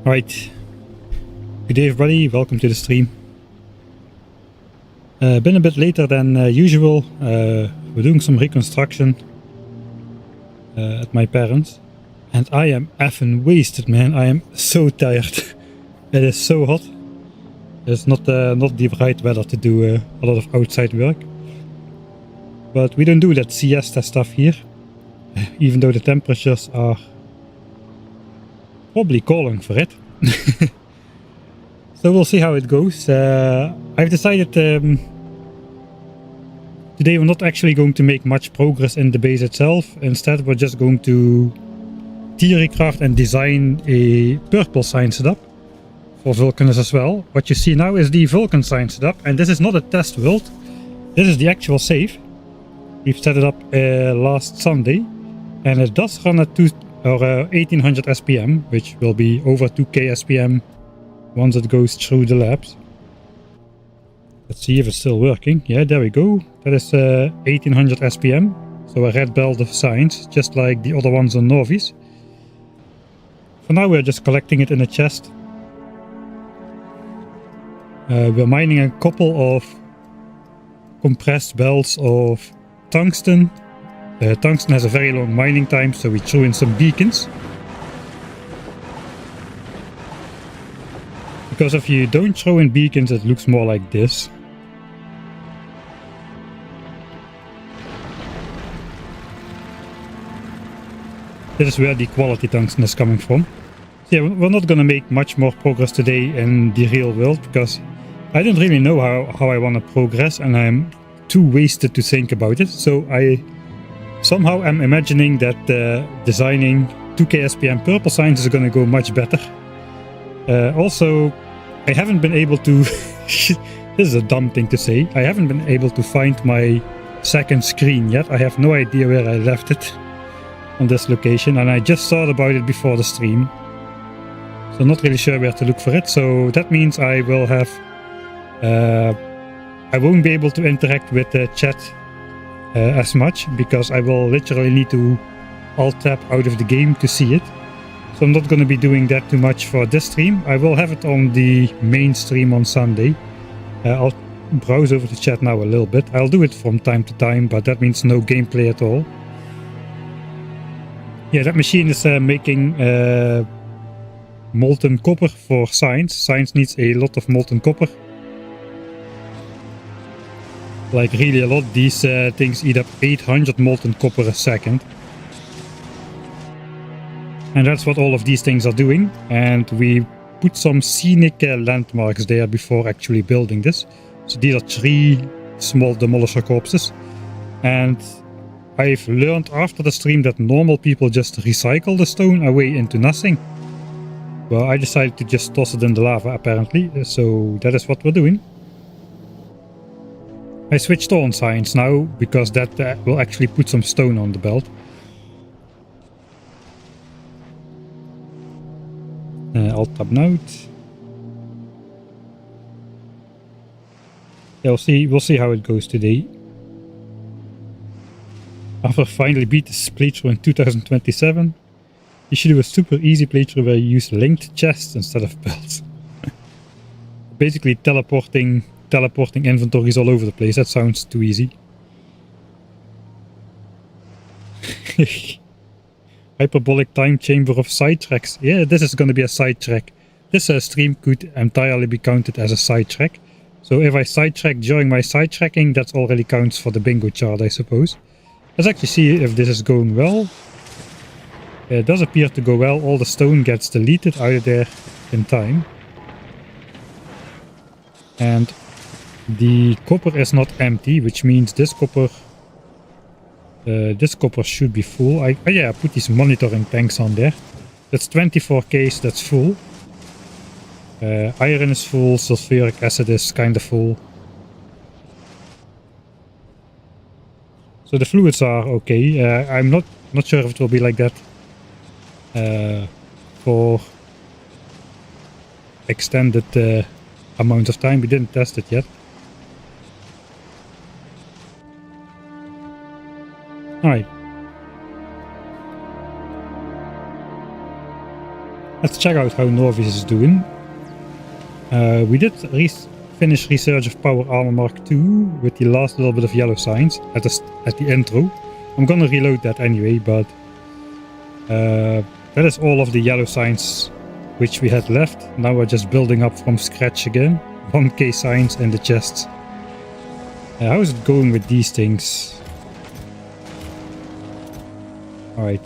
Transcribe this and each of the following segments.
Alright, good day everybody, welcome to the stream. Been a bit later than usual. We're doing some reconstruction at my parents. And I am effing wasted, man. I am so tired. It is so hot. It's not the right weather to do a lot of outside work. But we don't do that siesta stuff here. Even though the temperatures are probably calling for it. So we'll see how it goes. I've decided today we're not actually going to make much progress in the base itself. Instead we're just going to theorycraft and design a purple sign setup for Vulcanus as well. What you see now is the Vulcan sign setup, and this is not a test world. This is the actual save. We've set it up last Sunday, and it does run at 1800 SPM, which will be over 2k SPM once it goes through the labs. Let's see if it's still working. Yeah, there we go. That is 1800 SPM, so a red belt of signs, just like the other ones on Novice. For now we're just collecting it in a chest. We're mining a couple of compressed belts of tungsten. Tungsten has a very long mining time, so we threw in some beacons. Because if you don't throw in beacons, it looks more like this. This is where the quality tungsten is coming from. So yeah, we're not gonna make much more progress today in the real world, because I don't really know how I want to progress, and I'm too wasted to think about it. So I somehow am imagining that designing 2k SPM purple signs is gonna go much better. Also, I haven't been able to this is a dumb thing to say, I haven't been able to find my second screen yet. I have no idea where I left it on this location, and I just thought about it before the stream, so not really sure where to look for it. So that means I will have I won't be able to interact with the chat as much, because I will literally need to alt tab out of the game to see it. So I'm not going to be doing that too much for this stream. I will have it on the main stream on Sunday. I'll browse over the chat now a little bit. I'll do it from time to time, but that means no gameplay at all. Yeah, that machine is making molten copper for science. Science needs a lot of molten copper. Like really a lot. These things eat up 800 molten copper a second. And that's what all of these things are doing. And we put some scenic landmarks there before actually building this. So these are 3 small demolisher corpses. And I've learned after the stream that normal people just recycle the stone away into nothing. Well, I decided to just toss it in the lava apparently. So that is what we're doing. I switched on science now, because that will actually put some stone on the belt. Alt tab note. Yeah, we'll see how it goes today. After I finally beat this playthrough in 2027, you should do a super easy playthrough where you use linked chests instead of belts. Basically teleporting inventories all over the place. That sounds too easy. Hyperbolic TimeChamber of sidetracks. Yeah, this is going to be a sidetrack. This stream could entirely be counted as a sidetrack. So if I sidetrack during my sidetracking, that already counts for the bingo chart, I suppose. Let's actually see if this is going well. It does appear to go well. All the stone gets deleted out of there in time. And the copper is not empty, which means this copper should be full. Yeah, I put these monitoring tanks on there. That's 24Ks, that's full. Iron is full, sulfuric acid is kind of full. So the fluids are okay. I'm not sure if it will be like that for extended amount of time. We didn't test it yet. Alright. Let's check out how Norvis is doing. We did finish Research of Power Armor Mark II with the last little bit of yellow signs at the intro. I'm gonna reload that anyway, but that is all of the yellow signs which we had left. Now we're just building up from scratch again. 1k signs in the chests. How is it going with these things? Alright.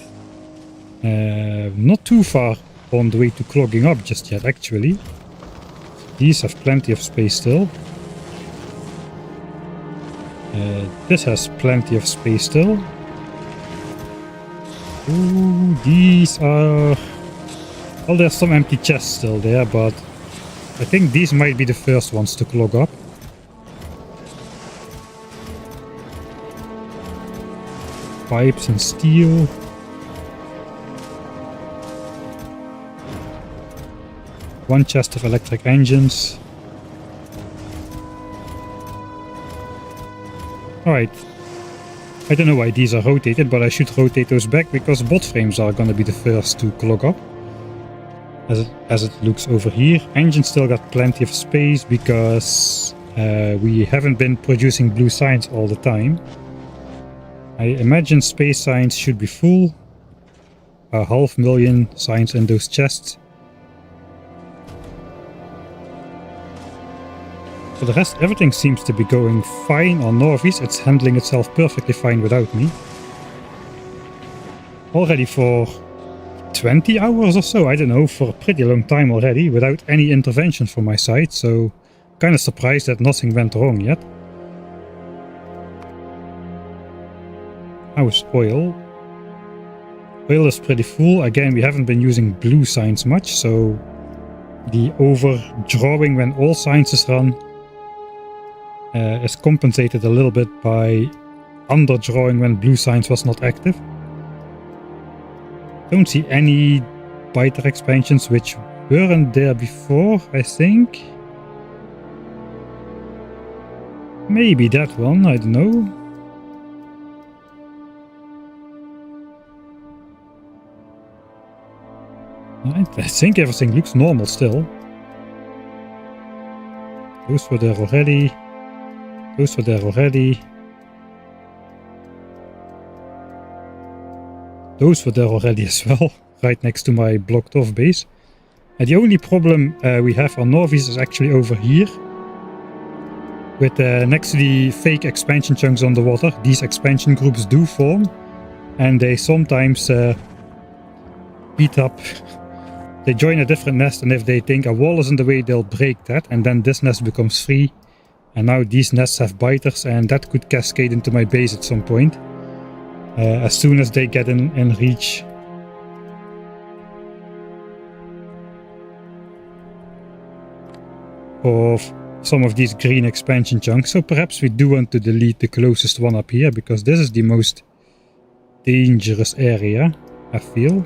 Not too far on the way to clogging up just yet, actually. These have plenty of space still. This has plenty of space still. Ooh, these are... Well, there's some empty chests still there, but I think these might be the first ones to clog up. Pipes and steel. One chest of electric engines. Alright. I don't know why these are rotated, but I should rotate those back because bot frames are gonna be the first to clog up. As it looks over here. Engine still got plenty of space because we haven't been producing blue signs all the time. I imagine space signs should be full. 500,000 signs in those chests. For the rest, everything seems to be going fine on Norvis. It's handling itself perfectly fine without me. Already for 20 hours or so, I don't know, for a pretty long time already, without any intervention from my side, so kind of surprised that nothing went wrong yet. How's oil? Oil is pretty full. Again, we haven't been using blue signs much, so the overdrawing when all signs is run is compensated a little bit by underdrawing when blue signs was not active. Don't see any biter expansions which weren't there before, I think. Maybe that one, I don't know. I think everything looks normal still. Those were there already. Those were there already. Those were there already as well, right next to my blocked off base. And the only problem we have on Norvis is actually over here. With next to the fake expansion chunks on the water, these expansion groups do form. And they sometimes beat up. They join a different nest, and if they think a wall is in the way, they'll break that, and then this nest becomes free. And now these nests have biters, and that could cascade into my base at some point. As soon as they get in reach. Of some of these green expansion chunks. So perhaps we do want to delete the closest one up here, because this is the most dangerous area, I feel.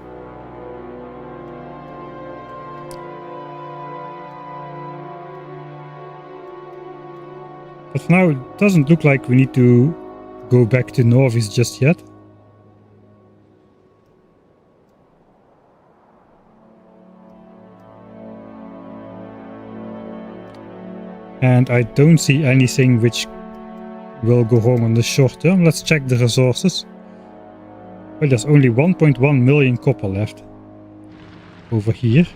But for now, it doesn't look like we need to go back to Norvis just yet. And I don't see anything which will go wrong on the short term. Let's check the resources. Well, there's only 1.1 million copper left over here.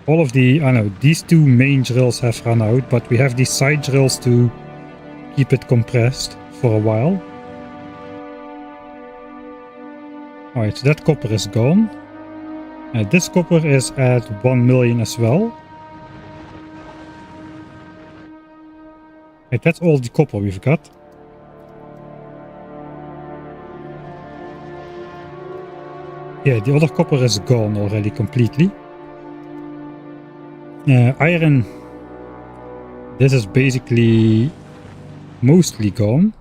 All of the, I know, these two main drills have run out, but we have these side drills to keep it compressed for a while. Alright, so that copper is gone. This copper is at 1 million as well. Right, that's all the copper we've got. Yeah, the other copper is gone already completely. Iron, this is basically mostly gone.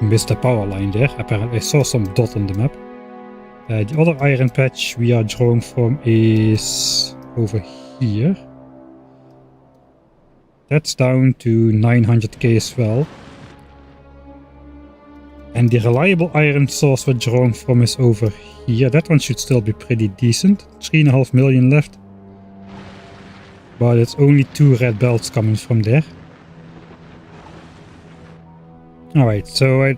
Missed the power line there. Apparently I saw some dot on the map. The other iron patch we are drawing from is over here. That's down to 900k as well. And the reliable iron source we're drawing from is over here. That one should still be pretty decent. 3.5 million left. But it's only 2 red belts coming from there. Alright, so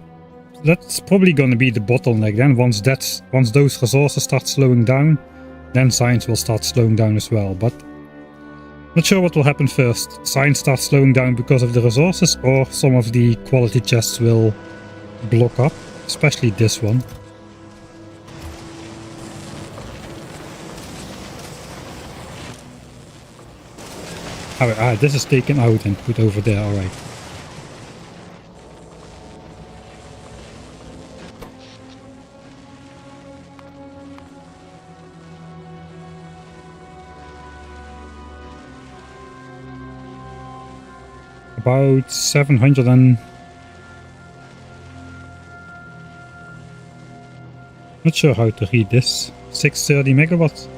that's probably going to be the bottleneck then. Once those resources start slowing down, then science will start slowing down as well. But not sure what will happen first. Science starts slowing down because of the resources, or some of the quality chests will block up, especially this one. This is taken out and put over there, alright. About 700 and... Not sure how to read this. 630 megawatts.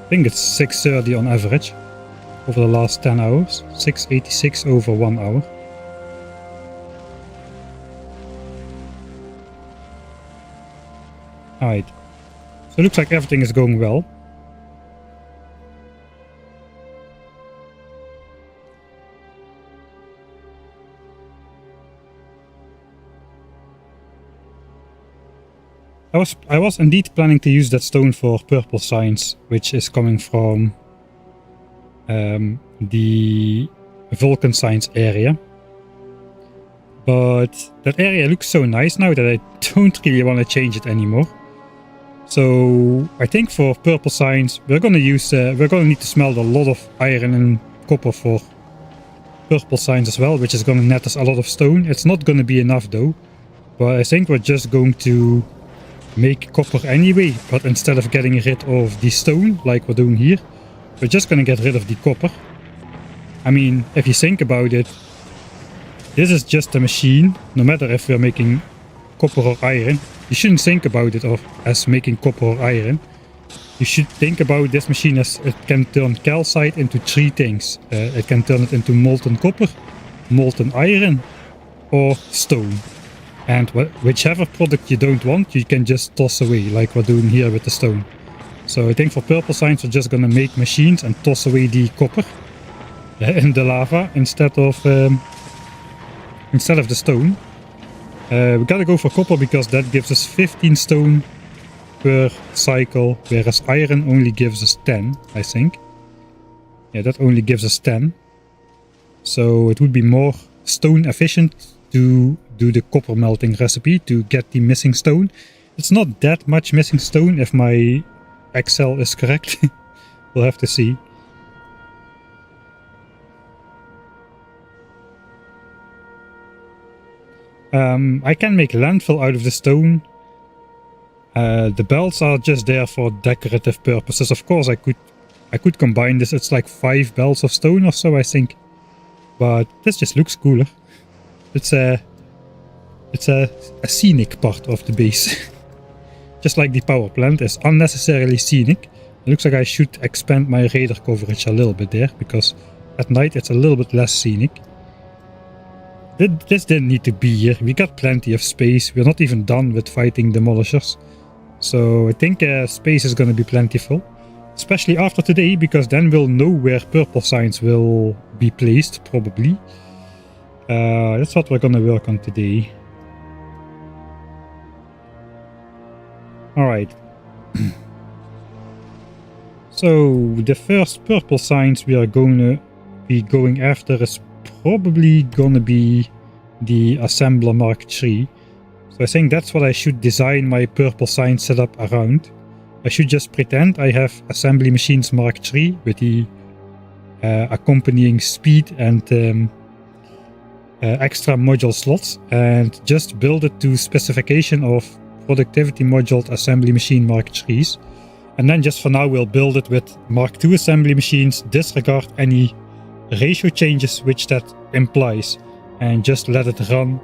I think it's 630 on average over the last 10 hours. 686 over 1 hour. Alright. So it looks like everything is going well. I was indeed planning to use that stone for purple science, which is coming from the Vulcan science area. But that area looks so nice now that I don't really want to change it anymore. So I think for purple science we're gonna use we're gonna need to smelt a lot of iron and copper for purple science as well, which is gonna net us a lot of stone. It's not gonna be enough though, but I think we're just going to make copper anyway, but instead of getting rid of the stone like we're doing here, we're just gonna get rid of the copper. I mean, if you think about it, this is just a machine. No matter if we're making copper or iron, you shouldn't think about it as making copper or iron. You should think about this machine as it can turn calcite into 3 things. It can turn it into molten copper, molten iron, or stone. And whichever product you don't want, you can just toss away, like we're doing here with the stone. So I think for purple science we're just gonna make machines and toss away the copper in the lava instead of the stone. We gotta go for copper because that gives us 15 stone per cycle, whereas iron only gives us 10, I think. Yeah, that only gives us 10. So it would be more stone efficient to do the copper melting recipe to get the missing stone. It's not that much missing stone if my Excel is correct. We'll have to see. I can make landfill out of the stone. The belts are just there for decorative purposes. Of course I could combine this. It's like 5 belts of stone or so, I think. But this just looks cooler. It's a scenic part of the base. Just like the power plant is unnecessarily scenic. It looks like I should expand my radar coverage a little bit there, because at night it's a little bit less scenic. This didn't need to be here. We got plenty of space. We're not even done with fighting demolishers. So I think space is going to be plentiful. Especially after today, because then we'll know where purple science will be placed, probably. That's what we're going to work on today. Alright. So the first purple science we are going to be going after is probably gonna be the assembler Mark III. So I think that's what I should design my purple science setup around. I should just pretend I have assembly machines Mark III with the accompanying speed and extra module slots, and just build it to specification of productivity moduled assembly machine Mark III's. And then just for now we'll build it with Mark II assembly machines, disregard any ratio changes which that implies, and just let it run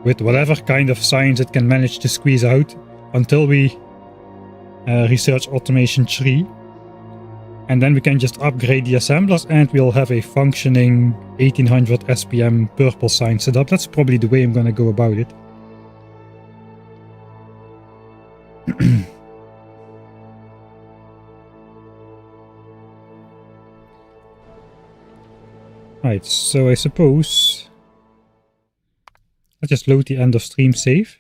with whatever kind of science it can manage to squeeze out until we research automation 3. And then we can just upgrade the assemblers and we'll have a functioning 1800 SPM purple sign set up. That's probably the way I'm gonna go about it. Right, so I suppose I'll just load the end of stream save.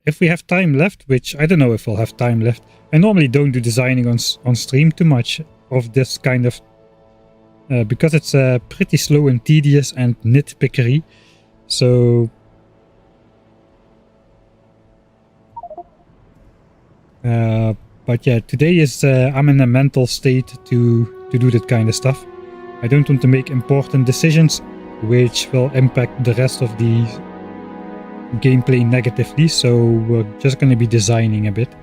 If we have time left, which I don't know if we'll have time left. I normally don't do designing on stream too much of this kind of... because it's pretty slow and tedious and nitpickery. So... but yeah, today is... I'm in a mental state to do that kind of stuff. I don't want to make important decisions which will impact the rest of the gameplay negatively, so we're just going to be designing a bit.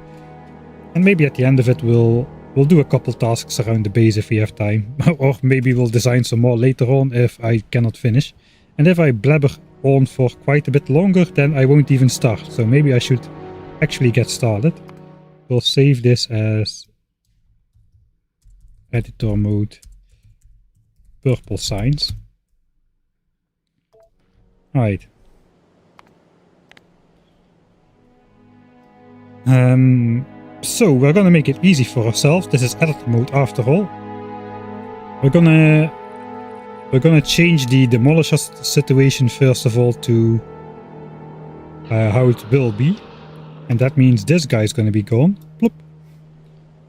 And maybe at the end of it we'll do a couple tasks around the base if we have time. Or maybe we'll design some more later on if I cannot finish. And if I blabber on for quite a bit longer, then I won't even start. So maybe I should actually get started. We'll save this as editor mode purple signs. Alright. So we're gonna make it easy for ourselves. This is editor mode after all. We're gonna change the demolisher situation first of all to how it will be, and that means this guy is gonna be gone. Plop.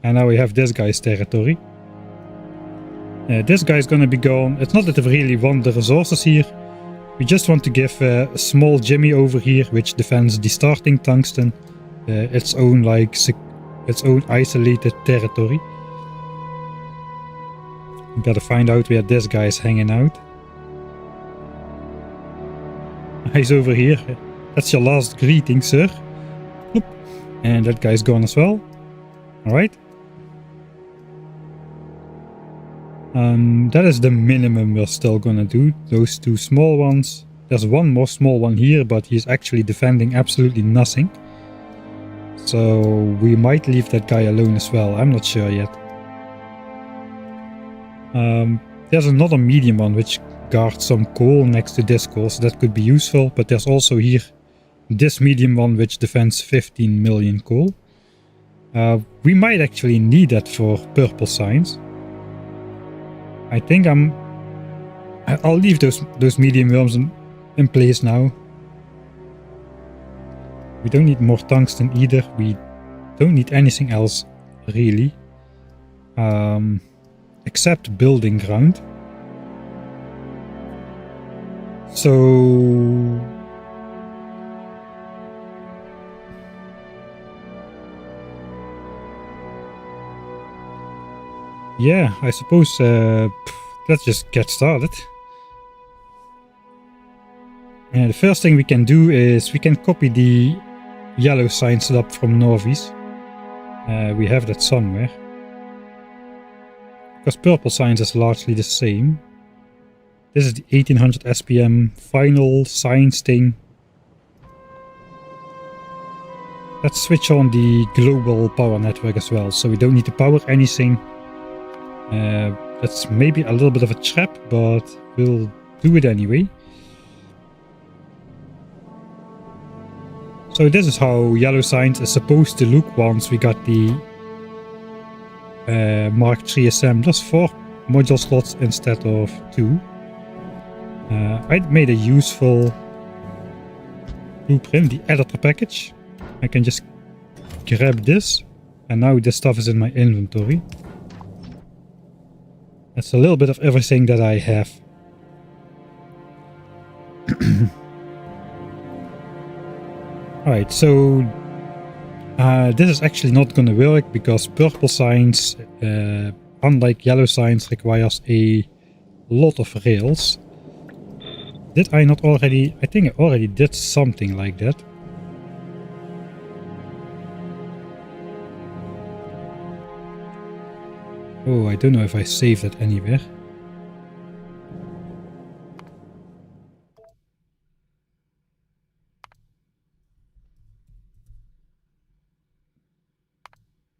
And now we have this guy's territory. This guy is gonna be gone. It's not that we really want the resources here. We just want to give a small Jimmy over here, which defends the starting tungsten. Its own isolated territory. We gotta find out where this guy is hanging out. He's over here. That's your last greeting, sir. Oop. And that guy's gone as well. Alright. That is the minimum we're still gonna do. Those two small ones. There's one more small one here, but he's actually defending absolutely nothing. So we might leave that guy alone as well. I'm not sure yet. There's another medium one which guards some coal next to this coal, so that could be useful. But there's also here this medium one which defends 15 million coal. We might actually need that for purple signs. I think I'll leave those medium worms in place now. We don't need more tungsten either. We don't need anything else, really. Except building ground. So... yeah, I suppose let's just get started. The first thing we can do is we can copy the yellow sign setup from Norvis. We have that somewhere. Because purple signs is largely the same. This is the 1800 SPM final signs thing. Let's switch on the global power network as well, so we don't need to power anything. That's maybe a little bit of a trap, but we'll do it anyway. So this is how yellow signs is supposed to look once we got the Mark III assemblers, 4 module slots instead of 2. I made a useful blueprint, the editor package. I can just grab this, and now this stuff is in my inventory. That's a little bit of everything that I have. Alright, so this is actually not gonna work because purple signs, unlike yellow signs, requires a lot of rails. Did I not already? I think I already did something like that. Oh, I don't know if I saved that anywhere.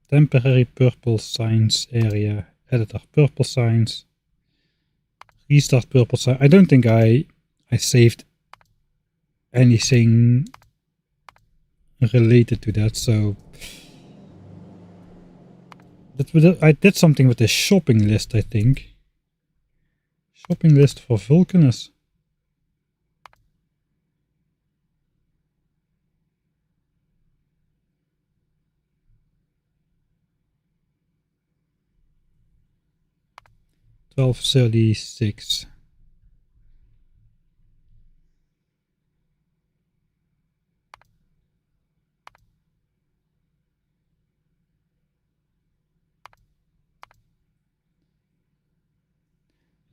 temporary purple signs area, editor purple signs, restart purple sign. I don't think I saved anything related to that, so I did something with the shopping list, I think. Shopping list for Vulcanus. $12.36.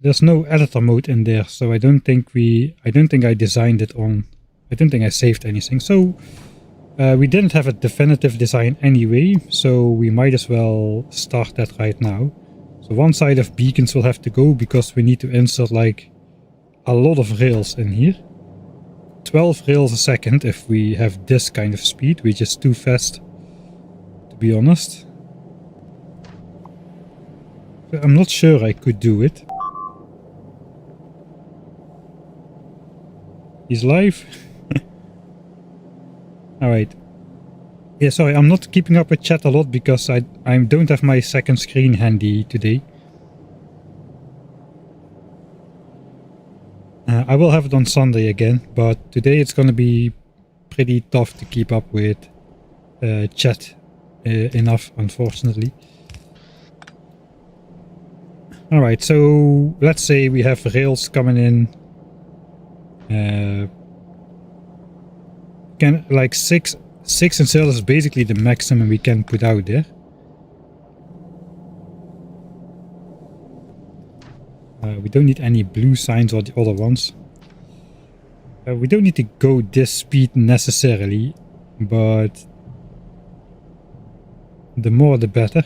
There's no editor mode in there, so I don't think I designed it on. I don't think I saved anything. So we didn't have a definitive design anyway, so we might as well start that right now. So one side of beacons will have to go because we need to insert like a lot of rails in here. 12 rails a second if we have this kind of speed, which is too fast, to be honest. I'm not sure I could do it. He's live. Alright. Yeah, sorry, I'm not keeping up with chat a lot because I don't have my second screen handy today. I will have it on Sunday again, but today it's gonna be pretty tough to keep up with chat enough, unfortunately. Alright, so let's say we have rails coming in. Can like six inserters is basically the maximum we can put out there. We don't need any blue signs or the other ones. We don't need to go this speed necessarily, but the more the better.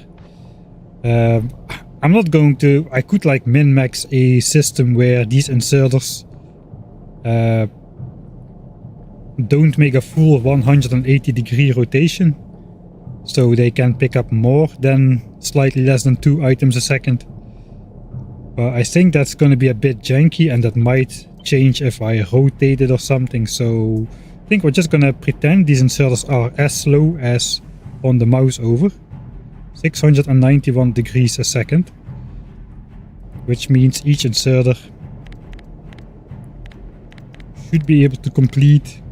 I'm not going to. I could like min-max a system where these inserters don't make a full 180-degree rotation, so they can pick up more than slightly less than 2 items a second. But I think that's going to be a bit janky, and that might change if I rotate it or something. So I think we're just going to pretend these inserters are as slow as on the mouse over, 691 degrees a second, which means each inserter should be able to complete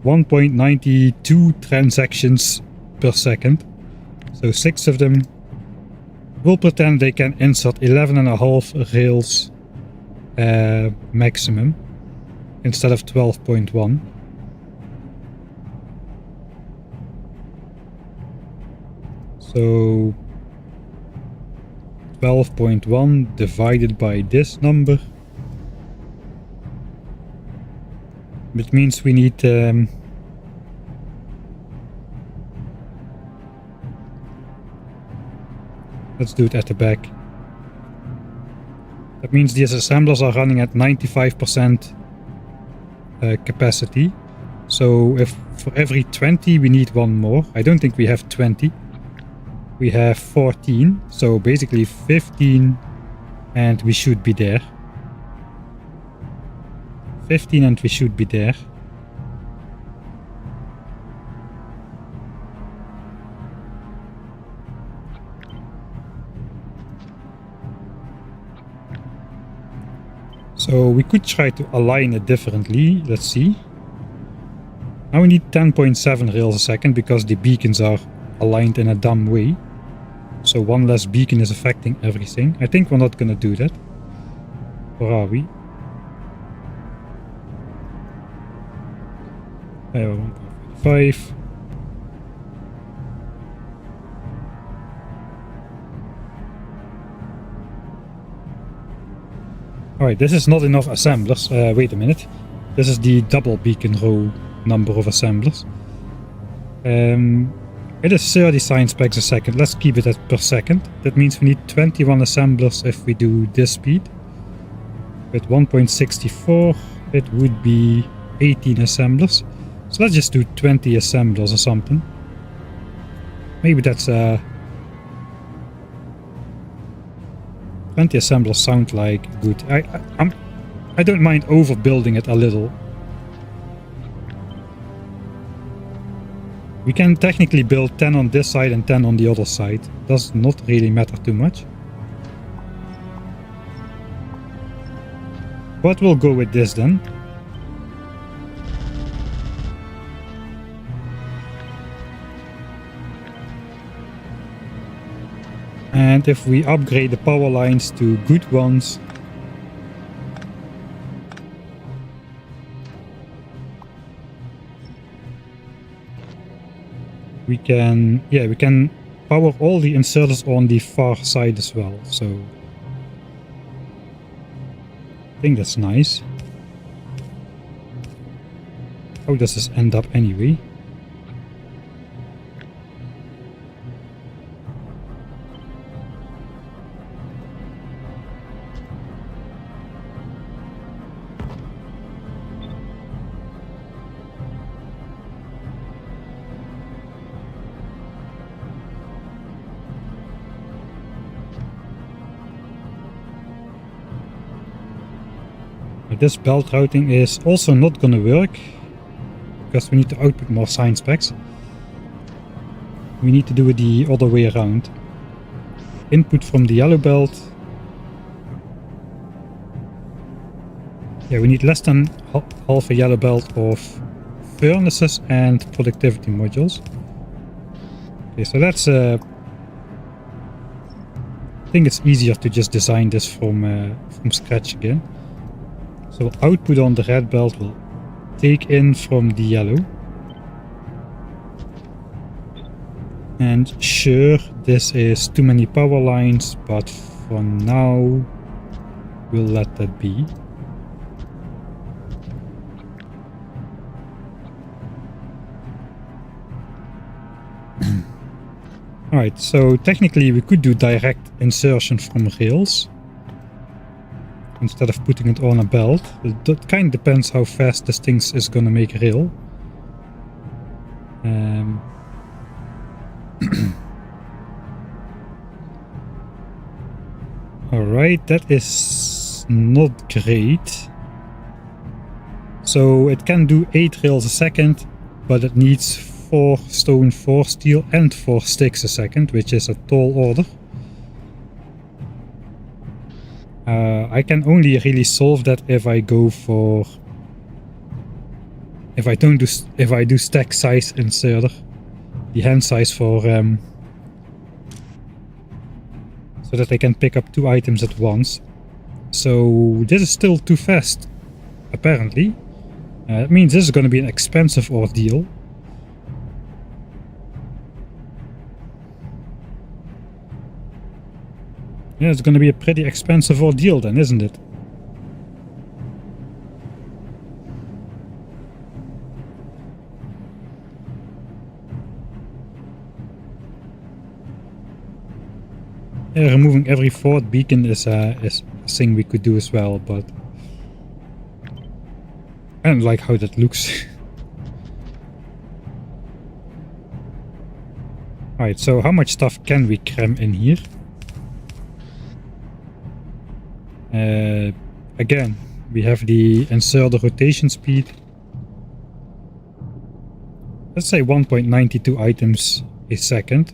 1.92 transactions per second. So 6 of them. We'll pretend they can insert 11.5 rails maximum instead of 12.1. So 12.1 divided by this number. Which means we need let's do it at the back. That means these assemblers are running at 95% capacity. So if for every 20 we need one more. I don't think we have 20. We have 14. So basically 15 and we should be there. 15 and we should be there. So we could try to align it differently. Let's see. Now we need 10.7 rails a second because the beacons are aligned in a dumb way. So one less beacon is affecting everything. I think we're not going to do that. Or are we? 1.5. Alright, this is not enough assemblers. Wait a minute. This is the double beacon row number of assemblers. It is 30 sign specs a second. Let's keep it at per second. That means we need 21 assemblers if we do this speed. With 1.64, it would be 18 assemblers. So let's just do 20 assemblers or something. maybe that's 20 assemblers sound like good. I don't mind overbuilding it a little. We can technically build 10 on this side and 10 on the other side. Does not really matter too much. But we'll go with this then. And if we upgrade the power lines to good ones, we can power all the inserters on the far side as well. So I think that's nice. How does this end up anyway? This belt routing is also not gonna work because we need to output more sign specs. We need to do it the other way around. Input from the yellow belt. Yeah, we need less than half a yellow belt of furnaces and productivity modules. Okay, so that's I think it's easier to just design this from scratch again. So output on the red belt will take in from the yellow. And sure, this is too many power lines, but for now we'll let that be. Alright, so technically we could do direct insertion from rails instead of putting it on a belt. That kind of depends how fast this thing is gonna make rail. Alright, that is not great. So it can do 8 rails a second, but it needs 4 stone, 4 steel and 4 sticks a second, which is a tall order. I can only really solve that if I go for... If I do stack size inserter, the hand size for... so that I can pick up 2 items at once. So this is still too fast, apparently. It means this is going to be an expensive ordeal. Yeah, it's going to be a pretty expensive ordeal then, isn't it? Yeah, removing every fort beacon is a thing we could do as well, but I don't like how that looks. Alright, so how much stuff can we cram in here? Again, we have the inserter rotation speed. Let's say 1.92 items a second.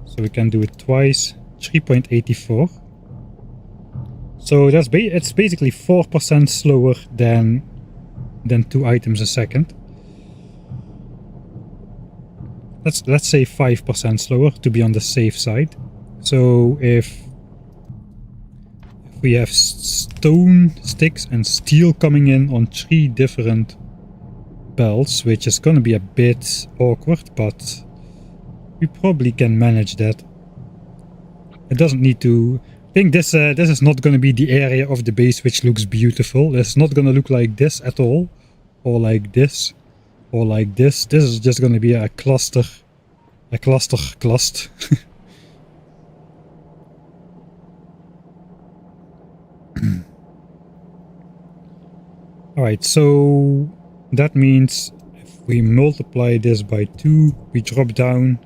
So we can do it twice, 3.84. So it's basically 4% slower than 2 items a second. Let's say 5% slower to be on the safe side. So if we have stone, sticks and steel coming in on 3 different belts, which is gonna be a bit awkward, but we probably can manage that. It doesn't need to... I think this is not going to be the area of the base which looks beautiful. It's not going to look like this at all. Or like this. Or like this. This is just going to be a cluster. A cluster. Alright, so that means if we multiply this by 2, we drop down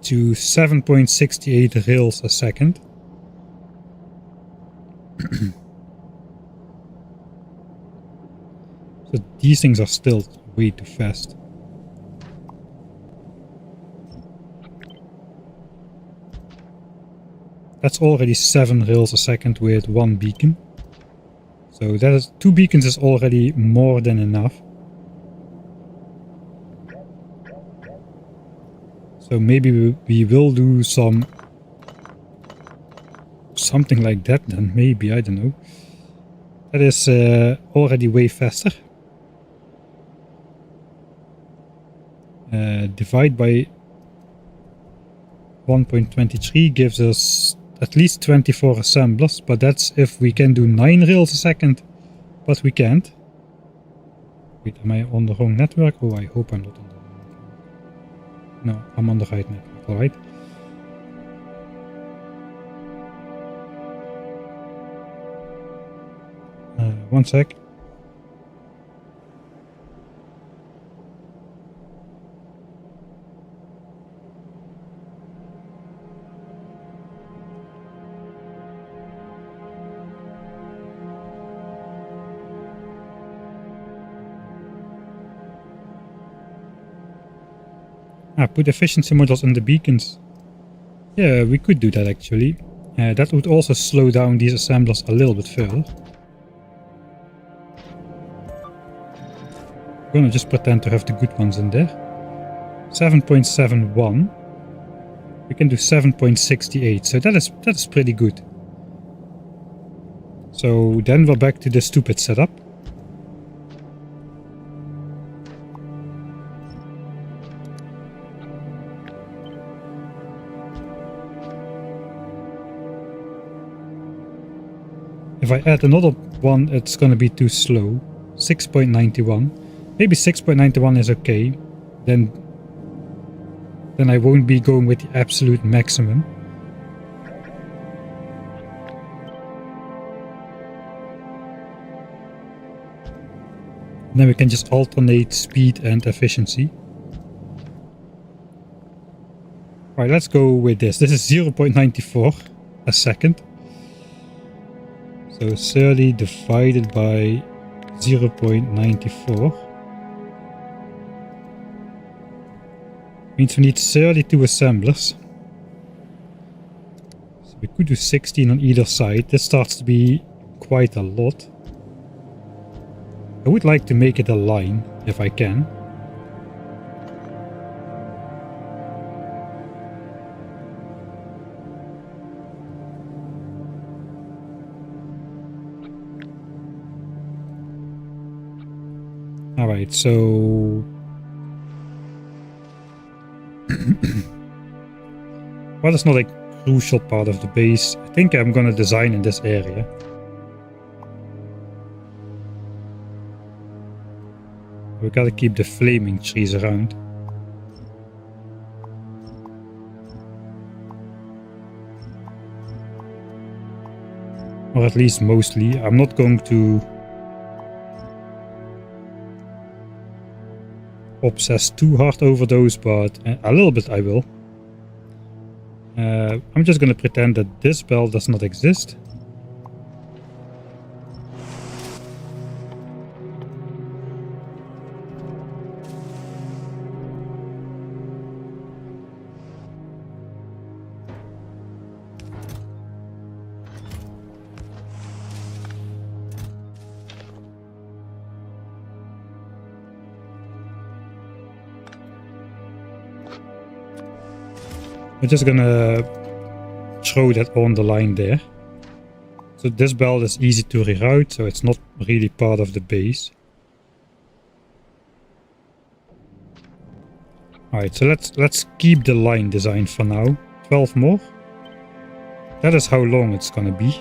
to 7.68 rails a second. So these things are still way too fast. That's already 7 rails a second with 1 beacon. So that is 2 beacons is already more than enough. So maybe we will do something like that then, maybe, I don't know. That is already way faster. Divide by 1.23 gives us at least 24 assemblers, but that's if we can do 9 rails a second, but we can't. Wait, am I on the wrong network? Oh, I hope I'm not on the wrong network. No, I'm on the right network, alright. One sec. Put efficiency models in the beacons. Yeah, we could do that actually. That would also slow down these assemblers a little bit further. I'm gonna just pretend to have the good ones in there. 7.71. We can do 7.68, so that is pretty good. So then we're back to the stupid setup. If I add another one, it's gonna be too slow. 6.91. Maybe 6.91 is okay. Then I won't be going with the absolute maximum. Then we can just alternate speed and efficiency. Alright, let's go with this. This is 0.94 a second. So 30 divided by 0.94 means we need 32 assemblers. So we could do 16 on either side. This starts to be quite a lot. I would like to make it a line if I can. Alright, so well, that's not a crucial part of the base. I think I'm gonna design in this area. We gotta keep the flaming trees around. Or at least mostly. I'm not going to obsess too hard over those, but a little bit I will. I'm just gonna pretend that this bell does not exist. We're just gonna throw that on the line there. So this belt is easy to reroute, so it's not really part of the base. Alright, so let's keep the line design for now. 12 more. That is how long it's gonna be.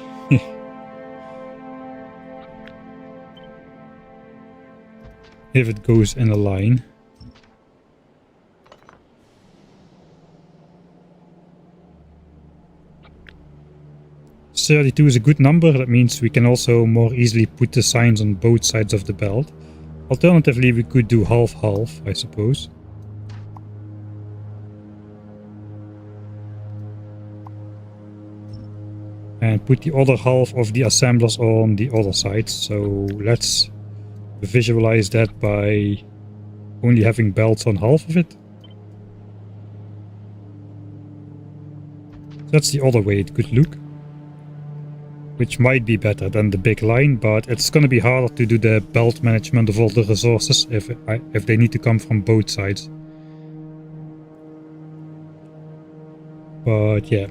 If it goes in a line. 32 is a good number. That means we can also more easily put the signs on both sides of the belt. Alternatively, we could do half-half, I suppose. And put the other half of the assemblers on the other side. So let's visualize that by only having belts on half of it. That's the other way it could look, which might be better than the big line, but it's going to be harder to do the belt management of all the resources if they need to come from both sides. But yeah,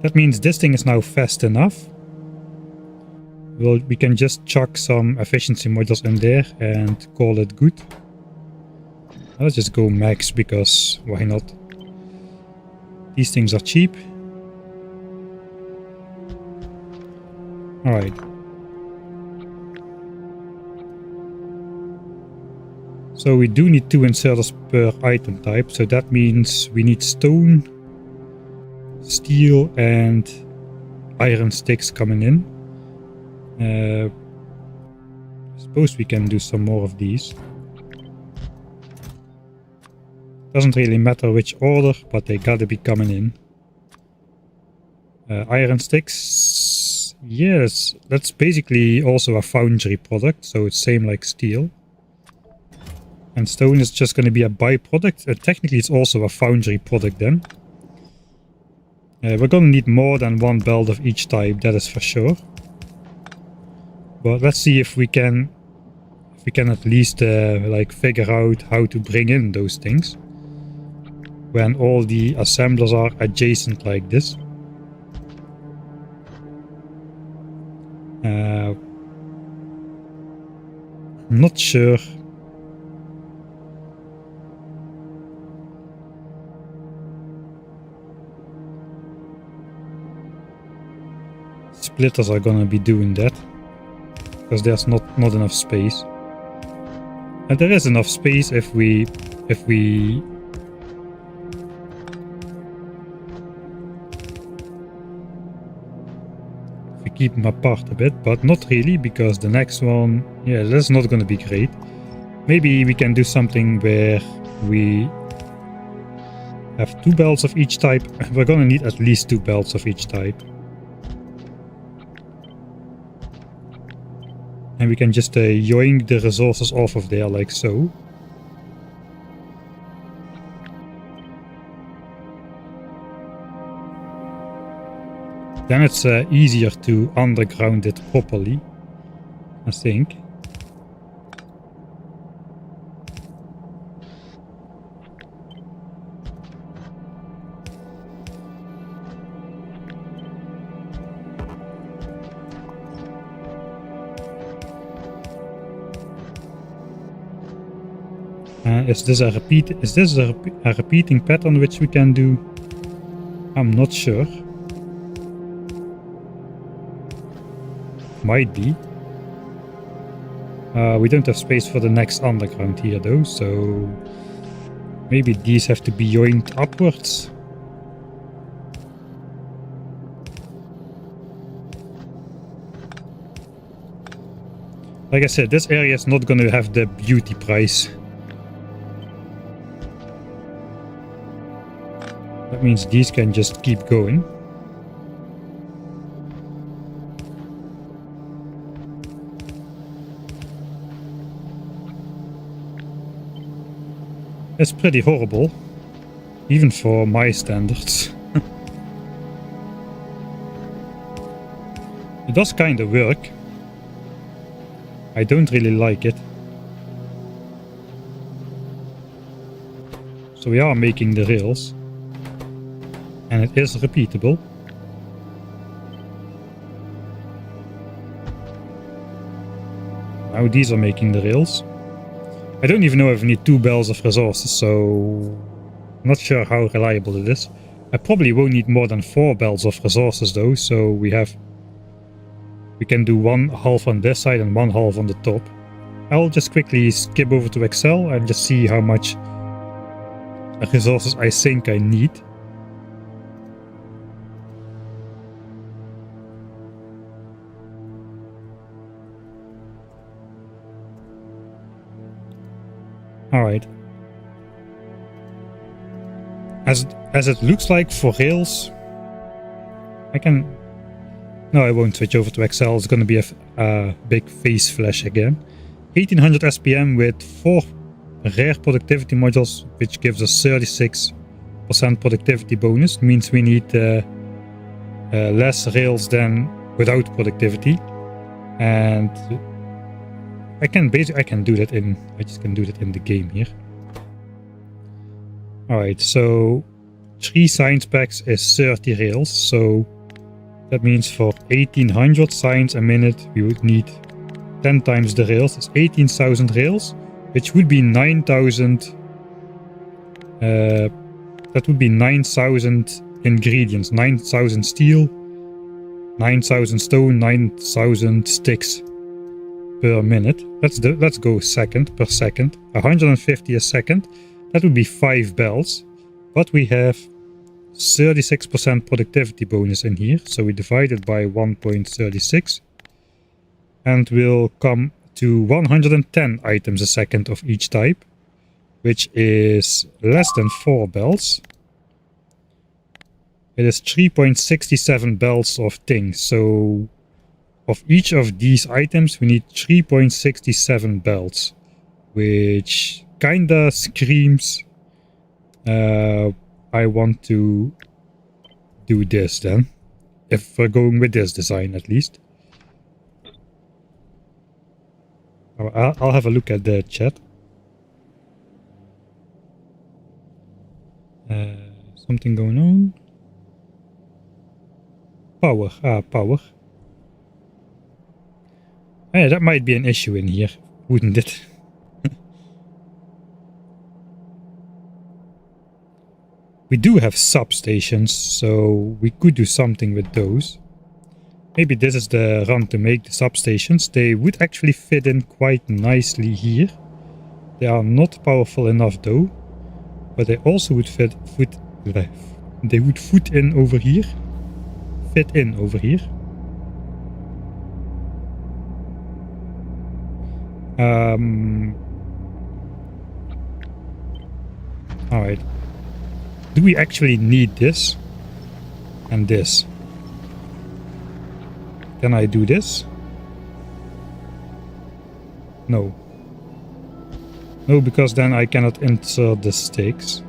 that means this thing is now fast enough. Well, we can just chuck some efficiency modules in there and call it good. Let's just go max, because why not? These things are cheap. Alright. So we do need 2 inserters per item type, so that means we need stone, steel and iron sticks coming in. I suppose we can do some more of these. Doesn't really matter which order, but they gotta be coming in. Iron sticks, yes, that's basically also a foundry product, so it's same like steel. And stone is just gonna be a byproduct. Technically it's also a foundry product then. We're gonna need more than 1 belt of each type, that is for sure. But let's see if we can at least like figure out how to bring in those things when all the assemblers are adjacent like this. I'm not sure. Splitters are gonna be doing that because there's not enough space. And there is enough space if we keep them apart a bit, but not really, because the next one, yeah, that's not going to be great. Maybe we can do something where we have 2 belts of each type. We're going to need at least 2 belts of each type. And we can just yoink the resources off of there like so. Then it's easier to underground it properly, I think. Is this a repeating pattern which we can do? I'm not sure. Might be. We don't have space for the next underground here though, so maybe these have to be yoinked upwards. Like I said, this area is not going to have the beauty price. That means these can just keep going. It's pretty horrible, even for my standards. It does kind of work. I don't really like it. So we are making the rails. And it is repeatable. Now these are making the rails. I don't even know if we need 2 belts of resources, so I'm not sure how reliable it is. I probably won't need more than 4 belts of resources though, so we can do 1/2 on this side and 1/2 on the top. I'll just quickly skip over to Excel and just see how much resources I think I need. Alright. As it looks like for rails, I can... No, I won't switch over to Excel. It's going to be a big face flash again. 1800 SPM with 4 rare productivity modules, which gives us 36% productivity bonus. Means we need less rails than without productivity. And I can do that in... I just can do that in the game here. Alright, so 3 science packs is 30 rails, so that means for 1800 signs a minute we would need 10 times the rails. It's 18,000 rails, which would be 9,000. That would be 9,000 ingredients, 9,000 steel, 9,000 stone, 9,000 sticks per minute. Let's go second per second. 150 a second. That would be 5 bells, but we have 36% productivity bonus in here, so we divide it by 1.36 and we'll come to 110 items a second of each type, which is less than 4 bells. It is 3.67 bells of things, so of each of these items we need 3.67 bells, which kinda screams I want to do this then, if we're going with this design at least. I'll have a look at the chat. Something going on. Power, power. Yeah, that might be an issue in here, wouldn't it? We do have substations, so we could do something with those. Maybe this is the run to make the substations. They would actually fit in quite nicely here. They are not powerful enough though, but they also would fit in over here. Fit in over here. Alright. Do we actually need this? And this? Can I do this? No. No, because then I cannot insert the stakes.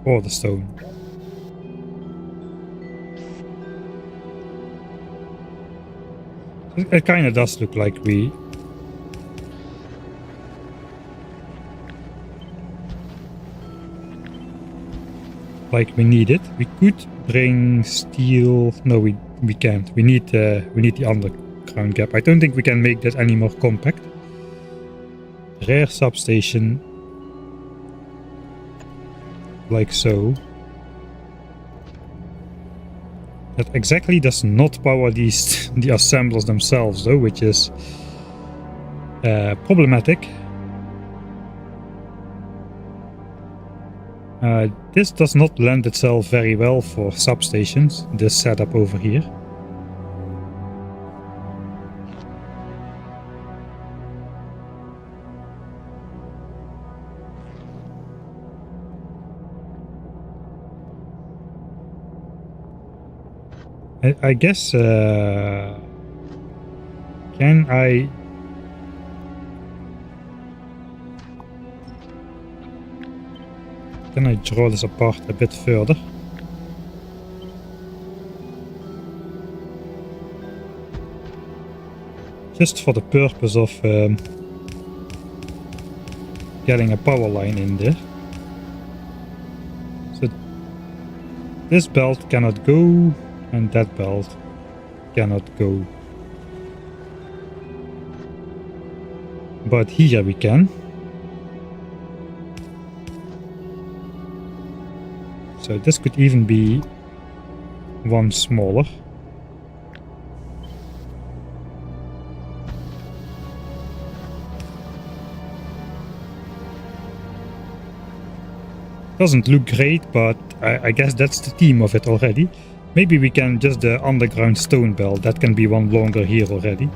Or the stone. It kind of does look like we... need it. We could bring steel... No, we can't. We need the underground gap. I don't think we can make that any more compact. Rare substation. Like so. That exactly does not power the assemblers themselves though, which is problematic. This does not lend itself very well for substations, this setup over here. I guess, can I... Can I draw this apart a bit further? Just for the purpose of getting a power line in there. So this belt cannot go and that belt cannot go. But here we can. So this could even be one smaller. Doesn't look great, but I guess that's the theme of it already. Maybe we can just the underground stone belt, that can be one longer here already.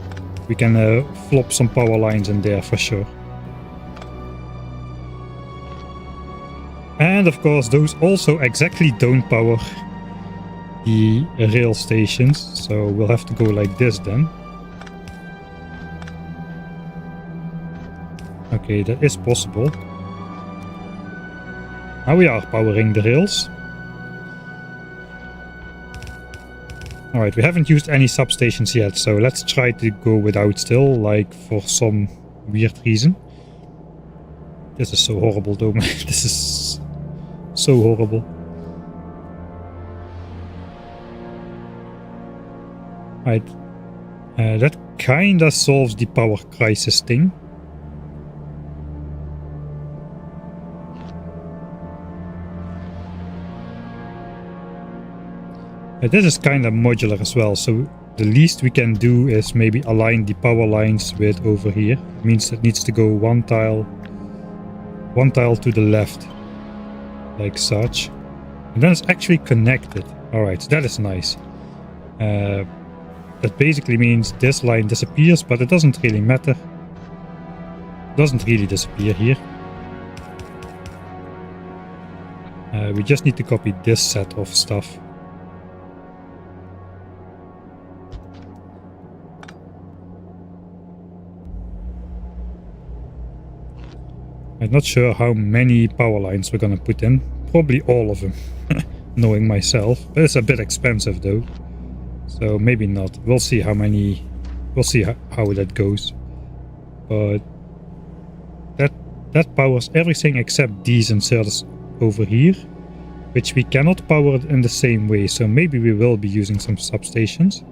We can flop some power lines in there for sure. And of course, those also exactly don't power the rail stations, so we'll have to go like this then. Okay, that is possible. Now we are powering the rails. Alright, we haven't used any substations yet, so let's try to go without still, like for some weird reason. This is so horrible though, man. This is so horrible. Right, that kinda solves the power crisis thing. This is kinda modular as well, so the least we can do is maybe align the power lines with over here. It means it needs to go one tile to the left, like such. And then it's actually connected. Alright, so that is nice. That basically means this line disappears, but it doesn't really matter. It doesn't really disappear here. We just need to copy this set of stuff. I'm not sure how many power lines we're gonna put in. Probably all of them, knowing myself. But it's a bit expensive though, so maybe not. We'll see how many. We'll see how that goes. But that powers everything except these inserters over here, which we cannot power in the same way. So maybe we will be using some substations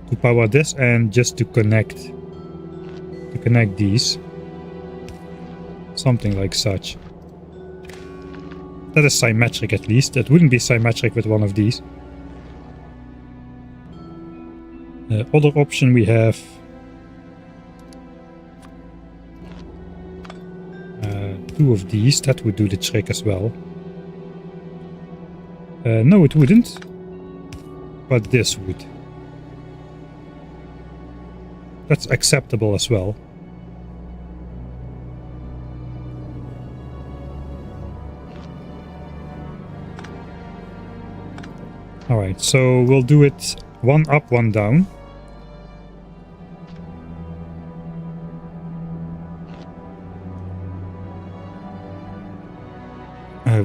to power this and just to connect these, something like such. That is symmetric at least. It wouldn't be symmetric with one of these. The other option we have two of these. That would do the trick as well. No, it wouldn't, but this would. That's acceptable as well. Alright, so we'll do it one up, one down.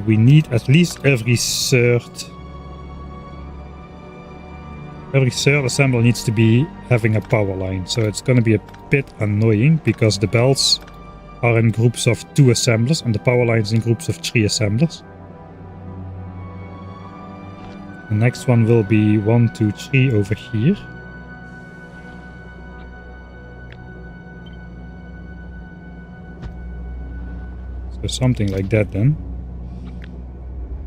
We need at least every third assembler needs to be having a power line, so it's going to be a bit annoying because the belts are in groups of 2 assemblers and the power lines in groups of 3 assemblers. The next one will be 1, 2, 3 over here. So something like that then.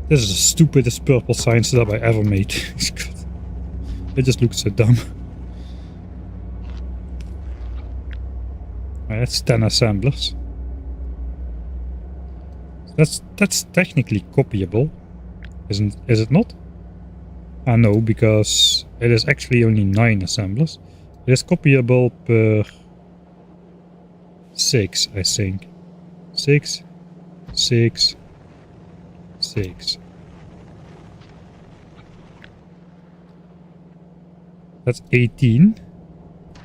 This is the stupidest purple sign setup I ever made. It just looks so dumb. That's 10 assemblers. That's technically copyable, is it not? No, because it is actually only 9 assemblers. It is copyable per 6, I think. 6, 6, 6. That's 18.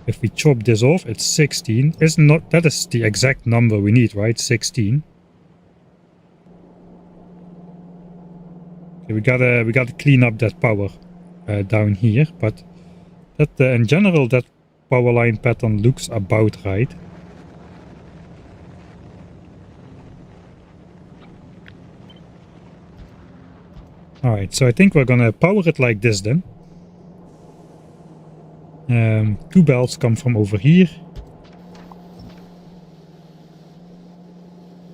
If we chop this off, it's 16. That is the exact number we need, right? 16. Okay, we gotta clean up that power down here, but that in general that power line pattern looks about right. Alright, so I think we're gonna power it like this then. 2 belts come from over here.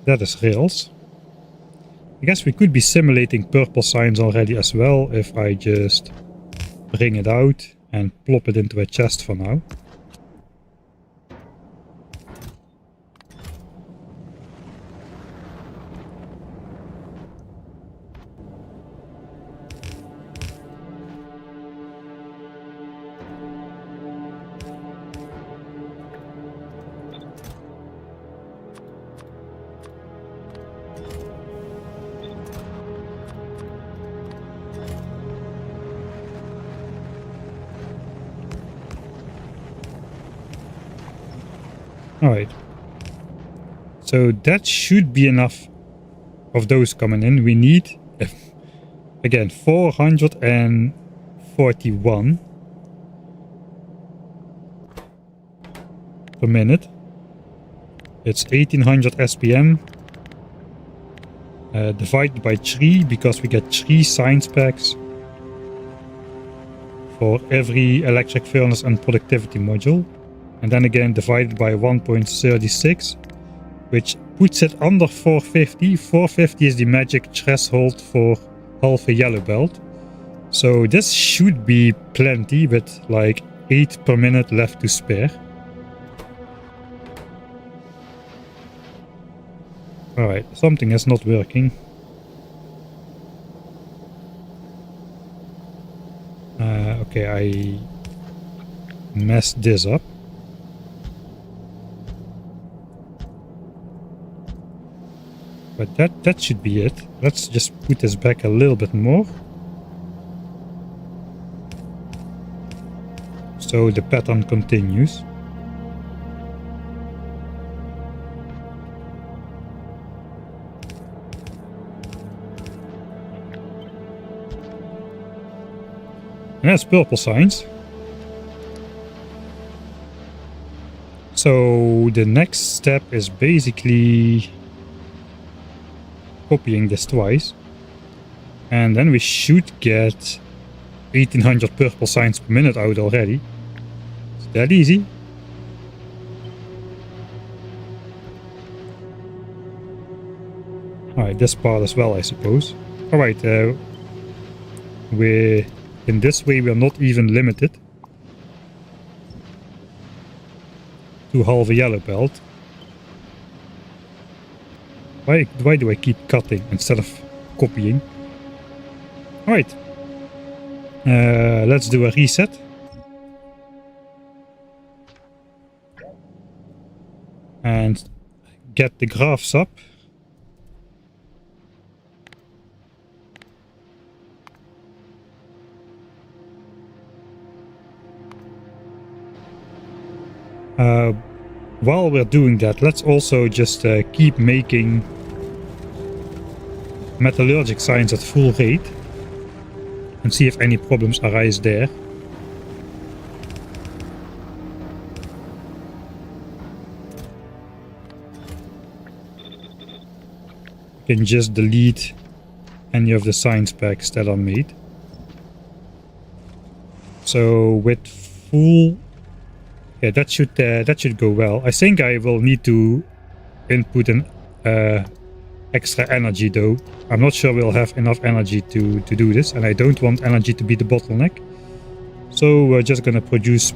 That is rails. I guess we could be simulating purple signs already as well if I just bring it out and plop it into a chest for now. Alright. So that should be enough of those coming in. We need, again, 441 per minute. It's 1800 SPM. Divided by 3 because we get 3 science packs for every electric furnace and productivity module. And then again divided by 1.36, which puts it under 450. 450 is the magic threshold for half a yellow belt. So this should be plenty with like 8 per minute left to spare. Alright, something is not working. Okay, I messed this up. But that should be it. Let's just put this back a little bit more. So the pattern continues. And that's purple signs. So the next step is basically copying this twice. And then we should get 1800 purple signs per minute out already. It's that easy. Alright, this part as well, I suppose. Alright, in this way we're not even limited to half a yellow belt. Why do I keep cutting instead of copying? Alright. Let's do a reset. And get the graphs up. While we're doing that, let's also just keep making metallurgic signs at full rate and see if any problems arise there. You can just delete any of the science packs that are made. So with full, yeah, that should go well. I think I will need to input an extra energy though. I'm not sure we'll have enough energy to do this, and I don't want energy to be the bottleneck. So we're just gonna produce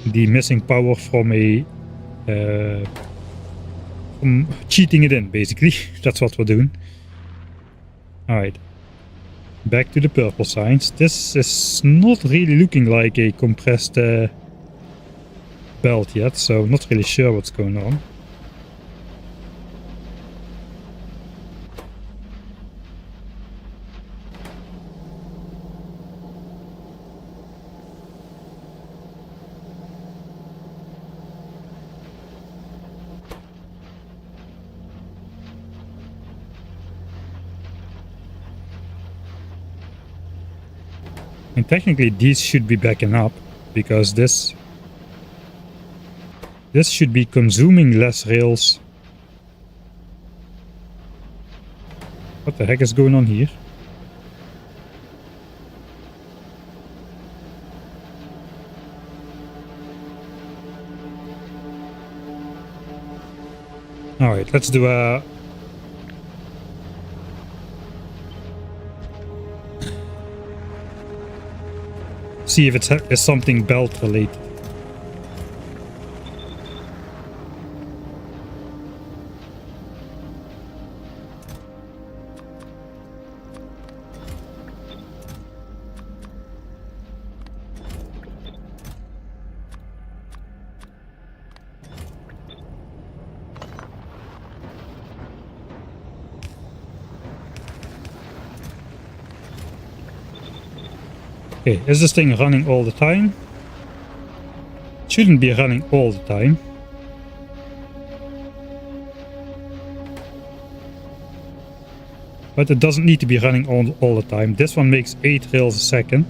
the missing power from from cheating it in, basically. That's what we're doing. Alright. Back to the purple signs. This is not really looking like a compressed belt yet, so not really sure what's going on. And technically these should be backing up because this should be consuming less rails. What the heck is going on here? Alright, let's do a... see if it's something belt related. Okay, is this thing running all the time? It shouldn't be running all the time. But it doesn't need to be running all the time. This one makes 8 rails a second.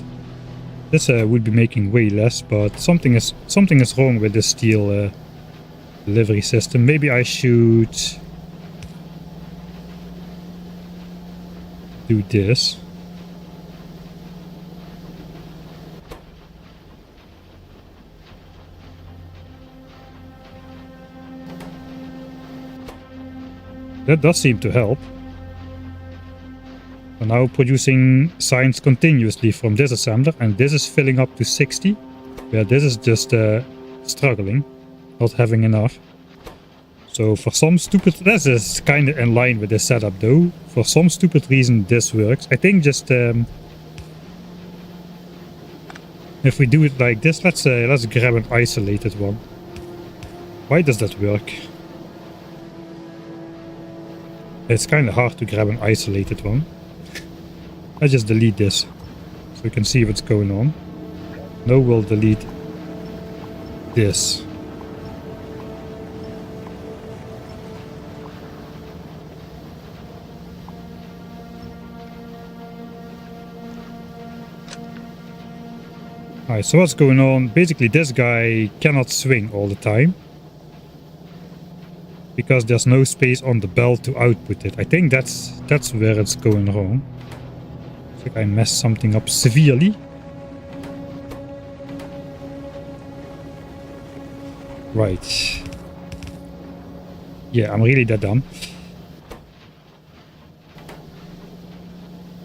This would be making way less, but something is wrong with this steel delivery system. Maybe I should do this. That does seem to help. We're now producing signs continuously from this assembler, and this is filling up to 60, where this is just struggling, not having enough. So for some stupid... This is kind of in line with this setup though. For some stupid reason this works. I think just... if we do it like this, let's grab an isolated one. Why does that work? It's kind of hard to grab an isolated one. I just delete this so we can see what's going on. Now we'll delete this. Alright, so what's going on? Basically this guy cannot swing all the time, because there's no space on the belt to output it. I think that's where it's going wrong. I think I messed something up severely. Right. Yeah, I'm really that dumb.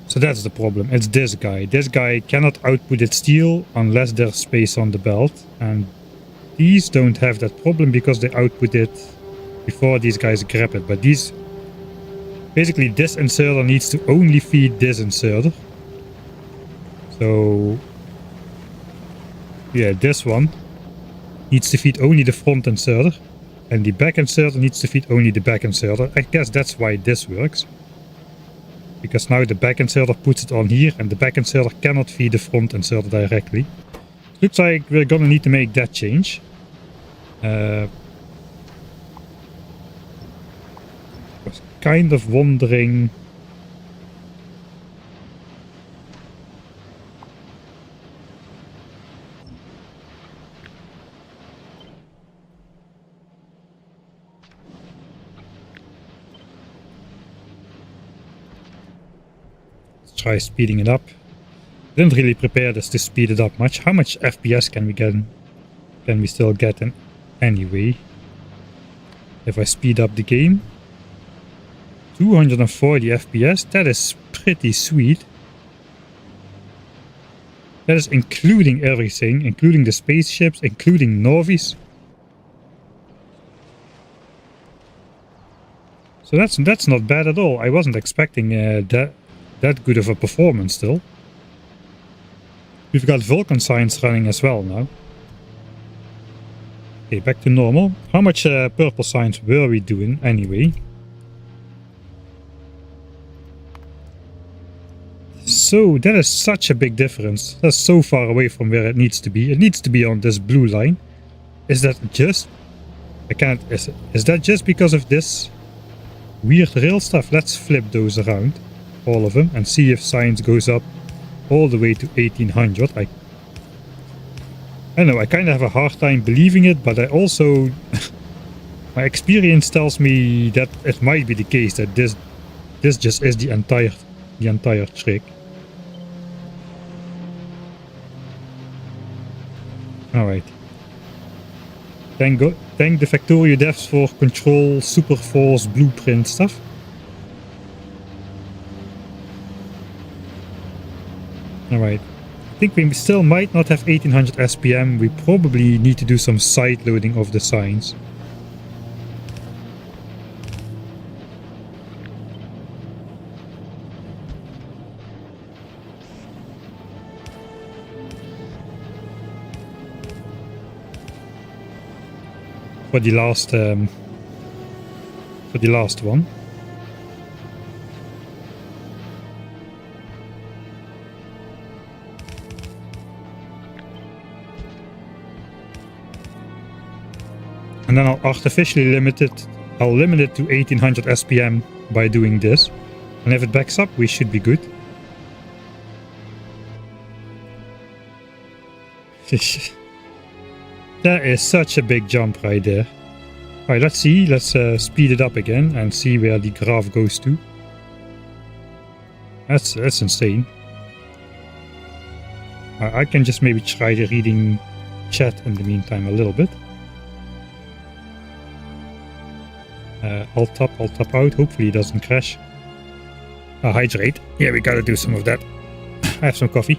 So that's the problem. It's this guy. This guy cannot output its steel unless there's space on the belt. And these don't have that problem because they output it before these guys grab it. But these... Basically this inserter needs to only feed this inserter. So... yeah, this one needs to feed only the front inserter. And the back inserter needs to feed only the back inserter. I guess that's why this works. Because now the back inserter puts it on here and the back inserter cannot feed the front inserter directly. Looks like we're gonna need to make that change. I was kind of wondering... try speeding it up. Didn't really prepare this to speed it up much. How much FPS can we get? Can we still get in anyway? If I speed up the game, 240 FPS. That is pretty sweet. That is including everything, including the spaceships, including Novi's. So that's not bad at all. I wasn't expecting that good of a performance still. We've got Vulcan signs running as well now. Okay, back to normal. How much purple signs were we doing anyway? So that is such a big difference. That's so far away from where it needs to be. It needs to be on this blue line. Is that just... I can't... Is that just because of this weird rail stuff? Let's flip those around. All of them, and see if science goes up all the way to 1800. I don't know, I kind of have a hard time believing it, but I also my experience tells me that it might be the case that this just is the entire trick. Alright. Thank the Factorio devs for Control Super Force blueprint stuff. Alright, I think we still might not have 1800 SPM. We probably need to do some side loading of the signs. For the last one. And then I'll artificially limit it. I'll limit it to 1800 SPM by doing this. And if it backs up, we should be good. That is such a big jump right there. Alright, let's see. Let's speed it up again and see where the graph goes to. That's insane. I can just maybe try reading chat in the meantime a little bit. Alt up out. Hopefully it doesn't crash. Hydrate. Yeah, we gotta do some of that. I have some coffee.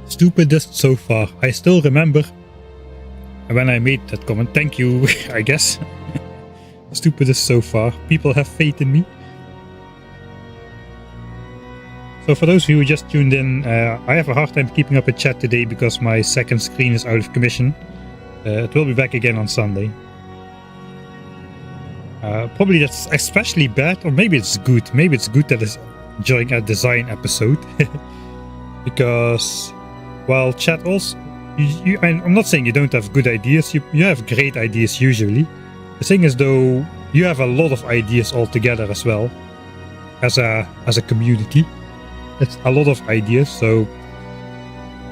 Stupidest so far. I still remember when I made that comment. Thank you, I guess. Stupidest so far. People have faith in me. So for those of you who just tuned in, I have a hard time keeping up with chat today because my second screen is out of commission. It will be back again on Sunday. Probably that's especially bad, or maybe it's good. Maybe it's good that it's during a design episode. Because, well, chat also... I'm not saying you don't have good ideas. You have great ideas usually. The thing is though, you have a lot of ideas altogether as well. As a community. It's a lot of ideas, so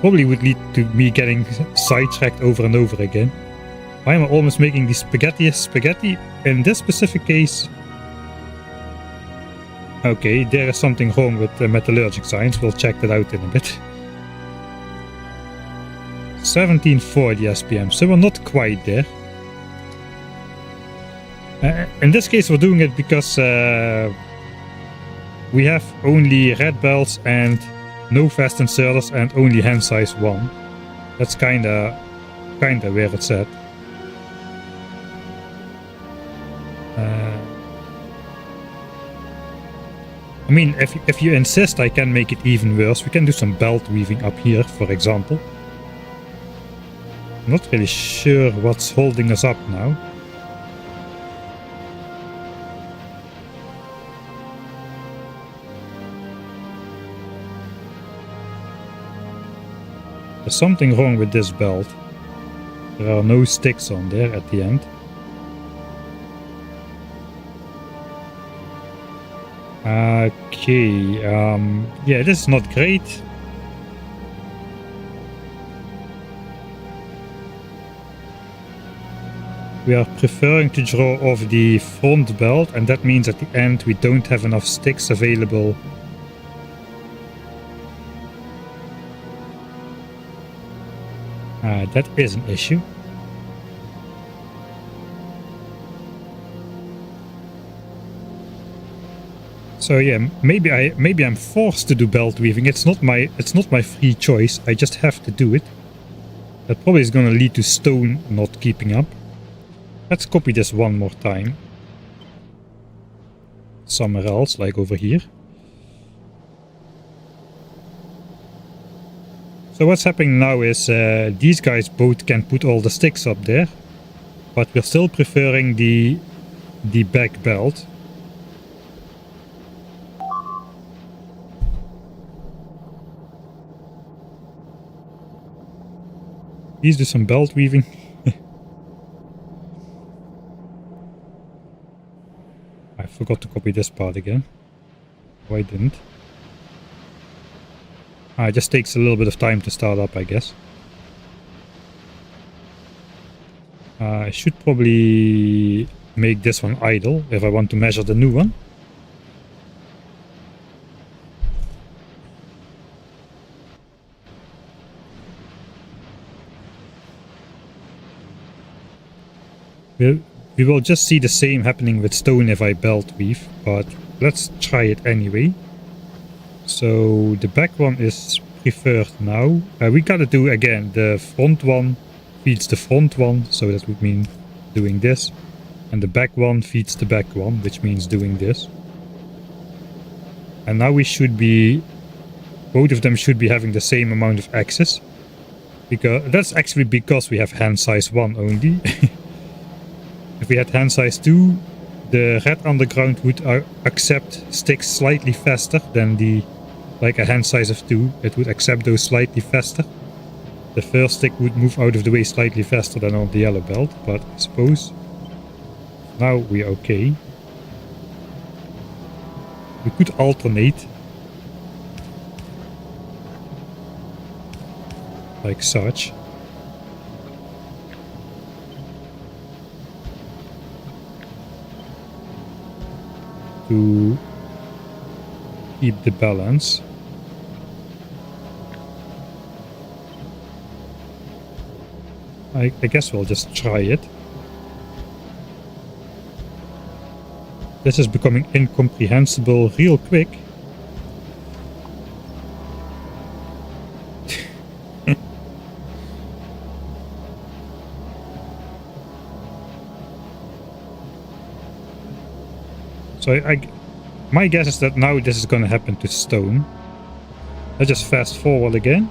probably would lead to me getting sidetracked over and over again. Why am I almost making the spaghetti? In this specific case... Okay, there is something wrong with the metallurgic science. We'll check that out in a bit. 1740 SPM, so we're not quite there. In this case we're doing it because we have only red belts and no fast inserters and only hand size 1. That's kinda where it's at. I mean, if you insist, I can make it even worse. We can do some belt weaving up here, for example. I'm not really sure what's holding us up now. There's something wrong with this belt. There are no sticks on there at the end. Okay, yeah, this is not great. We are preferring to draw off the front belt, and that means at the end we don't have enough sticks available. That is an issue. So yeah, maybe I'm forced to do belt weaving. It's not my free choice. I just have to do it. That probably is going to lead to stone not keeping up. Let's copy this one more time. Somewhere else, like over here. So what's happening now is these guys both can put all the sticks up there, but we're still preferring the back belt. Please do some belt weaving. I forgot to copy this part again. Oh, I didn't. It just takes a little bit of time to start up, I guess. I should probably make this one idle if I want to measure the new one. We will just see the same happening with stone if I belt weave, but let's try it anyway. So the back one is preferred now. We gotta do again, the front one feeds the front one, so that would mean doing this. And the back one feeds the back one, which means doing this. And now we should be, both of them should be having the same amount of axis. Because that's actually because we have hand size 1 only. If we had hand size 2, the red underground would accept sticks slightly faster than the, like a hand size of 2. It would accept those slightly faster. The first stick would move out of the way slightly faster than on the yellow belt, but I suppose now we are okay. We could alternate. Like such. To keep the balance. I guess we'll just try it. This is becoming incomprehensible real quick. So my guess is that now this is going to happen to stone. Let's just fast forward again.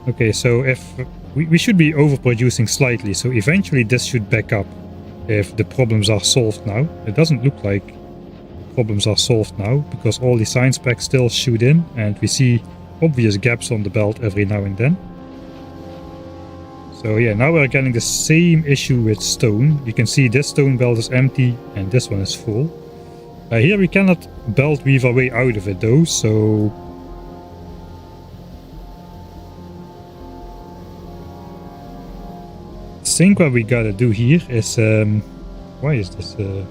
Okay, so if we should be overproducing slightly, so eventually this should back up if the problems are solved now. It doesn't look like problems are solved now because all the science packs still shoot in and we see obvious gaps on the belt every now and then. So yeah, now we're getting the same issue with stone. You can see this stone belt is empty and this one is full. Here we cannot belt weave our way out of it though, so I think what we gotta do here is why is this weird.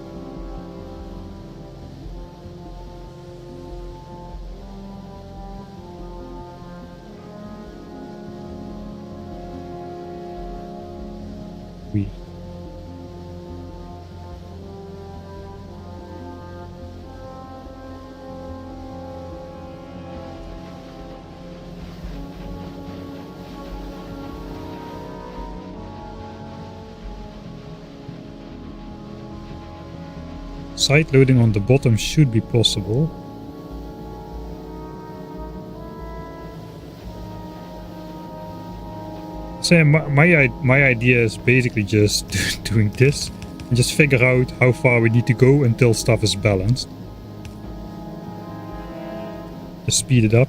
Side loading on the bottom should be possible. So my idea is basically just doing this and just figure out how far we need to go until stuff is balanced. Just speed it up.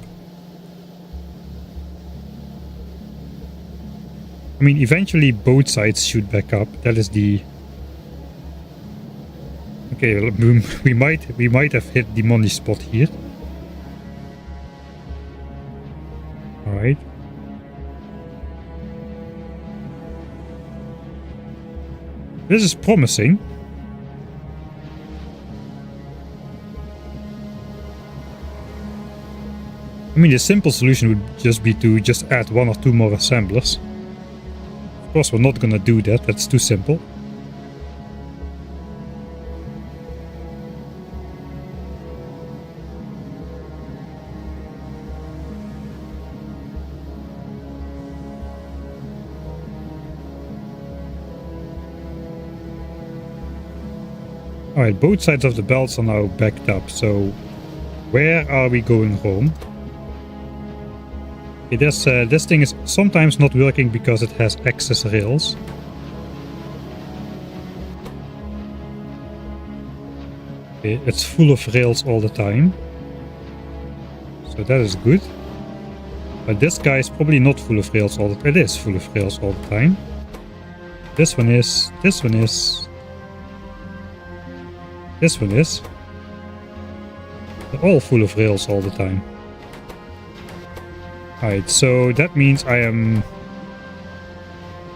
I mean, eventually both sides should back up. That is the... Okay, we might have hit the money spot here. All right. This is promising. I mean, the simple solution would just be to just add 1 or 2 more assemblers. Of course, we're not gonna do that. That's too simple. Alright, both sides of the belts are now backed up, so where are we going wrong? Okay, this thing is sometimes not working because it has excess rails. Okay, it's full of rails all the time. So that is good. But this guy is probably not full of rails all the time. It is full of rails all the time. This one is, this one is. This one is. They're all full of rails all the time. Alright, so that means I am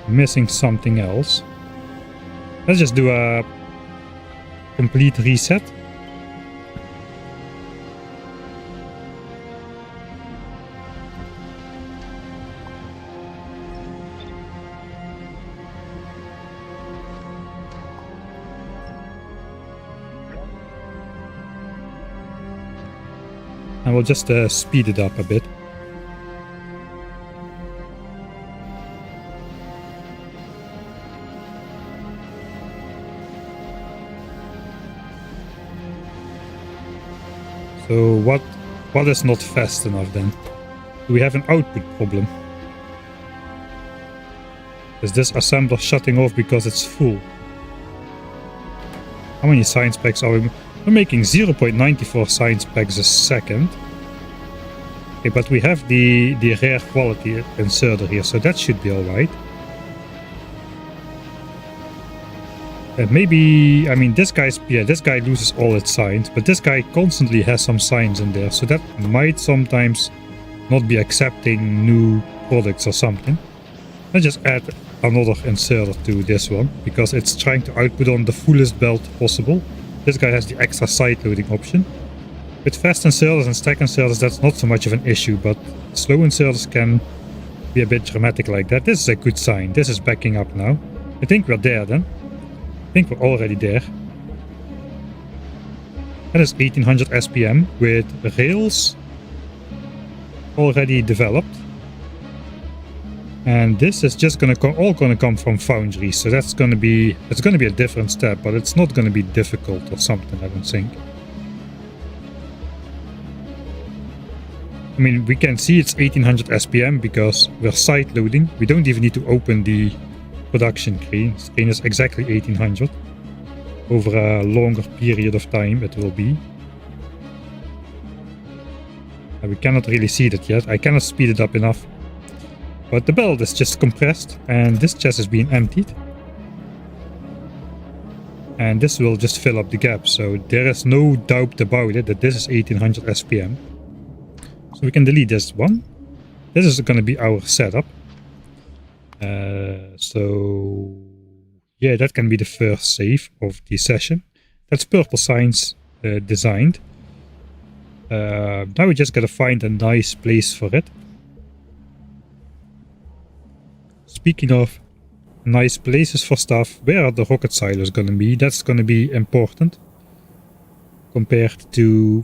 missing something else. Let's just do a complete reset. And we'll just speed it up a bit. So what is not fast enough then? Do we have an output problem? Is this assembler shutting off because it's full? How many science packs are we? We're making 0.94 science packs a second. Okay, but we have the rare quality inserter here, so that should be alright. Maybe, I mean, this guy loses all its signs, but this guy constantly has some signs in there, so that might sometimes not be accepting new products or something. Let's just add another inserter to this one, because it's trying to output on the fullest belt possible. This guy has the extra side loading option. With fast inserters and stack inserters, that's not so much of an issue, but slow inserters can be a bit dramatic like that. This is a good sign. This is backing up now. I think we're there then. I think we're already there. That is 1800 SPM with rails already developed. And this is just all gonna come from Foundry, so it's gonna be a different step, but it's not gonna be difficult or something, I don't think. I mean, we can see it's 1800 SPM because we're side loading. We don't even need to open the production screen. Screen is exactly 1800. Over a longer period of time it will be. We cannot really see that yet. I cannot speed it up enough. But the belt is just compressed and this chest is being emptied. And this will just fill up the gap. So there is no doubt about it that this is 1800 SPM. So we can delete this one. This is going to be our setup. So yeah, that can be the first save of the session. That's purple signs designed. Now we just gotta find a nice place for it. Speaking of nice places for stuff, where are the rocket silos gonna be? That's gonna be important compared to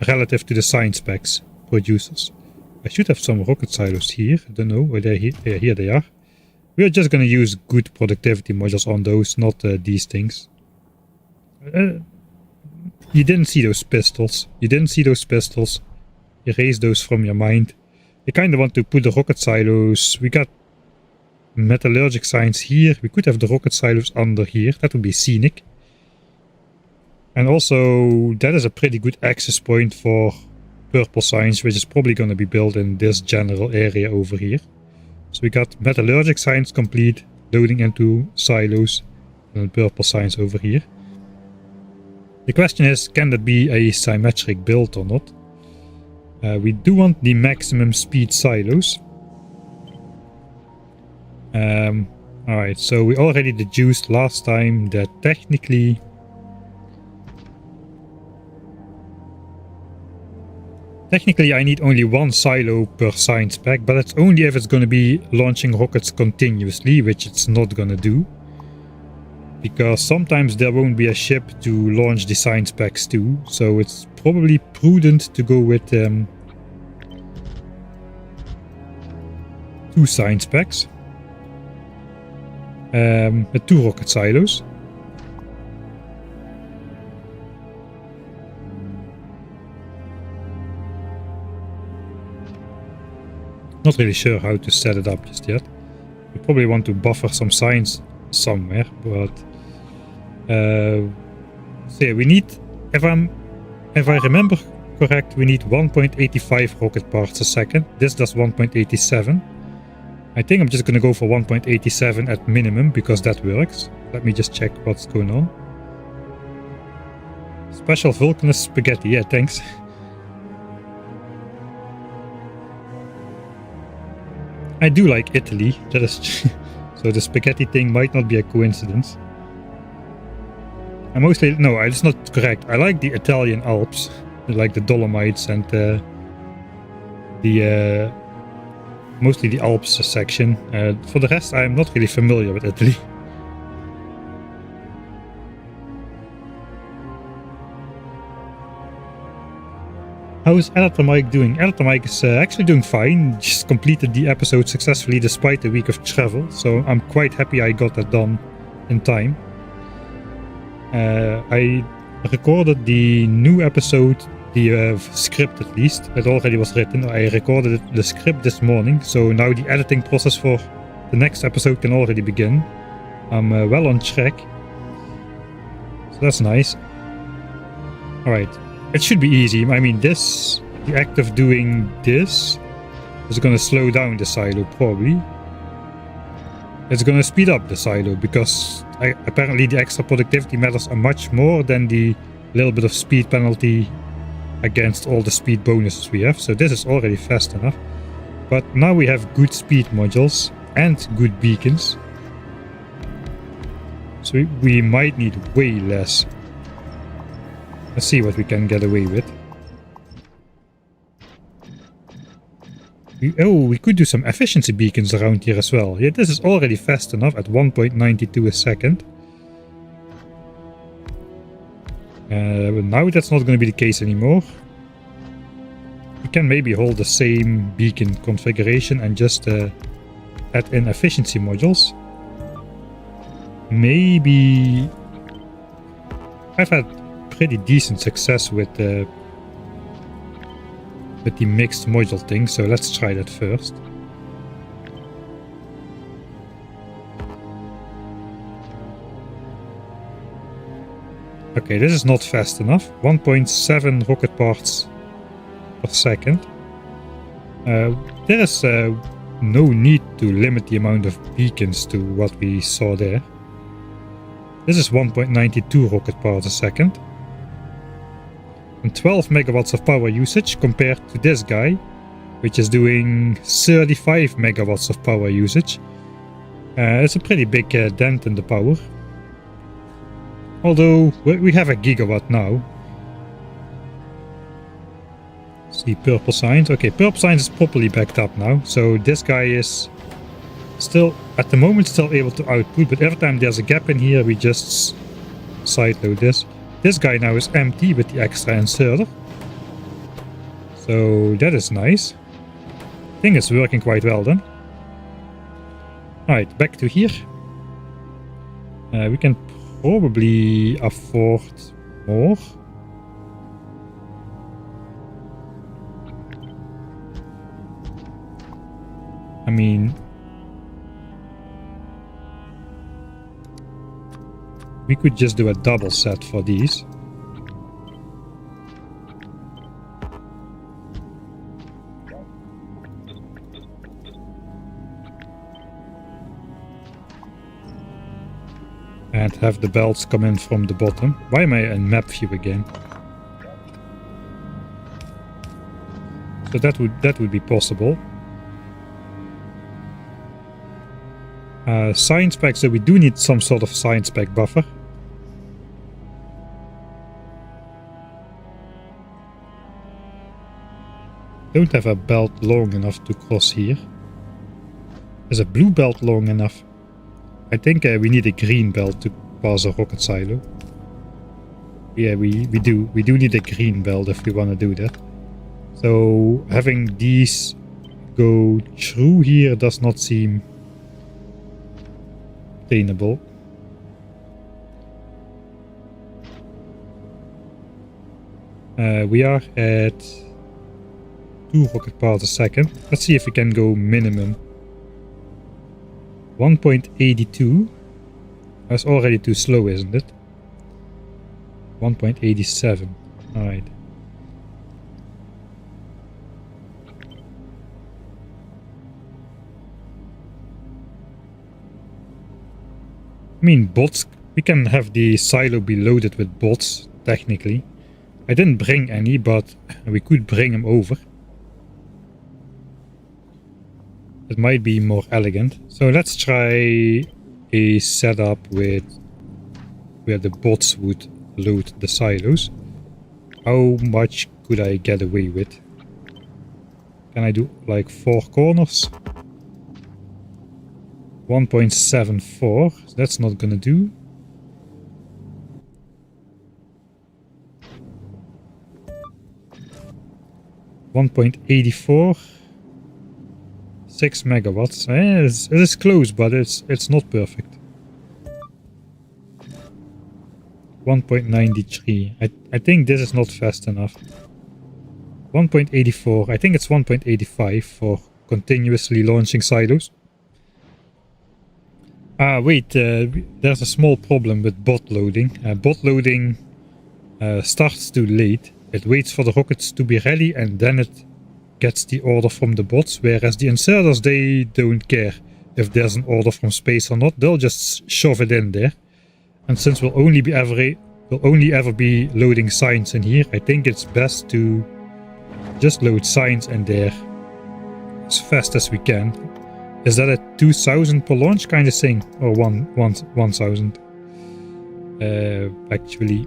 relative to the science specs producers. I should have some rocket silos here. I don't know. They're here. Here they are. We are just going to use good productivity modules on those, not these things. You didn't see those pistols. You didn't see those pistols. Erase those from your mind. You kind of want to put the rocket silos. We got metallurgic signs here. We could have the rocket silos under here. That would be scenic. And also, that is a pretty good access point for purple signs, which is probably going to be built in this general area over here. So we got metallurgic signs complete, loading into silos, and purple signs over here. The question is, can that be a symmetric build or not? We do want the maximum speed silos. Alright, so we already deduced last time that technically I need only one silo per science pack, but it's only if it's going to be launching rockets continuously, which it's not going to do. Because sometimes there won't be a ship to launch the science packs to, so it's probably prudent to go with 2 science packs. With 2 rocket silos. Not really sure how to set it up just yet. We probably want to buffer some signs somewhere, but so yeah, we need, if I remember correct, we need 1.85 rocket parts a second. This does 1.87. I think I'm just gonna go for 1.87 at minimum because that works. Let me just check what's going on. Special Vulcanus spaghetti, yeah, thanks. I do like Italy, that is so the spaghetti thing might not be a coincidence. No, it's not correct. I like the Italian Alps, like the Dolomites and mostly the Alps section. For the rest, I'm not really familiar with Italy. How is Editor Mike doing? Editor Mike is actually doing fine. Just completed the episode successfully despite a week of travel, so I'm quite happy I got that done in time. I recorded the new episode, the script at least. It already was written. I recorded the script this morning, so now the editing process for the next episode can already begin. I'm well on track, so that's nice. Alright. It should be easy. I mean, the act of doing this is going to slow down the silo, probably. it's gonna speed up the silo, because apparently the extra productivity matters much more than the little bit of speed penalty against all the speed bonuses we have. So this is already fast enough. But now we have good speed modules and good beacons. So we might need way less. Let's see what we can get away with. We could do some efficiency beacons around here as well. Yeah, this is already fast enough at 1.92 a second. But now that's not going to be the case anymore. We can maybe hold the same beacon configuration and just add in efficiency modules. Maybe... I've had pretty decent success with the mixed module thing, so let's try that first. Okay, this is not fast enough. 1.7 rocket parts per second. There is no need to limit the amount of beacons to what we saw there. This is 1.92 rocket parts a second. And 12 megawatts of power usage compared to this guy, which is doing 35 megawatts of power usage. It's a pretty big dent in the power. Although we have a gigawatt now. See, purple signs. Okay, purple signs is properly backed up now. So this guy is still, at the moment, still able to output. But every time there's a gap in here, we just sideload this. This guy now is empty with the extra inserter. So that is nice. I think it's working quite well then. Alright, back to here. We can probably afford more. I mean, we could just do a double set for these. And have the belts come in from the bottom. Why am I in map view again? So that would be possible. Science pack, so we do need some sort of science pack buffer. Don't have a belt long enough to cross here. Is a blue belt long enough? I think we need a green belt to pass a rocket silo. Yeah, we do need a green belt if we want to do that. So having these go through here does not seem attainable. We are at 2 rocket parts a second. Let's see if we can go minimum 1.82. That's already too slow, isn't it? 1.87. Alright. I mean, bots, we can have the silo be loaded with bots, technically. I didn't bring any, but we could bring them over. It might be more elegant. So let's try a setup with where the bots would load the silos. How much could I get away with? Can I do like 4 corners? 1.74, so that's not gonna do. $1.84, 6 megawatts. It is close, but it's not perfect. 1.93. I think this is not fast enough. 1.84. I think it's 1.85 for continuously launching silos. Wait, there's a small problem with bot loading. Bot loading starts too late. It waits for the rockets to be ready and then it gets the order from the bots, whereas the inserters, they don't care. if there's an order from space or not. They'll just shove it in there. And since we'll only ever be loading signs in here, I think it's best to just load signs in there as fast as we can. Is that a 2000 per launch kind of thing? Or 1000? Actually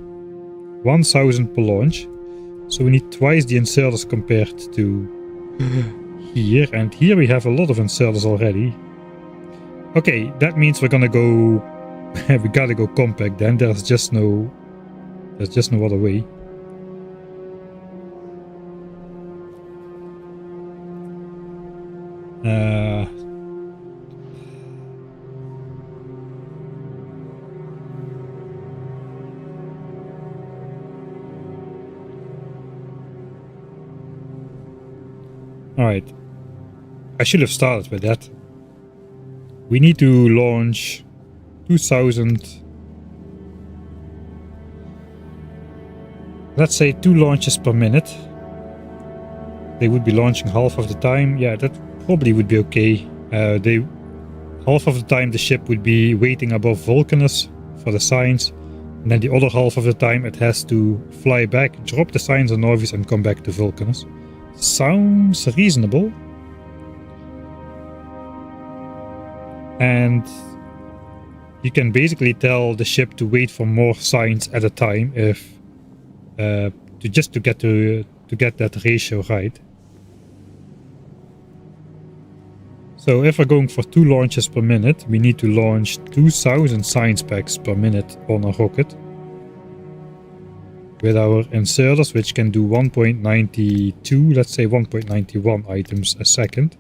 1000 per launch. So we need twice the inserters compared to here. And here we have a lot of inserters already. Okay, that means we're gonna go... we gotta go compact then. There's just no other way. Alright. I should have started with that. We need to launch 2000. Let's say 2 launches per minute. They would be launching half of the time. Yeah, that probably would be okay. Half of the time the ship would be waiting above Vulcanus for the signs. And then the other half of the time it has to fly back, drop the signs on Norvis and come back to Vulcanus. Sounds reasonable. And you can basically tell the ship to wait for more signs at a time if to get that ratio right. So if we're going for 2 launches per minute, we need to launch 2000 science packs per minute on a rocket. With our inserters, which can do 1.92, let's say 1.91 items a second.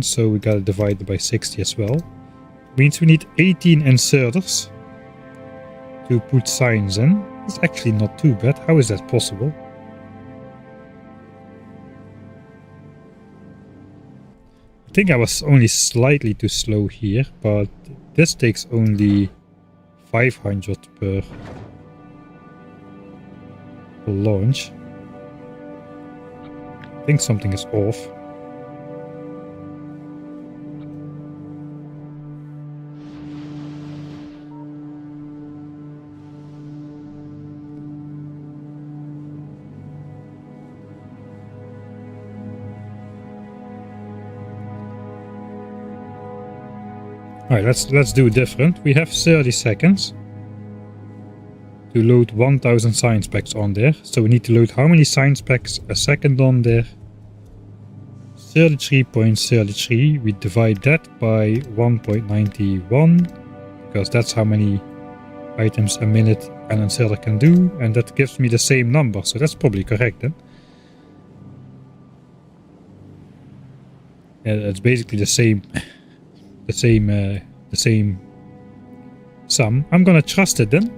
So we gotta divide it by 60 as well. Means we need 18 inserters to put signs in. It's actually not too bad. How is that possible? I think I was only slightly too slow here, but this takes only 500 per launch. I think something is off. Alright, let's do different. We have 30 seconds to load 1000 science packs on there. So we need to load how many science packs a second on there? 33.33. We divide that by 1.91 because that's how many items a minute an inserter can do, and that gives me the same number, so that's probably correct then. Yeah, it's basically the same sum. I'm gonna trust it then.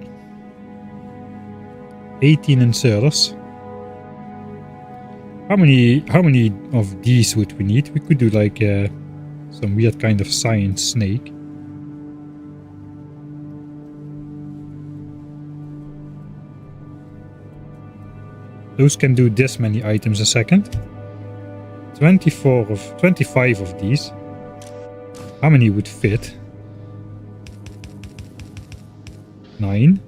18 inserters. How many of these would we need? We could do like some weird kind of science snake. Those can do this many items a second. 25 of these. How many would fit? 9.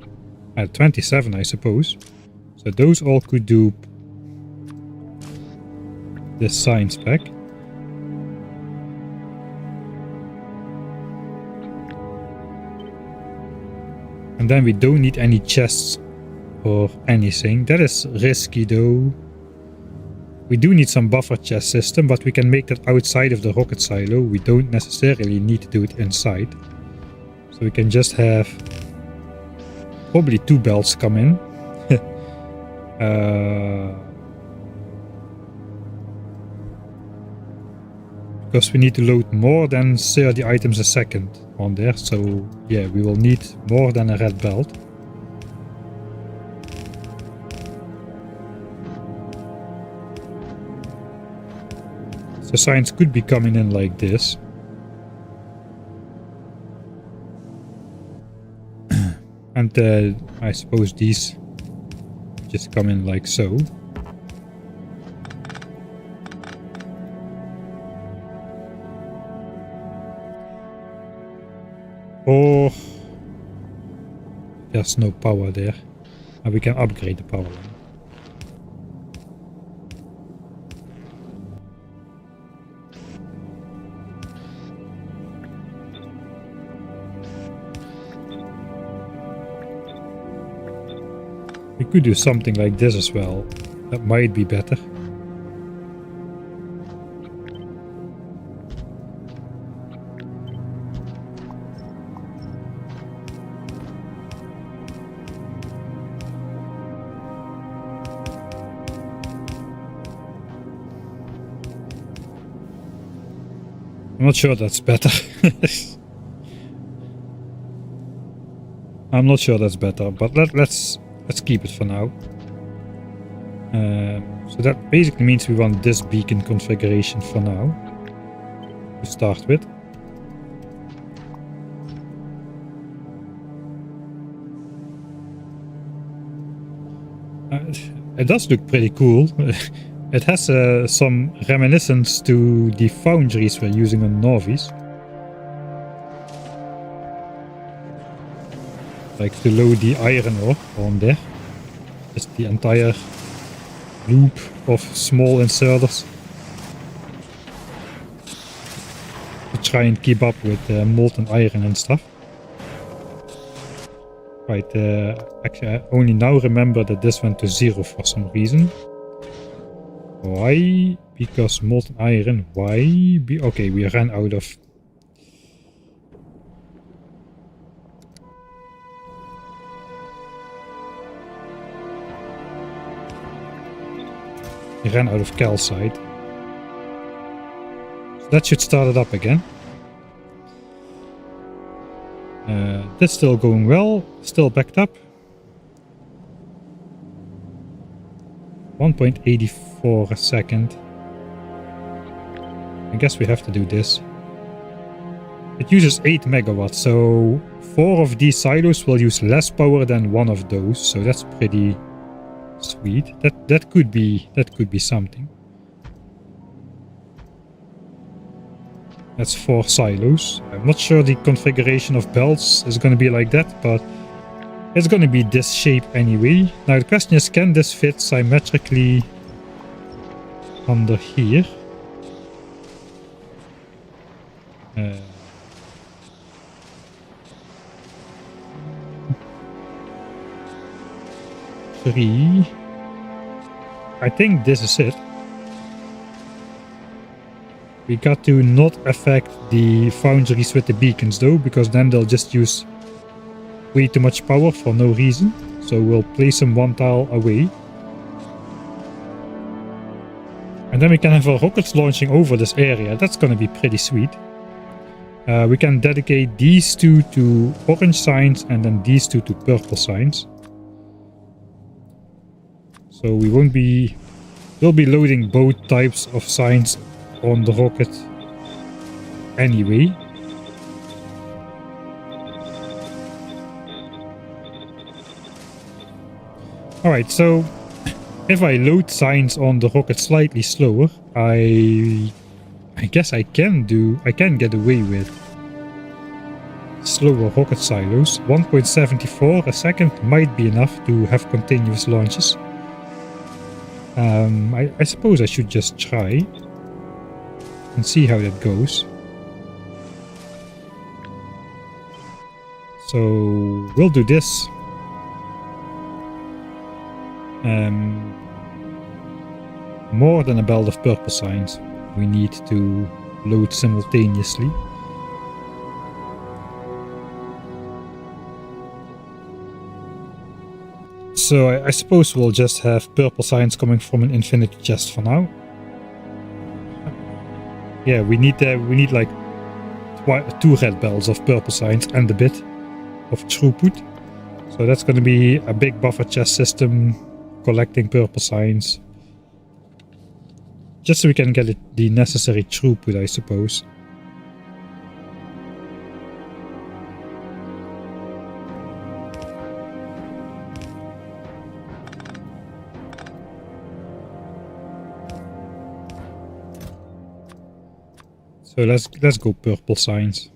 27, I suppose. So those all could do this science pack. And then we don't need any chests or anything. That is risky though. We do need some buffer chest system, but we can make that outside of the rocket silo. We don't necessarily need to do it inside. So we can just have probably 2 belts come in. Because we need to load more than 30 items a second on there. So yeah, we will need more than a red belt. So science could be coming in like this. And I suppose these just come in like so. Or there's no power there. And we can upgrade the power line. We could do something like this as well. That might be better. I'm not sure that's better. I'm not sure that's better, but let's keep it for now. So that basically means we want this beacon configuration for now to start with. It does look pretty cool. It has some reminiscence to the foundries we're using on Novice. Like to load the iron ore on there. Just the entire loop of small inserters. To try and keep up with molten iron and stuff. Right, actually I only now remember that this went to 0 for some reason. Why? Because molten iron. Why? Okay, we ran out of... We ran out of calcite. So that should start it up again. That's still going well. Still backed up. 1.84 a second. I guess we have to do this. It uses 8 megawatts, so 4 of these silos will use less power than one of those, so that's pretty sweet. That could be something. That's 4 silos. I'm not sure the configuration of belts is going to be like that, but it's going to be this shape anyway. Now the question is, can this fit symmetrically under here? Three. I think this is it. We got to not affect the foundries with the beacons though, because then they'll just use way too much power for no reason. So we'll place them 1 tile away. And then we can have our rockets launching over this area. That's going to be pretty sweet. We can dedicate these 2 to orange signs and then these 2 to purple signs. So we won't be... We'll be loading both types of signs on the rocket anyway. Alright, so if I load signs on the rocket slightly slower, I guess I can get away with slower rocket silos. 1.74 a second might be enough to have continuous launches. I suppose I should just try and see how that goes. So we'll do this. More than a belt of purple signs we need to load simultaneously. So I suppose we'll just have purple signs coming from an infinity chest for now. Yeah, we need like 2 red belts of purple signs and a bit of throughput. So that's going to be a big buffer chest system collecting purple signs. Just so we can get the necessary throughput, I suppose. So let's go purple signs.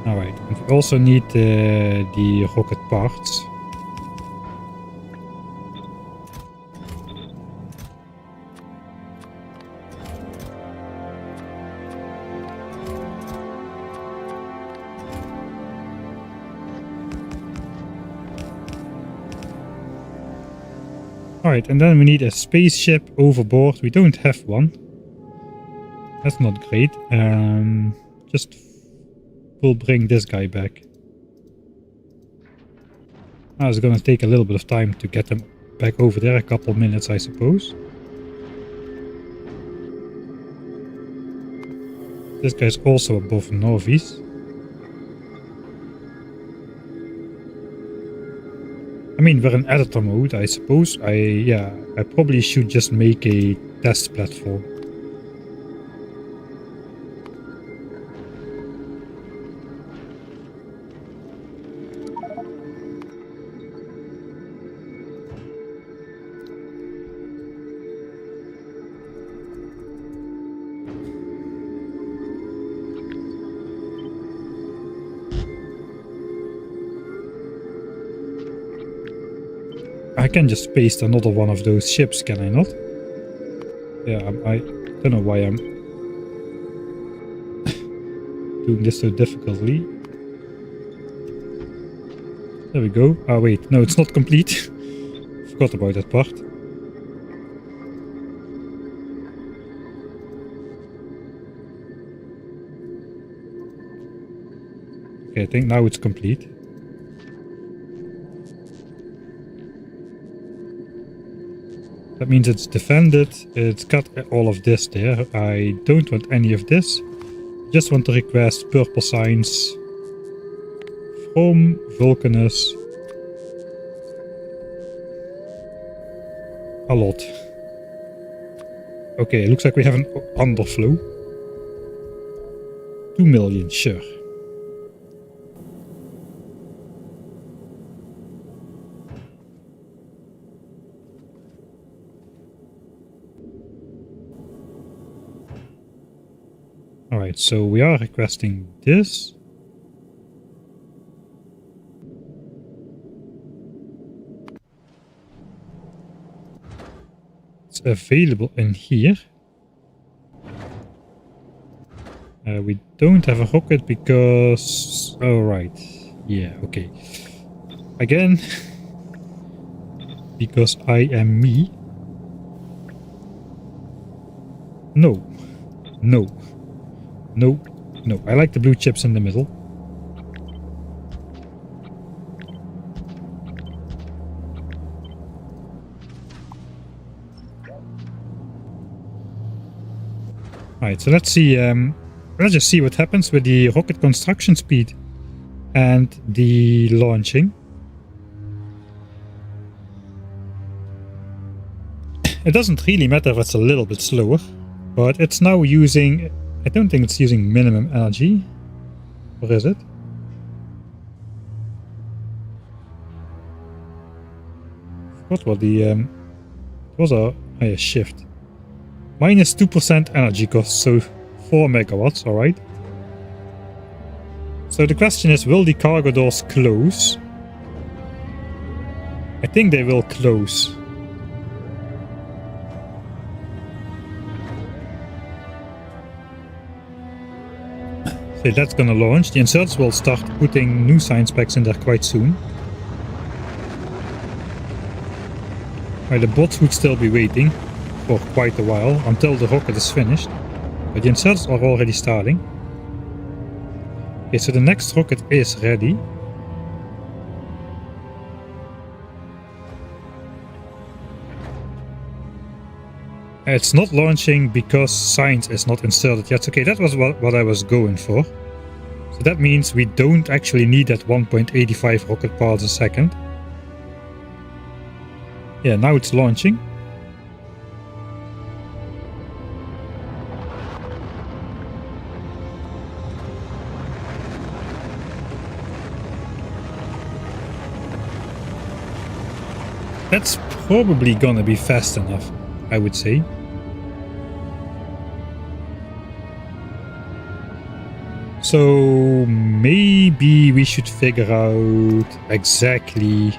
Alright, and we also need the rocket parts. Alright, and then we need a spaceship overboard. We don't have one. That's not great. Just we'll bring this guy back. Now it's gonna take a little bit of time to get them back over there. A couple minutes, I suppose. This guy's also above Novice. I mean, we're in editor mode, I suppose. I probably should just make a test platform. I can just paste another one of those ships, can I not? Yeah, I don't know why I'm doing this so difficultly. There we go. Oh wait, no, it's not complete. Forgot about that part. Okay, I think now it's complete. That means it's defended, it's got all of this there. I don't want any of this. Just want to request purple signs from Vulcanus. A lot. Okay, looks like we have an underflow. 2 million, sure. Alright, so we are requesting this. It's available in here. We don't have a rocket because... Oh, right. Yeah, okay. Again, because I am me. No. No. No. No. I like the blue chips in the middle. Alright, so let's see, let's just see what happens with the rocket construction speed and the launching. It doesn't really matter if it's a little bit slower, but it's now using, I don't think it's using minimum energy, or is it? What was the, it was a shift. Minus 2% energy cost, so 4 megawatts, alright. So the question is, will the cargo doors close? I think they will close. So that's gonna launch. The inserts will start putting new science packs in there quite soon. While the bots would still be waiting for quite a while until the rocket is finished, but the inserts are already starting. Okay, so the next rocket is ready. It's not launching because science is not inserted yet. Okay, that was what I was going for. So that means we don't actually need that 1.85 rocket parts a second. Yeah, now it's launching. That's probably gonna be fast enough, I would say. So maybe we should figure out exactly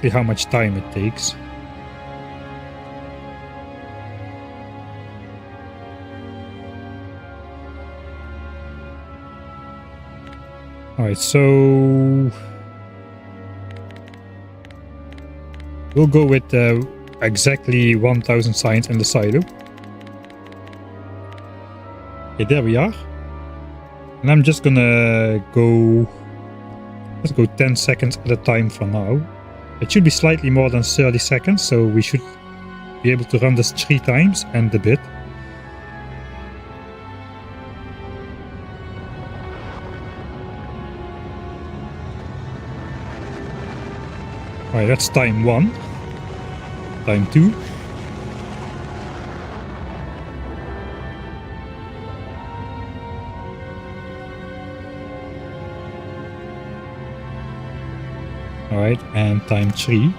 how much time it takes. Alright, so we'll go with exactly 1000 signs in the silo. Okay, there we are. And I'm just gonna go, let's go 10 seconds at a time for now. It should be slightly more than 30 seconds, so we should be able to run this 3 times and a bit. Alright, that's time 1. Time 2. Alright, and time 3.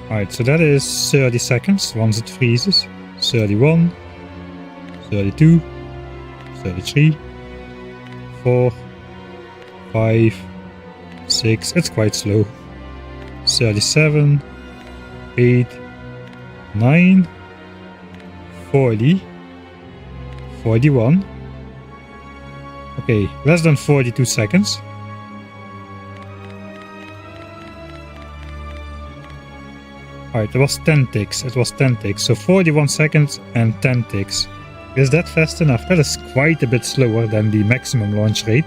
Alright, so that is 30 seconds once it freezes. 31, 32, 33, 4, 5, 6, it's quite slow. 37, 8, 9, 40, 41. Okay, less than 42 seconds. Alright, it was 10 ticks. It was 10 ticks. So 41 seconds and 10 ticks. Is that fast enough? That is quite a bit slower than the maximum launch rate.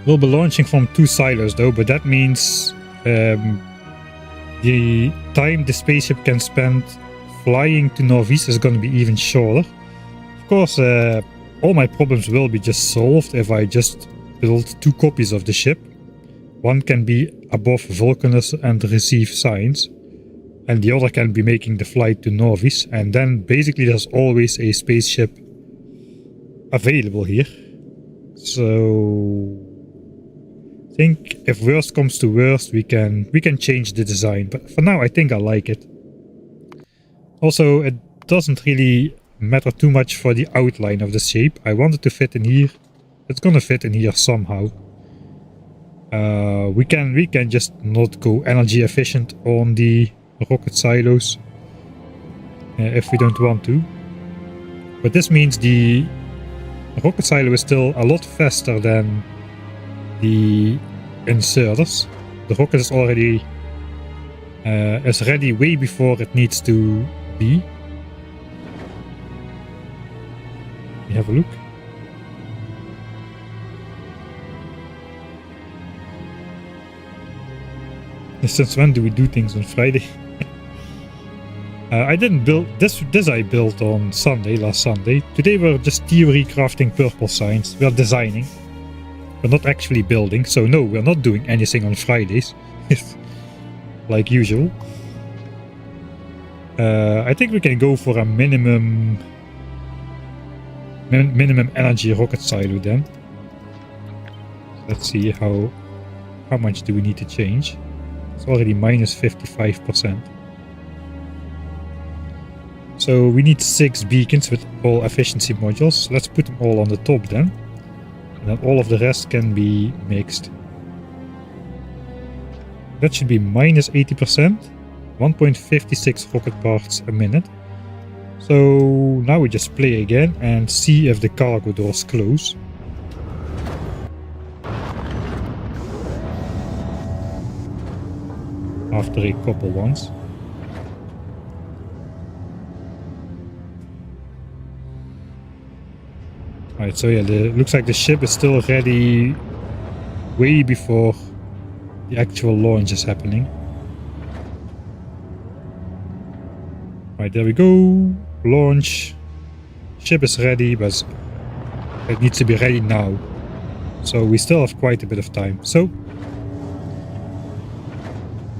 We'll be launching from 2 silos though, but that means the time the spaceship can spend flying to Norvis is going to be even shorter. Of course, all my problems will be just solved if I just build 2 copies of the ship. One can be above Vulcanus and receive signs, and the other can be making the flight to Norvis, and then basically there's always a spaceship available here. So I think if worst comes to worst, we can change the design, but for now I think I like it. Also, it doesn't really matter too much for the outline of the shape. I want it to fit in here. It's gonna fit in here somehow. We can just not go energy efficient on the rocket silos if we don't want to. But this means the rocket silo is still a lot faster than the inserters. The rocket is already is ready way before it needs to be. We have a look. Since when do we do things on Friday? I didn't build this. I built on Sunday, last Sunday. Today we're just theory crafting purple signs. We're designing. We're not actually building. So no, we're not doing anything on Fridays. Like usual. I think we can go for a minimum energy rocket silo then. Let's see how much do we need to change. It's already minus 55%. So we need 6 beacons with all efficiency modules. Let's put them all on the top then. And then all of the rest can be mixed. That should be minus 80%. 1.56 rocket parts a minute. So now we just play again and see if the cargo doors close. After a couple ones. Alright, so yeah, looks like the ship is still ready way before the actual launch is happening. Alright, there we go. Launch. Ship is ready, but it needs to be ready now. So we still have quite a bit of time. So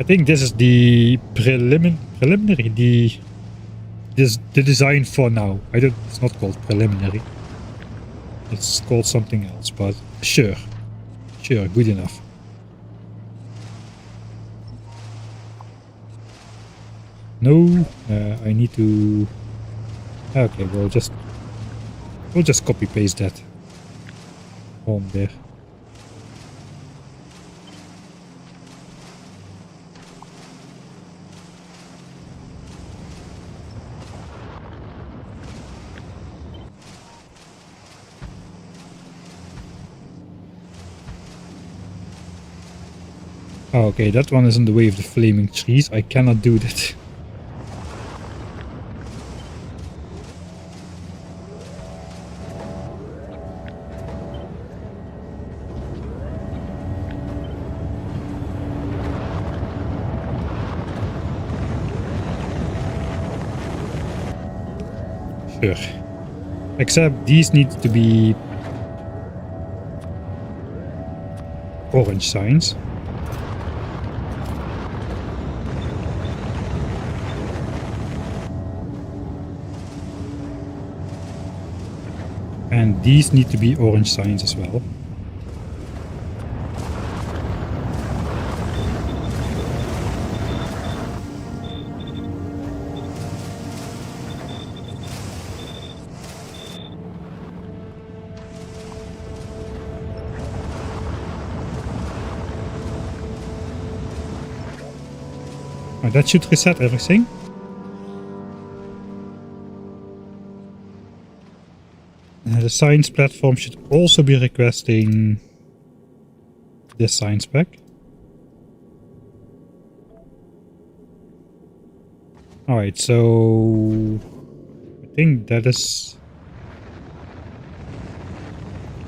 I think this is the preliminary, the design for now. It's not called preliminary. It's called something else, but sure, good enough. No, I need to... Okay, we'll just copy paste that on there. Oh, okay, that one is in the way of the flaming trees. I cannot do that. Sure. Except these need to be orange signs. And these need to be orange signs as well. Now that should reset everything. The science platform should also be requesting this science pack. Alright, so I think that is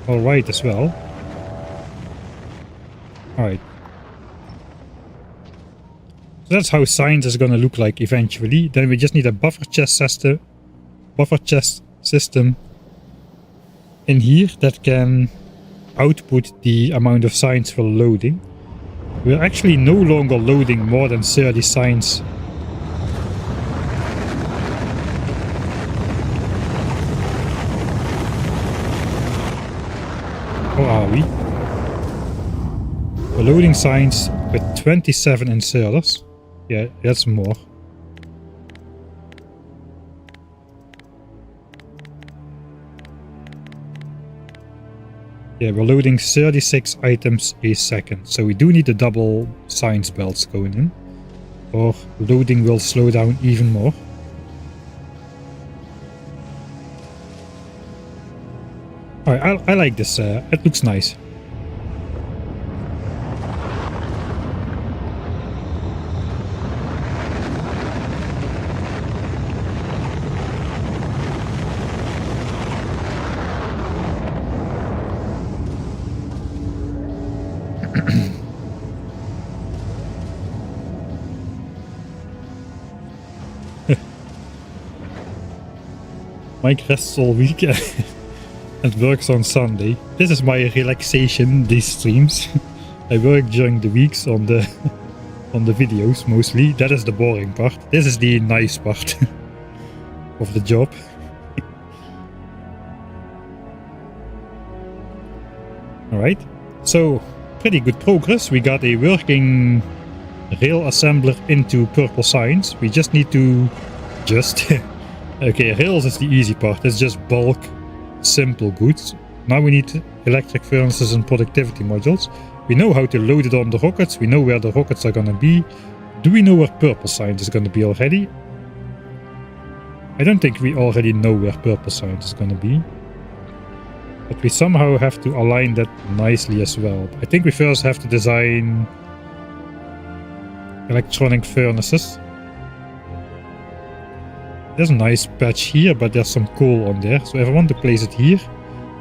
alright as well. Alright. So that's how science is gonna look like eventually. Then we just need a buffer chest system in here that can output the amount of signs for loading. We're actually no longer loading more than 30 signs. Or are we? We're loading signs with 27 inserters. Yeah, that's more. Yeah, we're loading 36 items a second, so we do need the double science belts going in, or loading will slow down even more. Alright, I like this, it looks nice. Mike rests all week and works on Sunday. This is my relaxation, these streams. I work during the weeks on the videos mostly. That is the boring part. This is the nice part of the job. Alright, so pretty good progress. We got a working rail assembler into purple signs. We just need to okay, rails is the easy part. It's just bulk, simple goods. Now we need electric furnaces and productivity modules. We know how to load it on the rockets. We know where the rockets are gonna be. Do we know where purple science is gonna be already? I don't think we already know where purple science is gonna be. But we somehow have to align that nicely as well. I think we first have to design electronic furnaces. There's a nice patch here, but there's some coal on there. So if I want to place it here,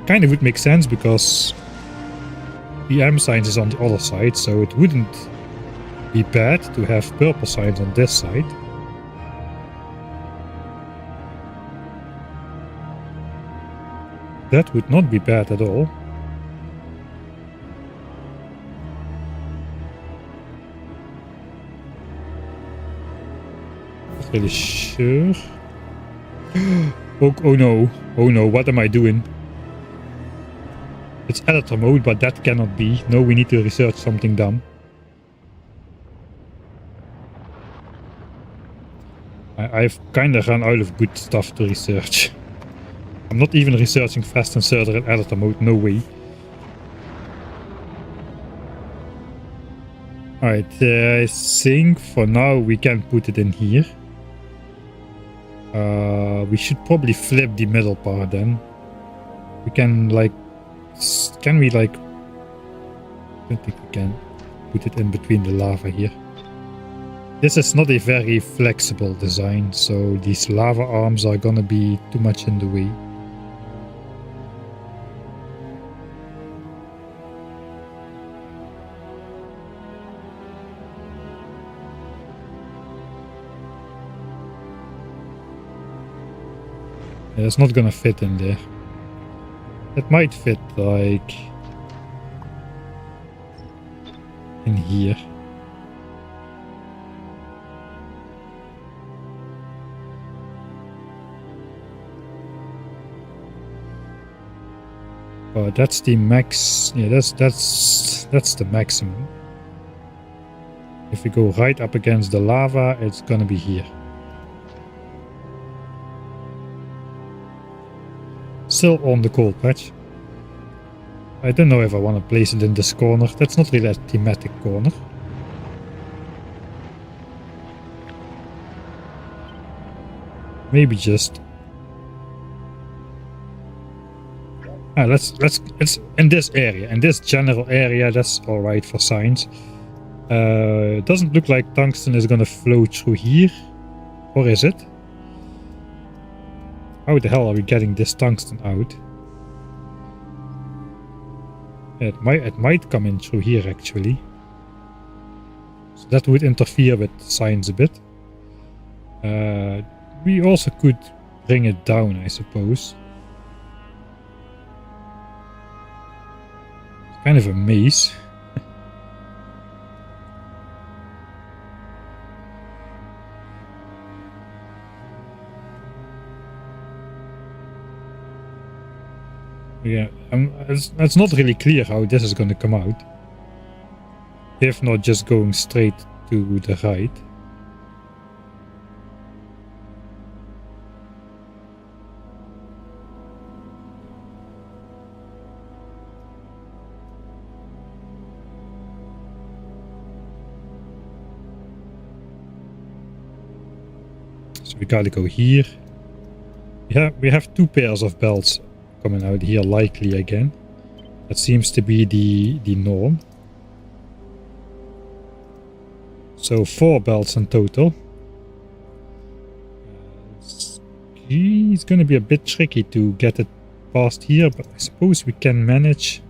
kind of would make sense because the M signs is on the other side, so it wouldn't be bad to have purple signs on this side. That would not be bad at all. Not really sure. Oh no, what am I doing? It's editor mode, but that cannot be. No, we need to research something dumb. I've kind of run out of good stuff to research. I'm not even researching fast inserter in editor mode, no way. Alright, I think for now we can put it in here. We should probably flip the middle part then. We can like... Can we like... I don't think we can put it in between the lava here. This is not a very flexible design, so these lava arms are gonna be too much in the way. Yeah, it's not gonna fit in there. It might fit like in here. Oh, that's the max. Yeah, that's the maximum. If we go right up against the lava, it's gonna be here. Still on the cold patch. I don't know if I want to place it in this corner. That's not really a thematic corner. Maybe just... let's in this area, in this general area, that's alright for science. It doesn't look like tungsten is gonna flow through here. Or is it? How the hell are we getting this tungsten out? It might come in through here actually. So that would interfere with science a bit. We also could bring it down, I suppose. It's kind of a maze. Yeah, it's not really clear how this is going to come out. If not just going straight to the right. So we gotta go here. Yeah, we have two pairs of belts coming out here likely again. That seems to be the norm. So 4 belts in total. It's gonna be a bit tricky to get it past here, but I suppose we can manage.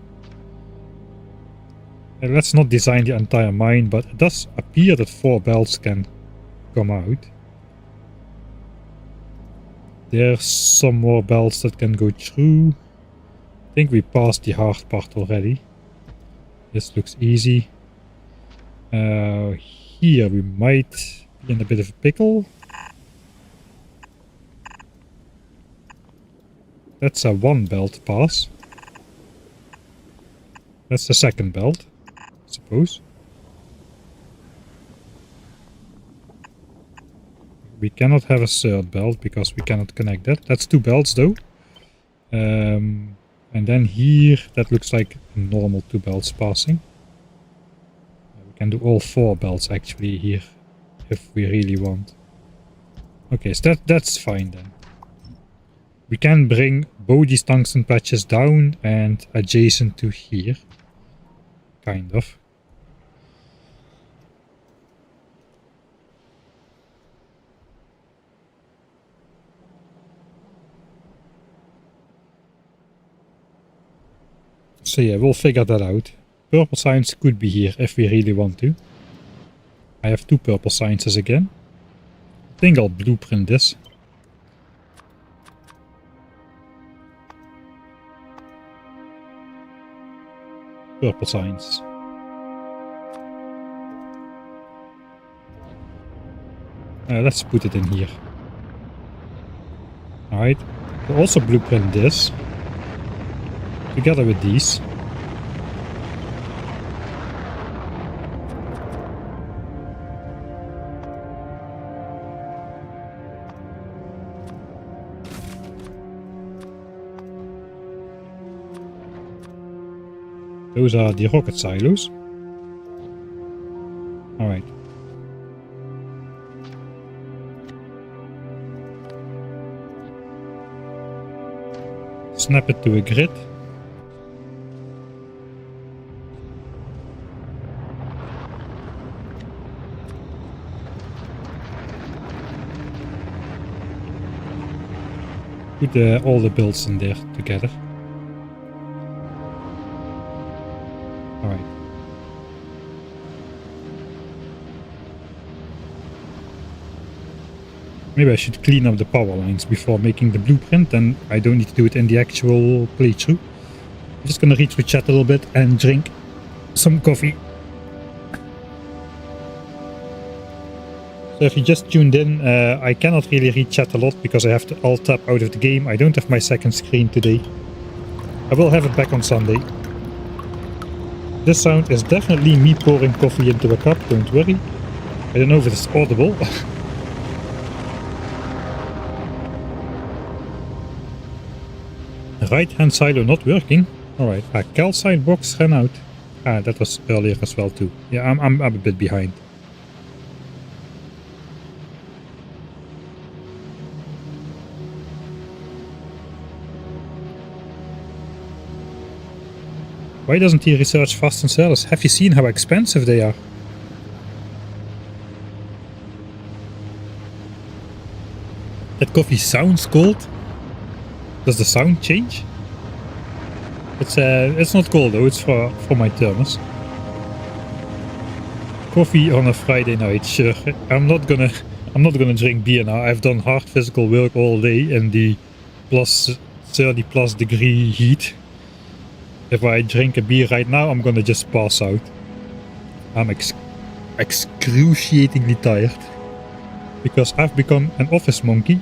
Let's not design the entire mine, but it does appear that 4 belts can come out. There's some more belts that can go through. I think we passed the hard part already. This looks easy. Here we might be in a bit of a pickle. That's a 1 belt pass. That's the 2nd belt, I suppose. We cannot have a 3rd belt because we cannot connect that. That's 2 belts though. And then here, that looks like normal 2 belts passing. We can do all 4 belts actually here, if we really want. Okay, so that's fine then. We can bring both these tungsten patches down and adjacent to here. Kind of. So yeah, we'll figure that out. Purple signs could be here if we really want to. I have 2 purple sciences again. I think I'll blueprint this. Purple signs. Let's put it in here. Alright, we'll also blueprint this. Together with these. Those are the rocket silos. Alright. Snap it to a grid. Put all the builds in there together. Alright. Maybe I should clean up the power lines before making the blueprint, and I don't need to do it in the actual playthrough. I'm just gonna read through chat a little bit and drink some coffee. So if you just tuned in, I cannot really read chat a lot because I have to alt tab out of the game. I don't have my second screen today. I will have it back on Sunday. This sound is definitely me pouring coffee into a cup, don't worry. I don't know if it's audible. Right hand silo not working. Alright, calcite box ran out. That was earlier as well too. Yeah, I'm a bit behind. Why doesn't he research fast and sellers? Have you seen how expensive they are? That coffee sounds cold. Does the sound change? It's not cold though. It's for my thermos. Coffee on a Friday night, sure. I'm not gonna drink beer now. I've done hard physical work all day in the plus 30 plus degree heat. If I drink a beer right now, I'm gonna just pass out. I'm excruciatingly tired because I've become an office monkey.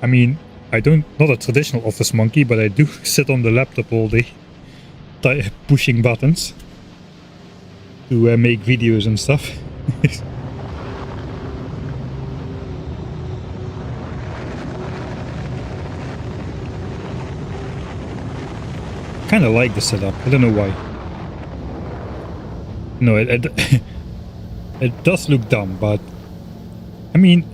I mean, not a traditional office monkey, but I do sit on the laptop all day, pushing buttons to make videos and stuff. Kind of like the setup. I don't know why. No, it does look dumb, but I mean,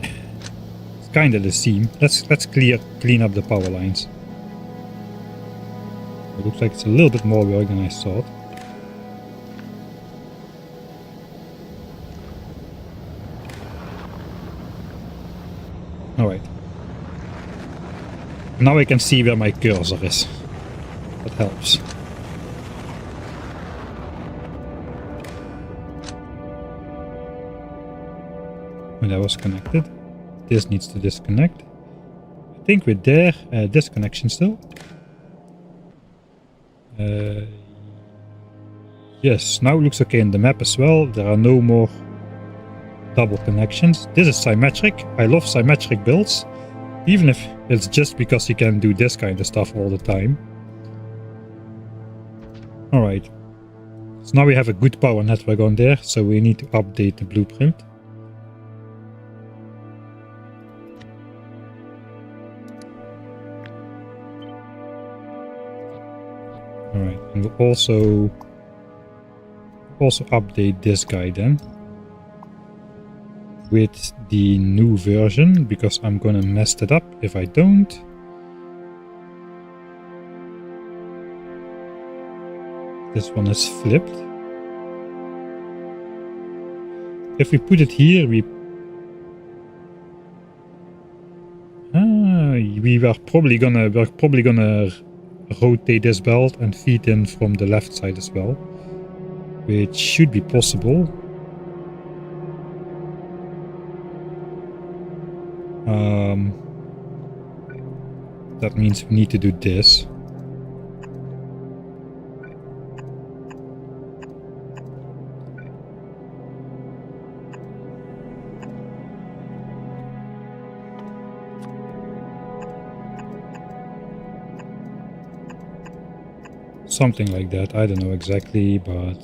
it's kind of the theme. Let's clean up the power lines. It looks like it's a little bit more work than I thought. All right. Now I can see where my cursor is. That helps. When that was connected, this needs to disconnect. I think we're there. Disconnection still. Yes, now it looks okay in the map as well. There are no more double connections. This is symmetric. I love symmetric builds, even if it's just because you can do this kind of stuff all the time. Alright, so now we have a good power network on there, so we need to update the blueprint. Alright, and we'll also update this guy then with the new version, because I'm gonna mess it up if I don't. This one is flipped. If we put it here, we were probably gonna rotate this belt and feed in from the left side as well, which should be possible. That means we need to do this. Something like that, I don't know exactly, but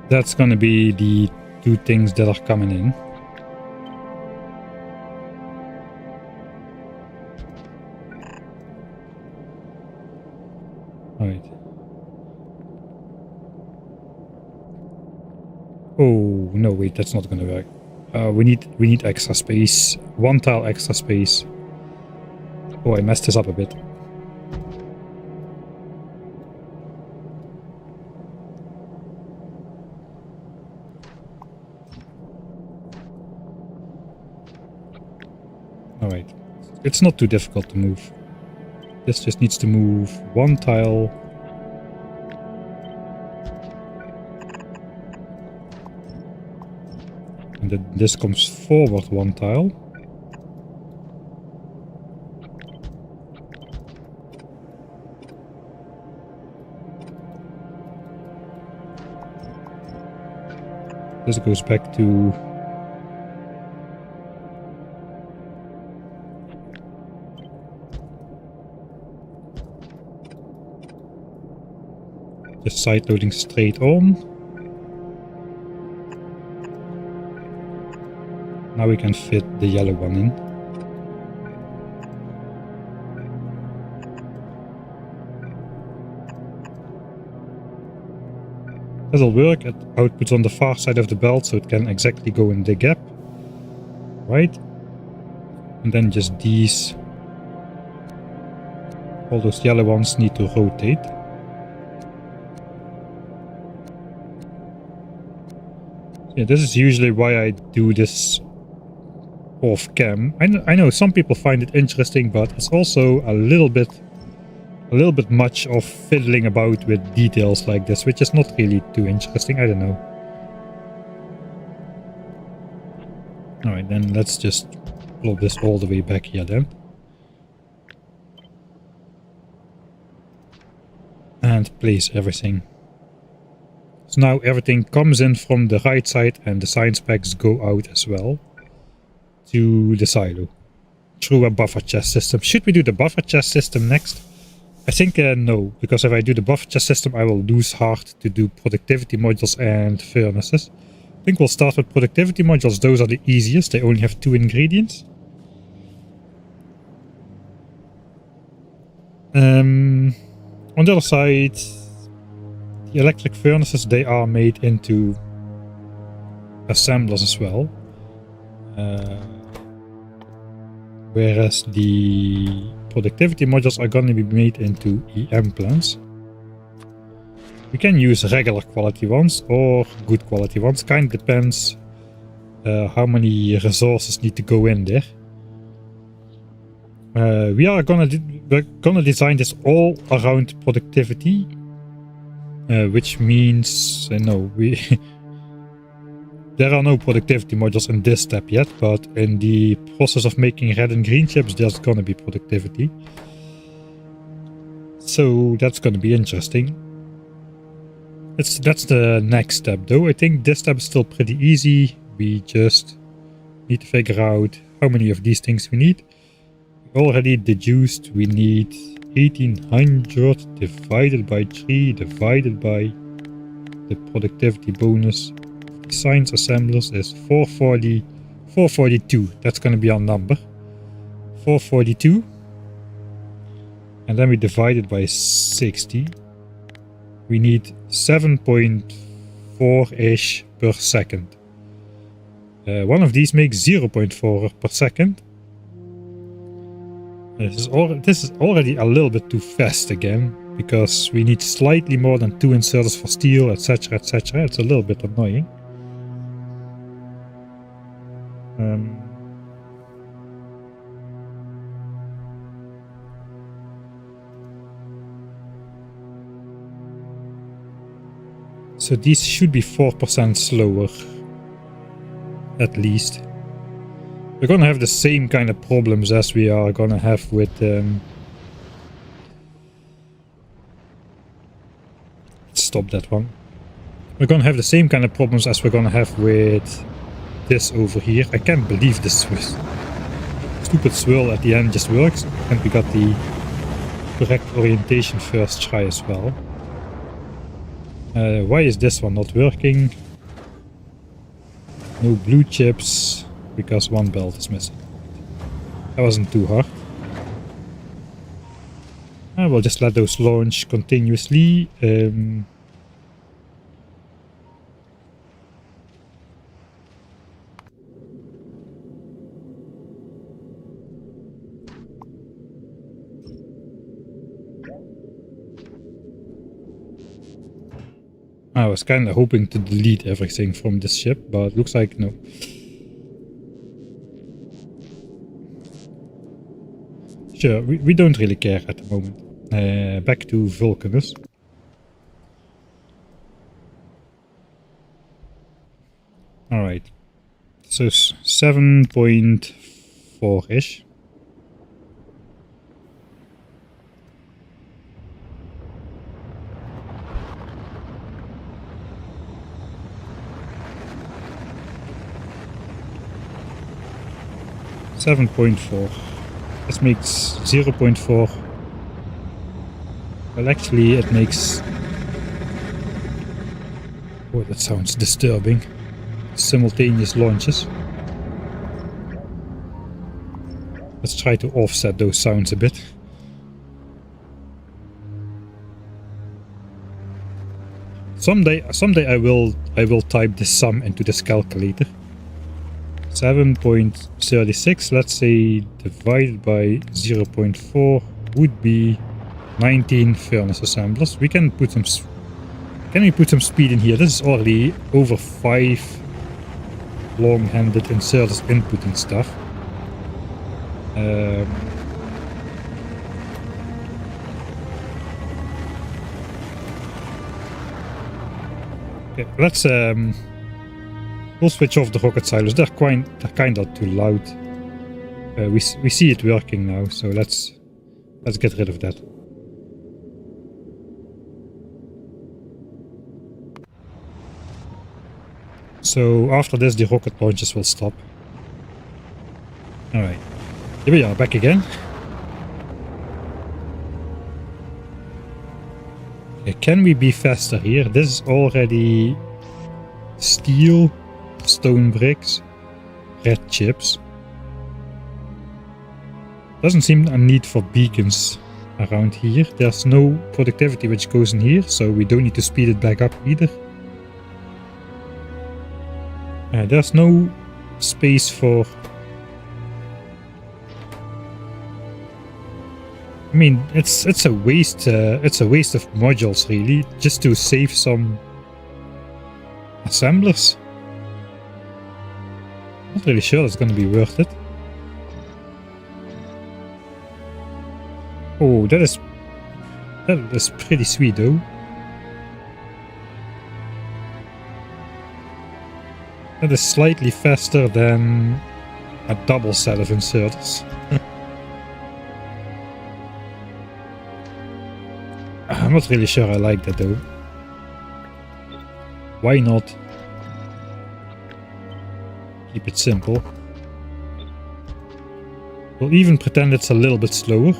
that's gonna be the two things that are coming in. Alright. Oh no, wait, that's not gonna work. We need extra space. One tile extra space. Oh, I messed this up a bit. Alright. It's not too difficult to move. This just needs to move one tile. And then this comes forward one tile. This goes back to just side loading straight on. Now we can fit the yellow one in. That'll work. It outputs on the far side of the belt, so it can exactly go in the gap. Right? And then just these, all those yellow ones need to rotate. Yeah, this is usually why I do this off cam. I know some people find it interesting, but it's also a little bit much of fiddling about with details like this, which is not really too interesting. I don't know. Alright, then let's just plot this all the way back here then. And place everything. So now everything comes in from the right side and the science packs go out as well to the silo through a buffer chest system. Should we do the buffer chest system next? I think no, because if I do the buffer chest system I will lose heart to do productivity modules and furnaces. I think we'll start with productivity modules. Those are the easiest. They only have 2 ingredients. On the other side, the electric furnaces, they are made into assemblers as well. Whereas the productivity modules are going to be made into EM plants. We can use regular quality ones or good quality ones. Kind of depends how many resources need to go in there. We're gonna design this all around productivity, which means no, there are no productivity modules in this step yet, but in the process of making red and green chips, there's gonna be productivity. So that's gonna be interesting. That's the next step though. I think this step is still pretty easy. We just need to figure out how many of these things we need. We already deduced we need 1800 divided by 3 divided by the productivity bonus. Science assemblers is 442. That's going to be our number. 442. And then we divide it by 60. We need 7.4-ish per second. One of these makes 0.4 per second. This is already a little bit too fast again, because we need slightly more than 2 inserters for steel, etc, etc. It's a little bit annoying. So these should be 4% slower, at least. We're gonna have the same kind of problems as we are gonna have with stop that one. We're gonna have the same kind of problems as we're gonna have with this over here. I can't believe this stupid swirl at the end just works, and we got the correct orientation first try as well. Why is this one not working? No blue chips, because one belt is missing. That wasn't too hard. I will just let those launch continuously. I was kind of hoping to delete everything from this ship, but looks like no. Sure, we don't really care at the moment. Back to Vulcanus. Alright. So 7.4-ish. This makes 0.4. Well, actually, it makes... Oh, that sounds disturbing. Simultaneous launches. Let's try to offset those sounds a bit. Someday I will type this sum into this calculator. 7.36, let's say, divided by 0.4 would be 19 furnace assemblers. We can put some... Can we put some speed in here? This is already over 5 long-handed inserters inputting stuff. Okay, let's... We'll switch off the rocket silos. They're kind of too loud. We see it working now, so let's get rid of that. So after this, the rocket launches will stop. All right, here we are back again. Okay, can we be faster here? This is already steel. Stone bricks, red chips. Doesn't seem a need for beacons around here. There's no productivity which goes in here, so we don't need to speed it back up either. There's no space for... I mean, it's a waste. It's a waste of modules, really, just to save some assemblers. Not really sure it's going to be worth it. Oh, that is pretty sweet though. That is slightly faster than a double set of inserters. I'm not really sure I like that though. Why not? Keep it simple. We'll even pretend it's a little bit slower.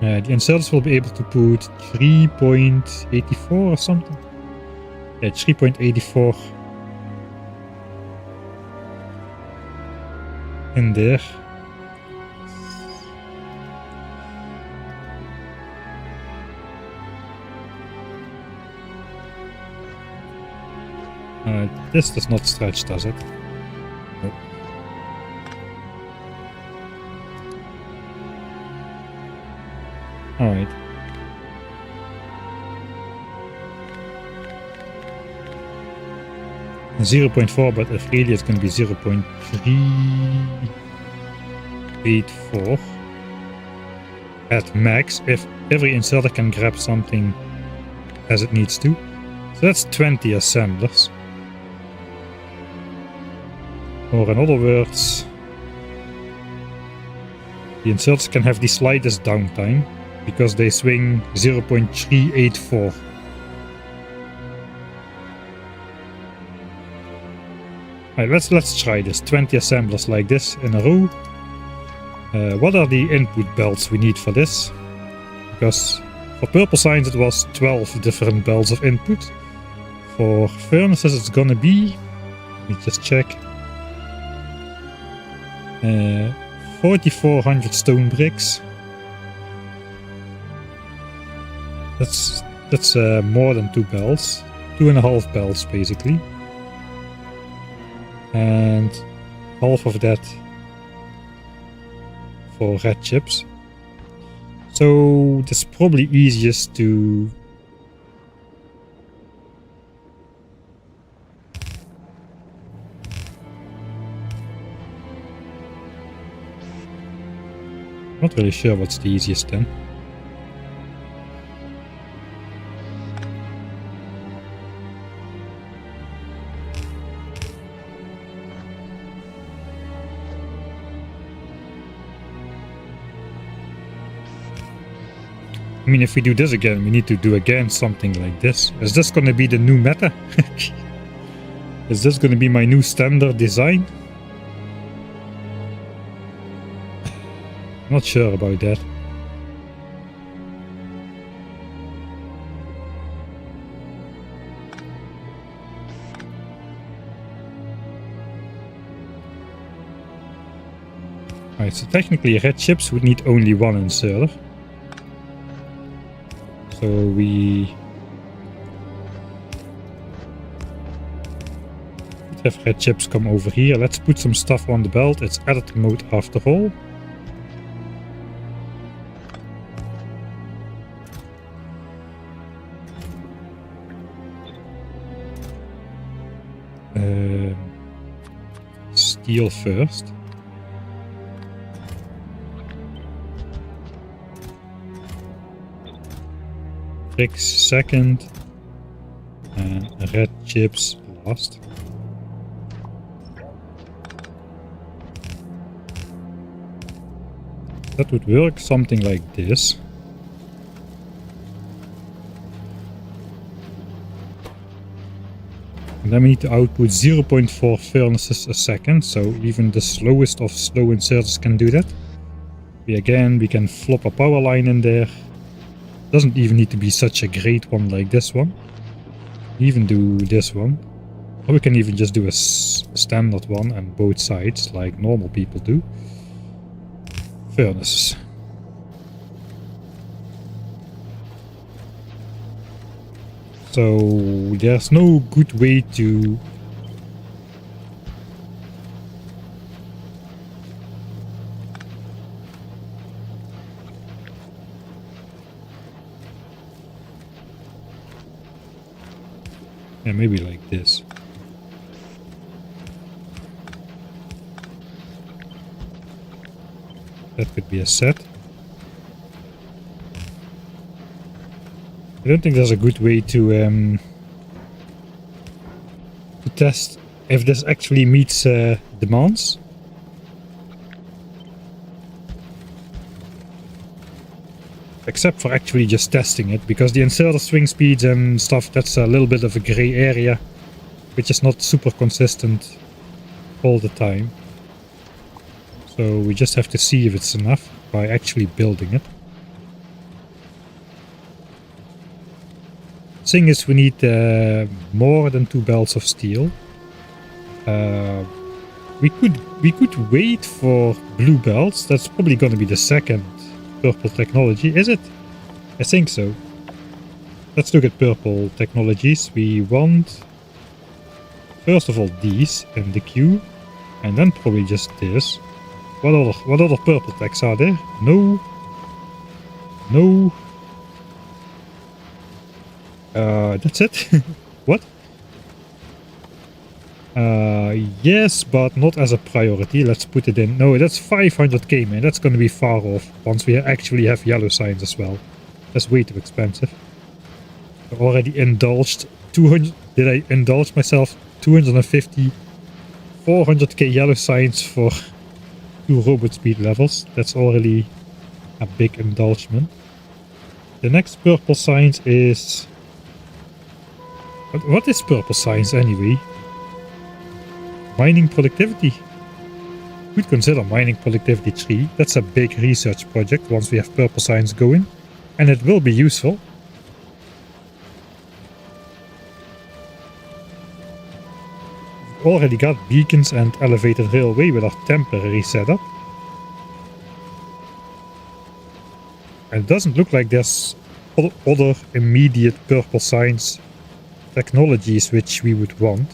The inserters will be able to put 3.84 or something. Yeah, 3.84 in there. This does not stretch, does it? Nope. Alright. .4, but if really it's going to be 0.384 at max, if every inserter can grab something as it needs to. So that's 20 assemblers. Or in other words, the inserters can have the slightest downtime because they swing 0.384. Alright, let's try this. 20 assemblers like this in a row. What are the input belts we need for this? Because for purple signs it was 12 different belts of input. For furnaces it's gonna be, let me just check, 4,400 stone bricks, That's more than 2 belts. 2.5 belts basically. And half of that for red chips. So it's probably easiest to not really sure what's the easiest then. I mean, if we do this again, we need to do again something like this. Is this going to be the new meta? Is this going to be my new standard design? Not sure about that. Alright, so technically red chips would need only one inserter. So we have red chips come over here. Let's put some stuff on the belt. It's edit mode after all. Steel first. Bricks second. And red chips last. That would work something like this. And then we need to output 0.4 furnaces a second, so even the slowest of slow inserters can do that. We can flop a power line in there. Doesn't even need to be such a great one like this one. Even do this one. Or we can even just do a standard one on both sides, like normal people do. Furnaces. So there's no good way to maybe like this. That could be a set. I don't think there's a good way to test if this actually meets demands. Except for actually just testing it, because the inserter swing speeds and stuff, that's a little bit of a gray area, which is not super consistent all the time. So we just have to see if it's enough by actually building it. Thing is, we need more than 2 belts of steel. We could wait for blue belts. That's probably going to be the second purple technology, is it? I think so. Let's look at purple technologies. We want first of all these in the queue, and then probably just this. What other purple techs are there? No. That's it. What? Yes, but not as a priority. Let's put it in. No, that's 500k, man. That's going to be far off once we actually have yellow signs as well. That's way too expensive. I already indulged 200. Did I indulge myself? 250, 400k yellow signs for 2 robot speed levels. That's already a big indulgement. The next purple signs is... What is purple science anyway? Mining productivity. We'd consider mining productivity 3. That's a big research project once we have purple science going. And it will be useful. We've already got beacons and elevated railway with our temporary setup. And it doesn't look like there's other immediate purple science technologies which we would want.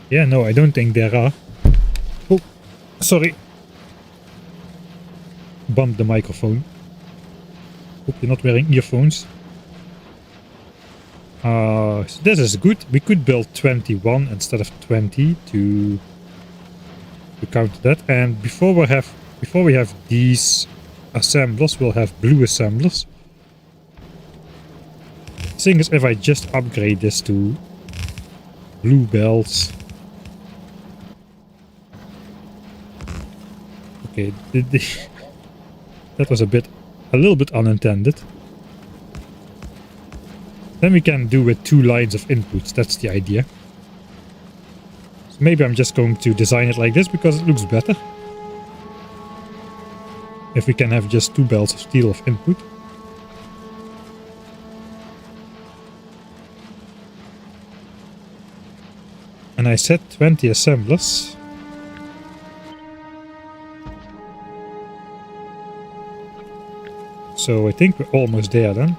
Yeah, no, I don't think there are. Oh, sorry. Bumped the microphone. Hope you're not wearing earphones. So this is good. We could build 21 instead of 20 to counter that. And before we have these assemblers, we'll have blue assemblers. The thing is, if I just upgrade this to blue bells. Okay, that was a little bit unintended. Then we can do with 2 lines of inputs. That's the idea. So maybe I'm just going to design it like this because it looks better. If we can have just 2 bells of steel of input. And I said 20 assemblers. So I think we're almost there then.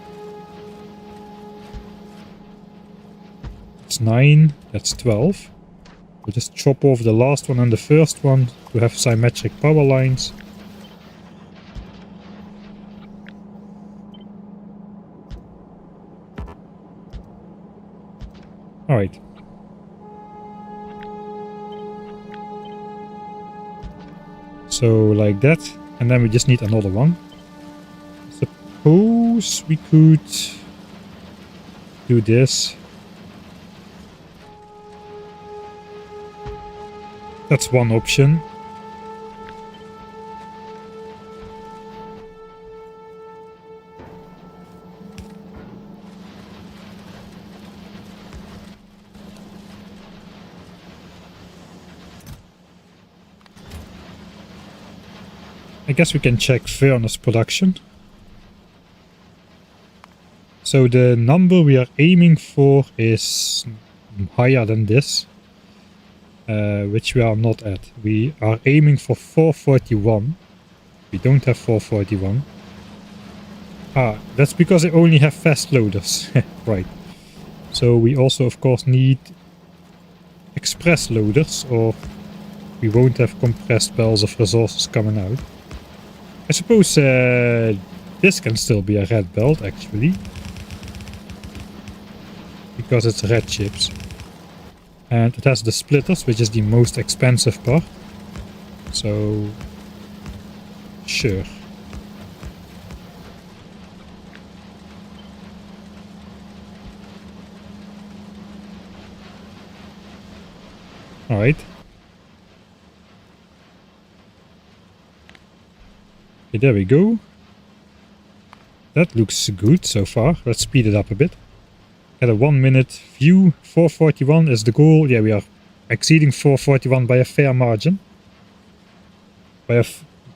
That's 9, that's 12. We'll just chop off the last one and the first one to have symmetric power lines. Alright. So like that, and then we just need another one. Suppose we could do this. That's one option. I guess we can check furnace production. So the number we are aiming for is higher than this, which we are not at. We are aiming for 441. We don't have 441. Ah, that's because I only have fast loaders. Right. So we also of course need express loaders, or we won't have compressed bells of resources coming out. I suppose this can still be a red belt actually, because it's red chips. And it has the splitters, which is the most expensive part. So, sure. Alright. Okay, there we go. That looks good so far. Let's speed it up a bit. At a 1 minute view, 441 is the goal. Yeah, we are exceeding 441 by a fair margin. By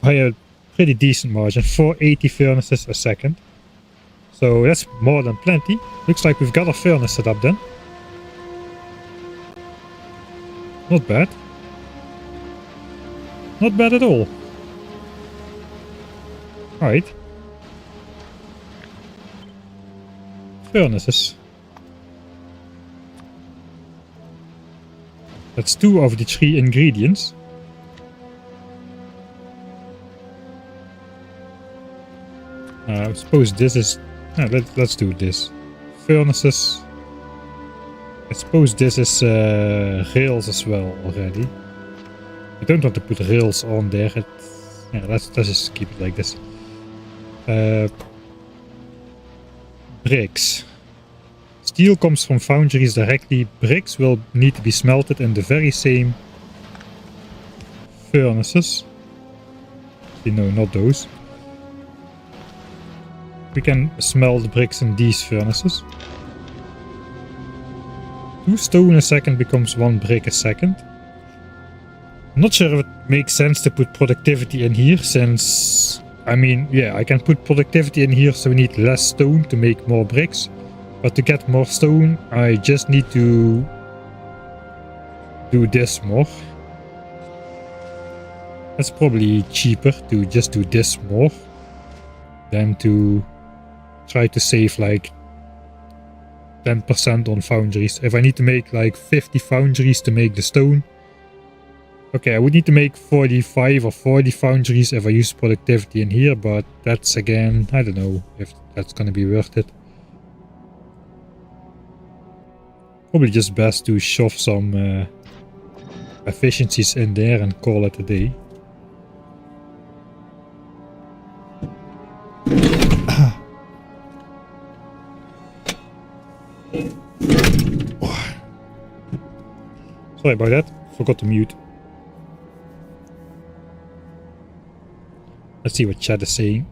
a pretty decent margin. 480 furnaces a second. So that's more than plenty. Looks like we've got a furnace set up then. Not bad. Not bad at all. Alright. Furnaces. That's 2 of the 3 ingredients. I suppose this is... let's do this. Furnaces. I suppose this is rails as well already. I don't want to put rails on there. Yeah, let's just keep it like this. Bricks. Steel comes from foundries directly. Bricks will need to be smelted in the very same furnaces. No, not those. We can smelt the bricks in these furnaces. 2 stone a second becomes 1 brick a second. I'm not sure if it makes sense to put productivity in here, since... I mean, yeah, I can put productivity in here, so we need less stone to make more bricks. But to get more stone, I just need to do this more. It's probably cheaper to just do this more than to try to save like 10% on foundries. If I need to make like 50 foundries to make the stone, okay, I would need to make 45 or 40 foundries if I use productivity in here, but that's again, I don't know if that's gonna be worth it. Probably just best to shove some efficiencies in there and call it a day. Sorry about that, forgot to mute. Let's see what chat is saying.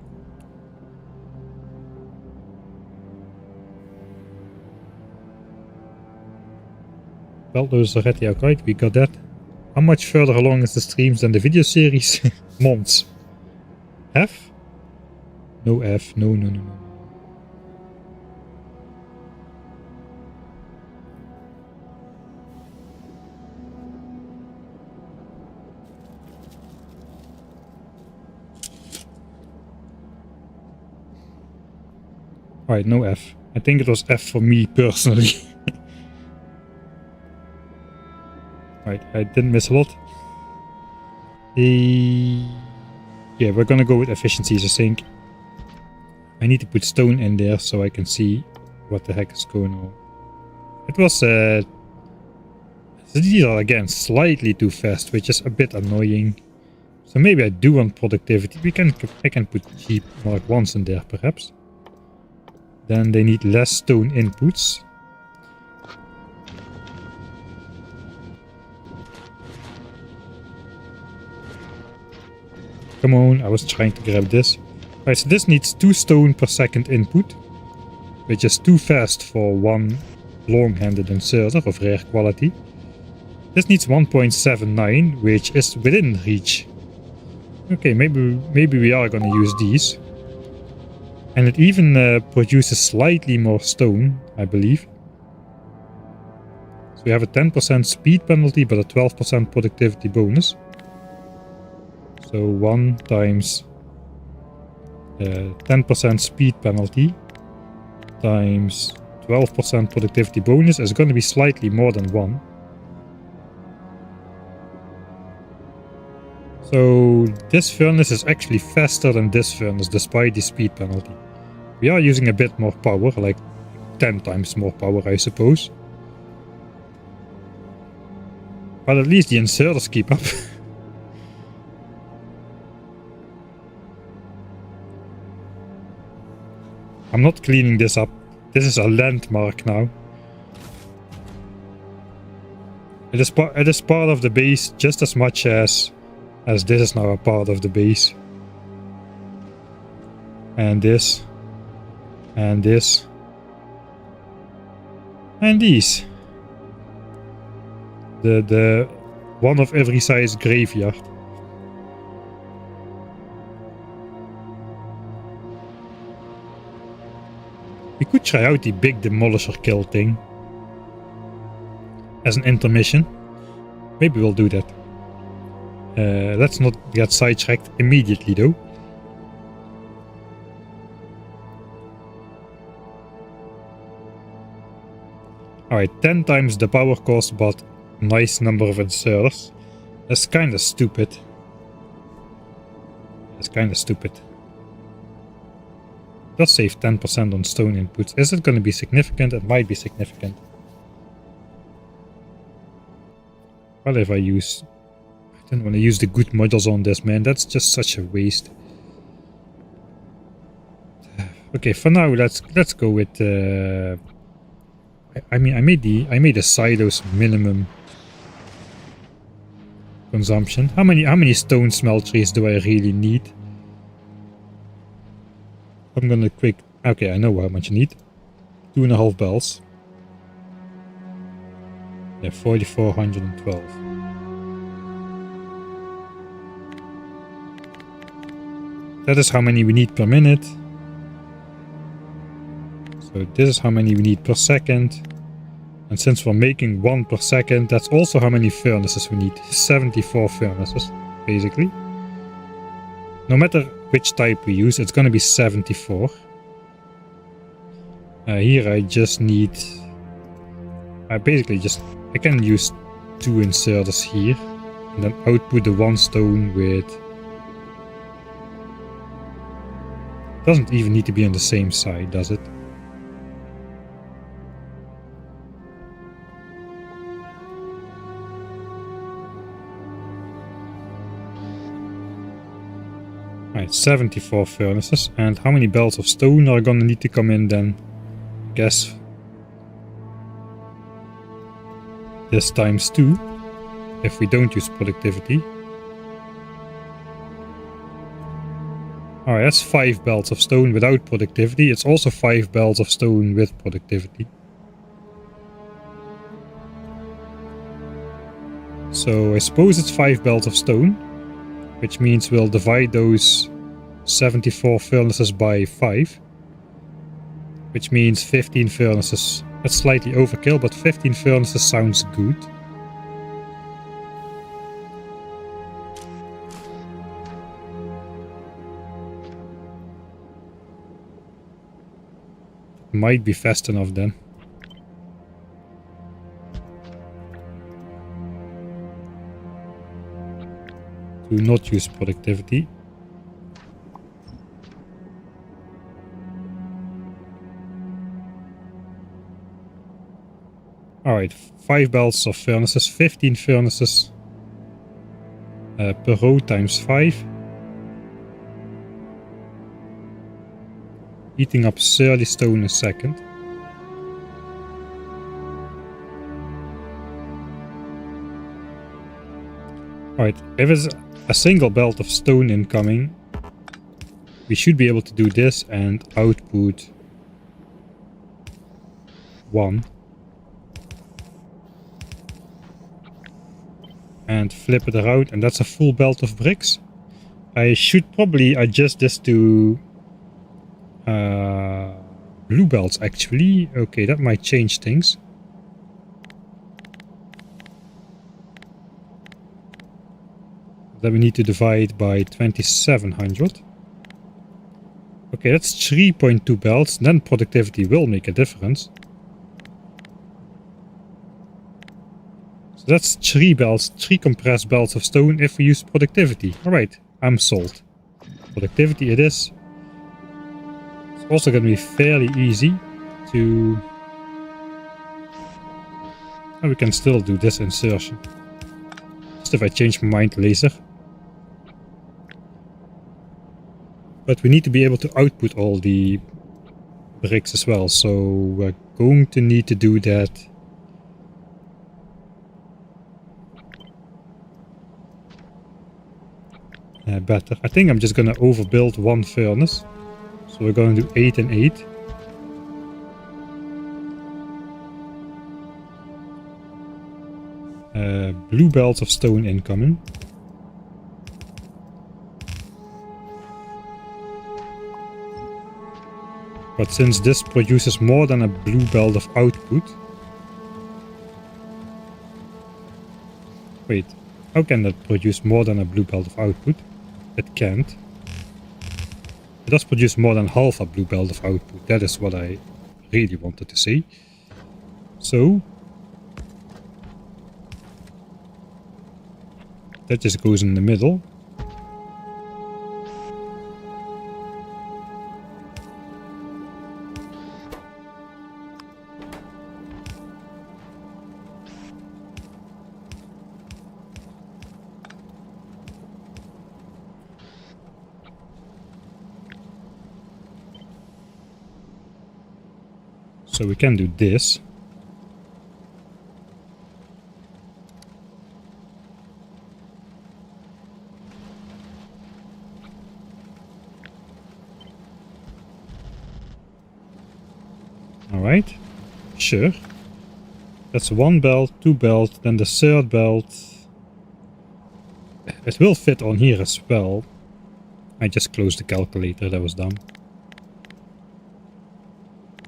Well, those are already out, right? We got that. How much further along is the streams than the video series? Months. F? No F. No. Alright, no F. I think it was F for me personally. Alright, I didn't miss a lot. Yeah, we're gonna go with efficiencies, I think. I need to put stone in there so I can see what the heck is going on. It was these are again slightly too fast, which is a bit annoying. So maybe I do want productivity. I can put cheap Mark 1s in there perhaps. Then they need less stone inputs. Come on, I was trying to grab this. Alright, so this needs 2 stone per second input, which is too fast for one long-handed inserter of rare quality. This needs 1.79, which is within reach. Okay, maybe we are gonna use these. And it even produces slightly more stone, I believe. So we have a 10% speed penalty, but a 12% productivity bonus. So 1 times 10% speed penalty times 12% productivity bonus is going to be slightly more than 1. So this furnace is actually faster than this furnace despite the speed penalty. We are using a bit more power, like 10 times more power I suppose. But at least the inserters keep up. I'm not cleaning this up. This is a landmark now. It is part of the base just as much as this is now a part of the base. And this. And this. And these. The one of every size graveyard. We could try out the big demolisher kill thing as an intermission. Maybe we'll do that. Let's not get sidetracked immediately though. Alright, 10 times the power cost, but nice number of inserters. That's kinda stupid. That's kinda stupid. Does save 10% on stone inputs. Is it going to be significant? It might be significant. Well, if I don't want to use the good modules on this, man. That's just such a waste. Okay, for now, let's go with. I mean, I made the silos minimum consumption. How many stone smelteries do I really need? I'm gonna quick. Okay, I know how much I need. 2.5 bells. Yeah, 4,412. That is how many we need per minute. So this is how many we need per second. And since we're making 1 per second, that's also how many furnaces we need. 74 furnaces, basically. no matter which type we use, it's going to be 74. Here I just need, I can use 2 inserters here and then output the 1 stone with, doesn't even need to be on the same side, does it? Right, 74 furnaces. And how many belts of stone are gonna need to come in then? Guess this times 2 if we don't use productivity. Alright, that's 5 belts of stone without productivity. It's also 5 belts of stone with productivity. So I suppose it's 5 belts of stone, which means we'll divide those 74 furnaces by 5, which means 15 furnaces. That's slightly overkill, but 15 furnaces sounds good. Might be fast enough then. To not use productivity. Alright, 5 belts of furnaces, 15 furnaces per row times 5. Eating up 30 stone a second. Alright, if it's a single belt of stone incoming, we should be able to do this and output 1. And flip it around, and that's a full belt of bricks. I should probably adjust this to blue belts actually. Okay, that might change things. Then we need to divide by 2700. Okay, that's 3.2 belts. Then productivity will make a difference. So that's 3 belts, 3 compressed belts of stone if we use productivity. Alright, I'm sold. Productivity it is. It's also going to be fairly easy to... And we can still do this insertion. Just if I change my mind later. But we need to be able to output all the bricks as well, so we're going to need to do that better. I think I'm just gonna overbuild 1 furnace. So we're gonna do 8 and 8. Blue belts of stone incoming. But since this produces more than a blue belt of output... Wait, how can that produce more than a blue belt of output? It can't. It does produce more than half a blue belt of output. That is what I really wanted to say. So... that just goes in the middle. So we can do this. Alright, sure. That's 1 belt, 2 belt, then the 3rd belt. It will fit on here as well. I just closed the calculator, that was dumb.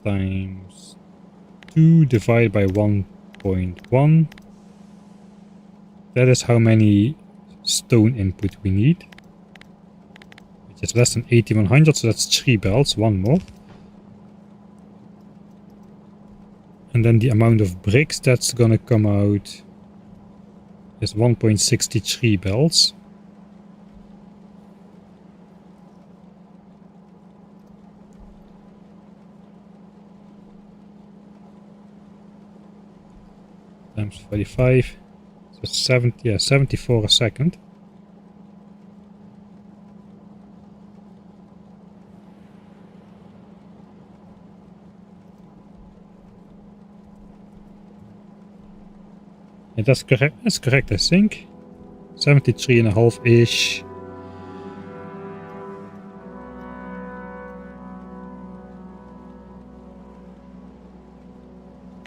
Times 2 divided by 1.1. That is how many stone input we need. It's less than 8100, so that's 3 belts, one more. And then the amount of bricks that's gonna come out is 1.63 belts. Times 45, so 70, yeah, 74 a second. Yeah, that's correct. That's correct, I think. 73.5-ish.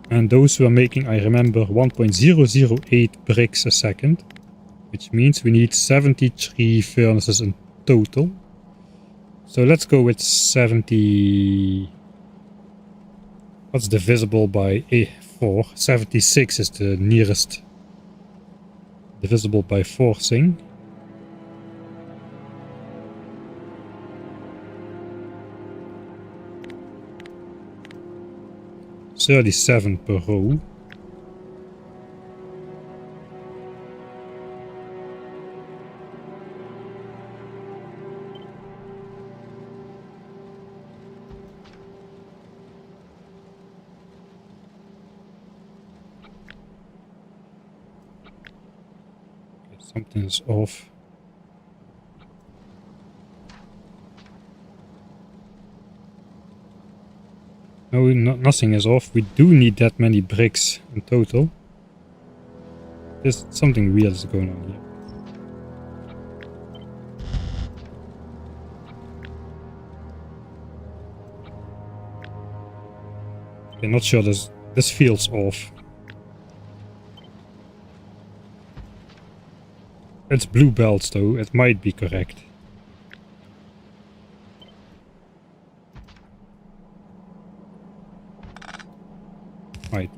And those were making, I remember, 1.008 bricks a second, which means we need 73 furnaces in total. So let's go with 70. What's divisible by 4? 76 is the nearest divisible by 4 thing. $37 per row. Something's off. No, nothing is off. We do need that many bricks in total. There's something weird is going on here. Okay, not sure. This feels off. It's blue belts though. It might be correct. Right.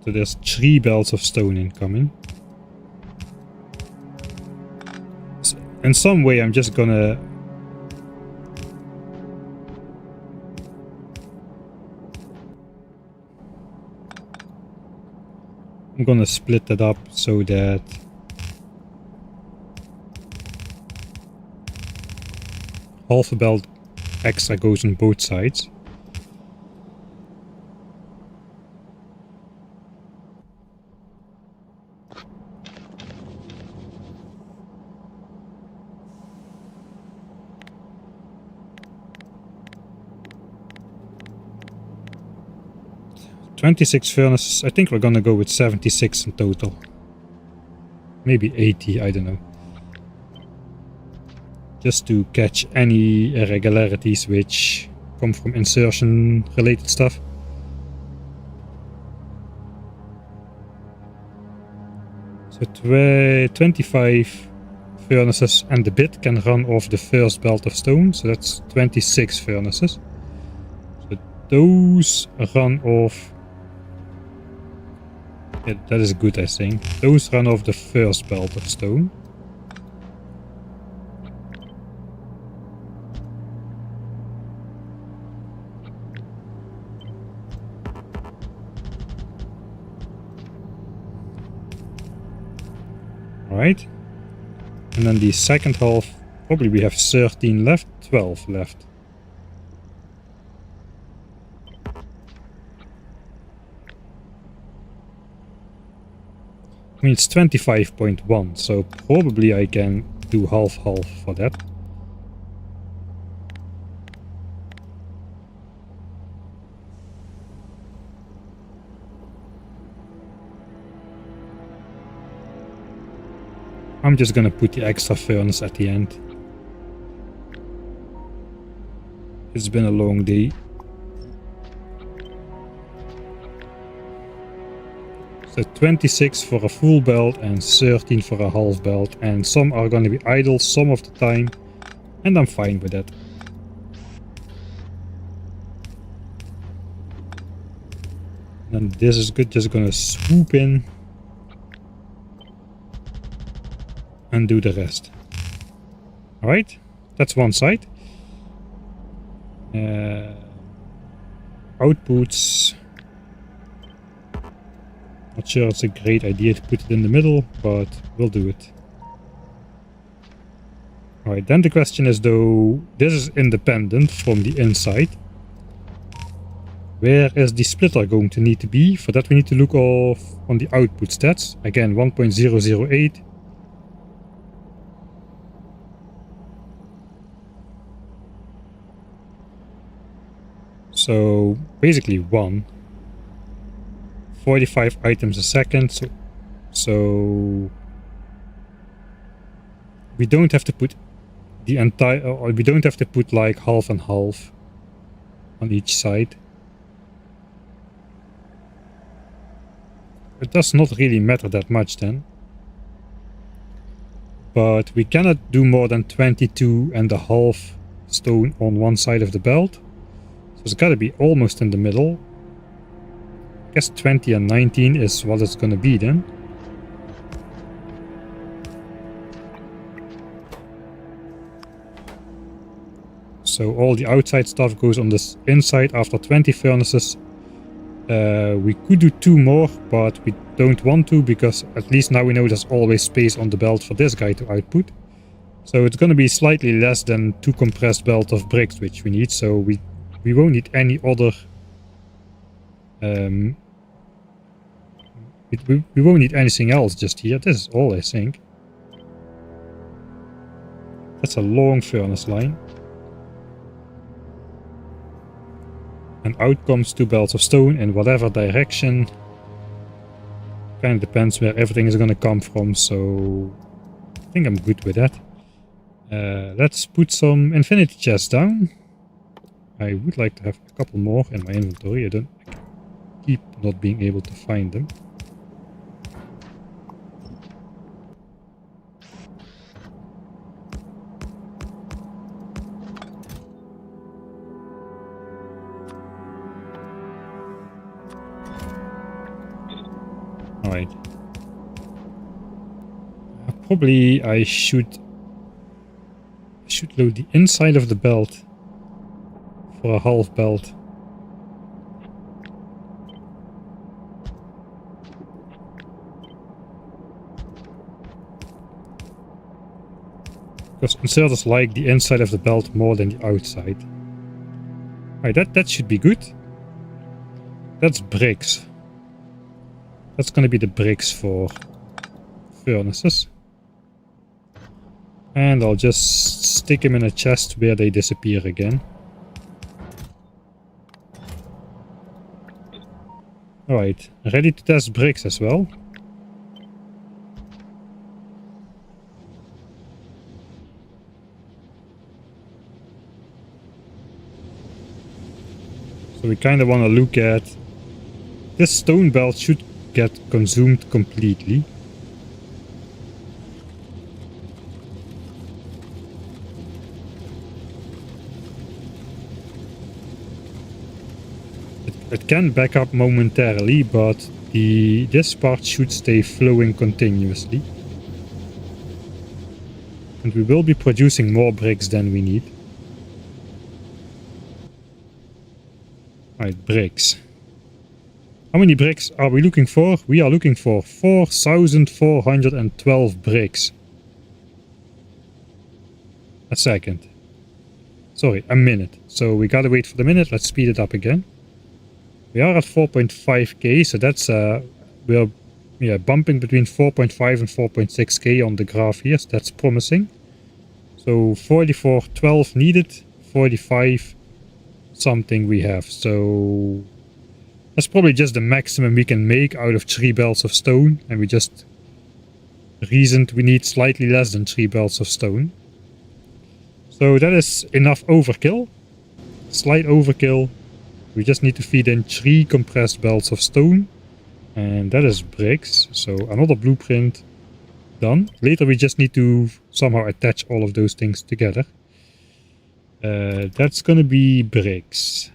So there's 3 belts of stone incoming. So in some way I'm just gonna... I'm gonna split that up so that half a belt extra goes on both sides. $26 furnaces. I think we're gonna go with 76 in total. Maybe 80, I don't know. Just to catch any irregularities which come from insertion related stuff. So 25 furnaces and the bit can run off the first belt of stone, so that's 26 furnaces. So those run off... Yeah, that is good, I think. Those run off the first belt of stone. Right. And then the second half, probably we have 13 left, 12 left. I mean, it's 25.1, so probably I can do half-half for that. I'm just gonna put the extra furnace at the end. It's been a long day. So 26 for a full belt and 13 for a half belt, and some are gonna be idle some of the time, and I'm fine with that. And this is good, just gonna swoop in. and do the rest. Alright, that's one side. Outputs. Not sure it's a great idea to put it in the middle, but we'll do it. Alright, then the question is though, this is independent from the inside. Where is the splitter going to need to be? For that we need to look off on the output stats. Again, 1.008. So basically 45 items a second. So we don't have to put the entire, or we don't have to put like half and half on each side. It does not really matter that much then. But we cannot do more than 22.5 stone on one side of the belt. So it's got to be almost in the middle. I guess 20 and 19 is what it's going to be then. So all the outside stuff goes on this inside after 20 furnaces. We could do 2 more, but we don't want to because at least now we know there's always space on the belt for this guy to output. So it's going to be slightly less than 2 compressed belt of bricks which we need. So we won't need any other... we won't need anything else just here. This is all I think. That's a long furnace line. And out comes 2 belts of stone in whatever direction. Kind of depends where everything is going to come from, so I think I'm good with that. Let's put some infinity chests down. I would like to have a couple more in my inventory. I keep not being able to find them. Alright. Probably I should load the inside of the belt for a half belt. Because inserters like the inside of the belt more than the outside. Alright, that should be good. That's bricks. That's gonna be the bricks for furnaces. And I'll just stick them in a chest where they disappear again. Alright, ready to test bricks as well. So we kind of want to look at... This stone belt should get consumed completely. It can back up momentarily, but this part should stay flowing continuously. And we will be producing more bricks than we need. Alright, bricks. How many bricks are we looking for? We are looking for 4,412 bricks. A second. Sorry, a minute. So we gotta wait for the minute. Let's speed it up again. We are at 4.5k, so that's we're bumping between 4.5 and 4.6k on the graph here, so that's promising. So 4412 needed, 45 something we have. So that's probably just the maximum we can make out of 3 belts of stone, and we just reasoned we need slightly less than 3 belts of stone. So that is enough overkill. Slight overkill. We just need to feed in 3 compressed belts of stone. And that is bricks. So another blueprint done. Later we just need to somehow attach all of those things together. That's gonna be bricks.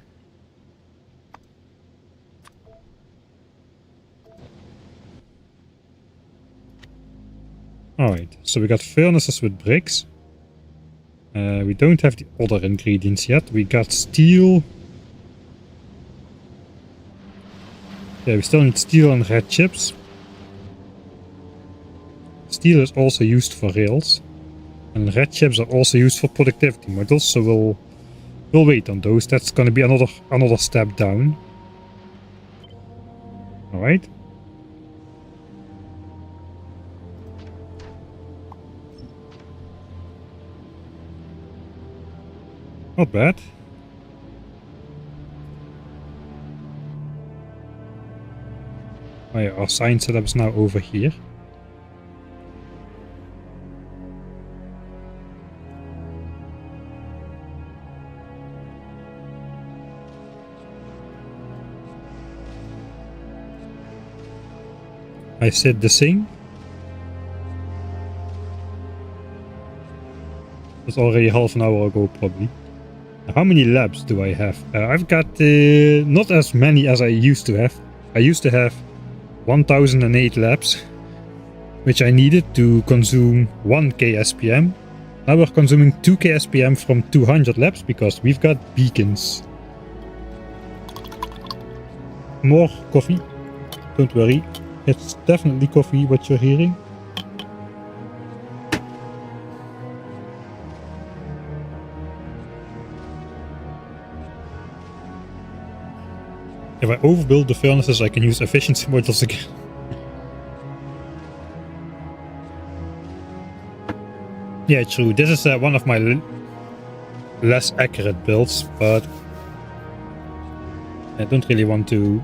Alright, so we got furnaces with bricks. We don't have the other ingredients yet. We got steel. Yeah, we still need steel and red chips. Steel is also used for rails. And red chips are also used for productivity models, so we'll wait on those. That's gonna be another step down. Alright. Not bad. Oh yeah, our sign setup is now over here. I said the same. That's already half an hour ago, probably. How many labs do I have? I've got not as many as I used to have. I used to have 1008 labs, which I needed to consume 1k SPM. Now we're consuming 2k SPM from 200 labs because we've got beacons. More coffee. Don't worry. It's definitely coffee what you're hearing. If I overbuild the furnaces, I can use efficiency modules again. Yeah, true. This is one of my less accurate builds, but I don't really want to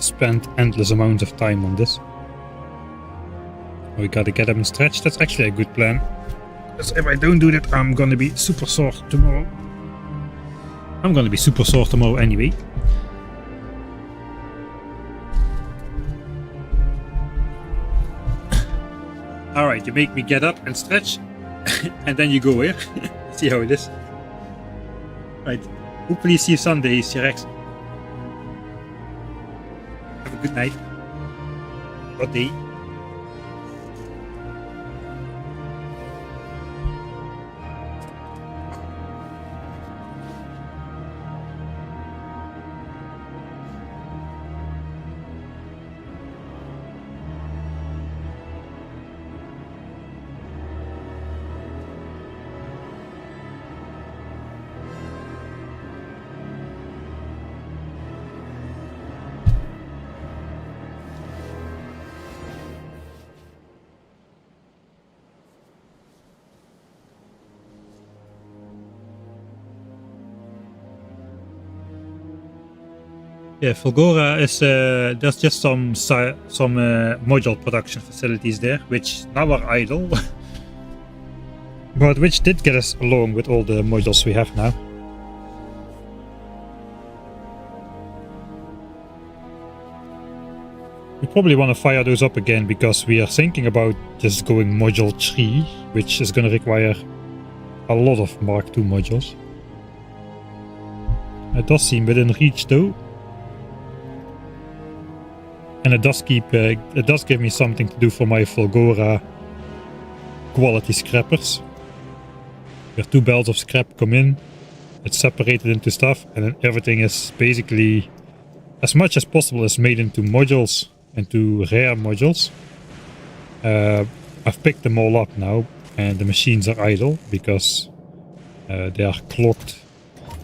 spend endless amounts of time on this. We gotta get them stretched. That's actually a good plan. Because if I don't do that, I'm gonna be super sore tomorrow. I'm gonna be super sore tomorrow anyway. Alright, you make me get up and stretch, and then you go here. See how it is. Right, hopefully see you Sunday, Rex. Have a good night. Good day. Yeah, Fulgora is there's just some module production facilities there, which now are idle, but which did get us along with all the modules we have now. We probably want to fire those up again because we are thinking about just going module 3, which is going to require a lot of Mark II modules. It does seem within reach though. And it does give me something to do for my Fulgora quality scrappers. Where 2 belts of scrap come in, it's separated into stuff, and then everything is basically, as much as possible, is made into modules, into rare modules. I've picked them all up now, and the machines are idle because they are clogged.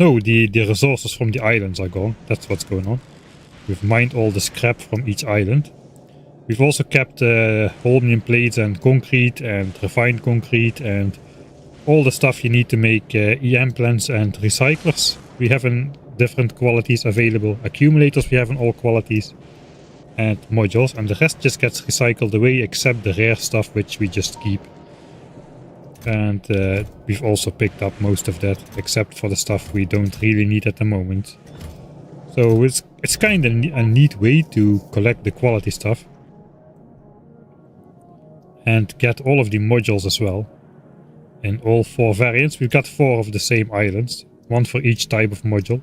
No, the resources from the islands are gone. That's what's going on. We've mined all the scrap from each island. We've also kept holmium plates and concrete and refined concrete and all the stuff you need to make EM plants and recyclers. We have in different qualities available. Accumulators we have in all qualities. And modules. And the rest just gets recycled away except the rare stuff which we just keep. And we've also picked up most of that except for the stuff we don't really need at the moment. So it's kind of a neat way to collect the quality stuff. And get all of the modules as well. In all 4 variants. We've got 4 of the same islands. 1 for each type of module.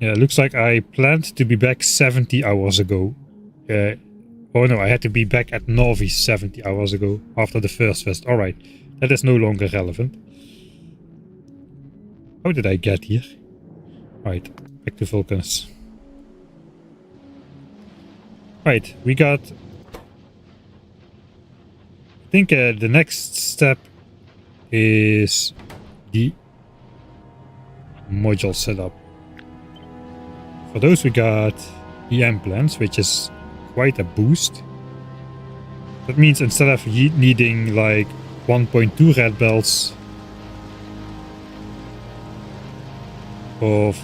Yeah, it looks like I planned to be back 70 hours ago. Oh no, I had to be back at Novi 70 hours ago after the first visit. Alright, that is no longer relevant. How did I get here? Right, back to Vulcanus. Right, we got... I think the next step is the module setup. For those we got EM plans, which is quite a boost. That means instead of needing like 1.2 red belts of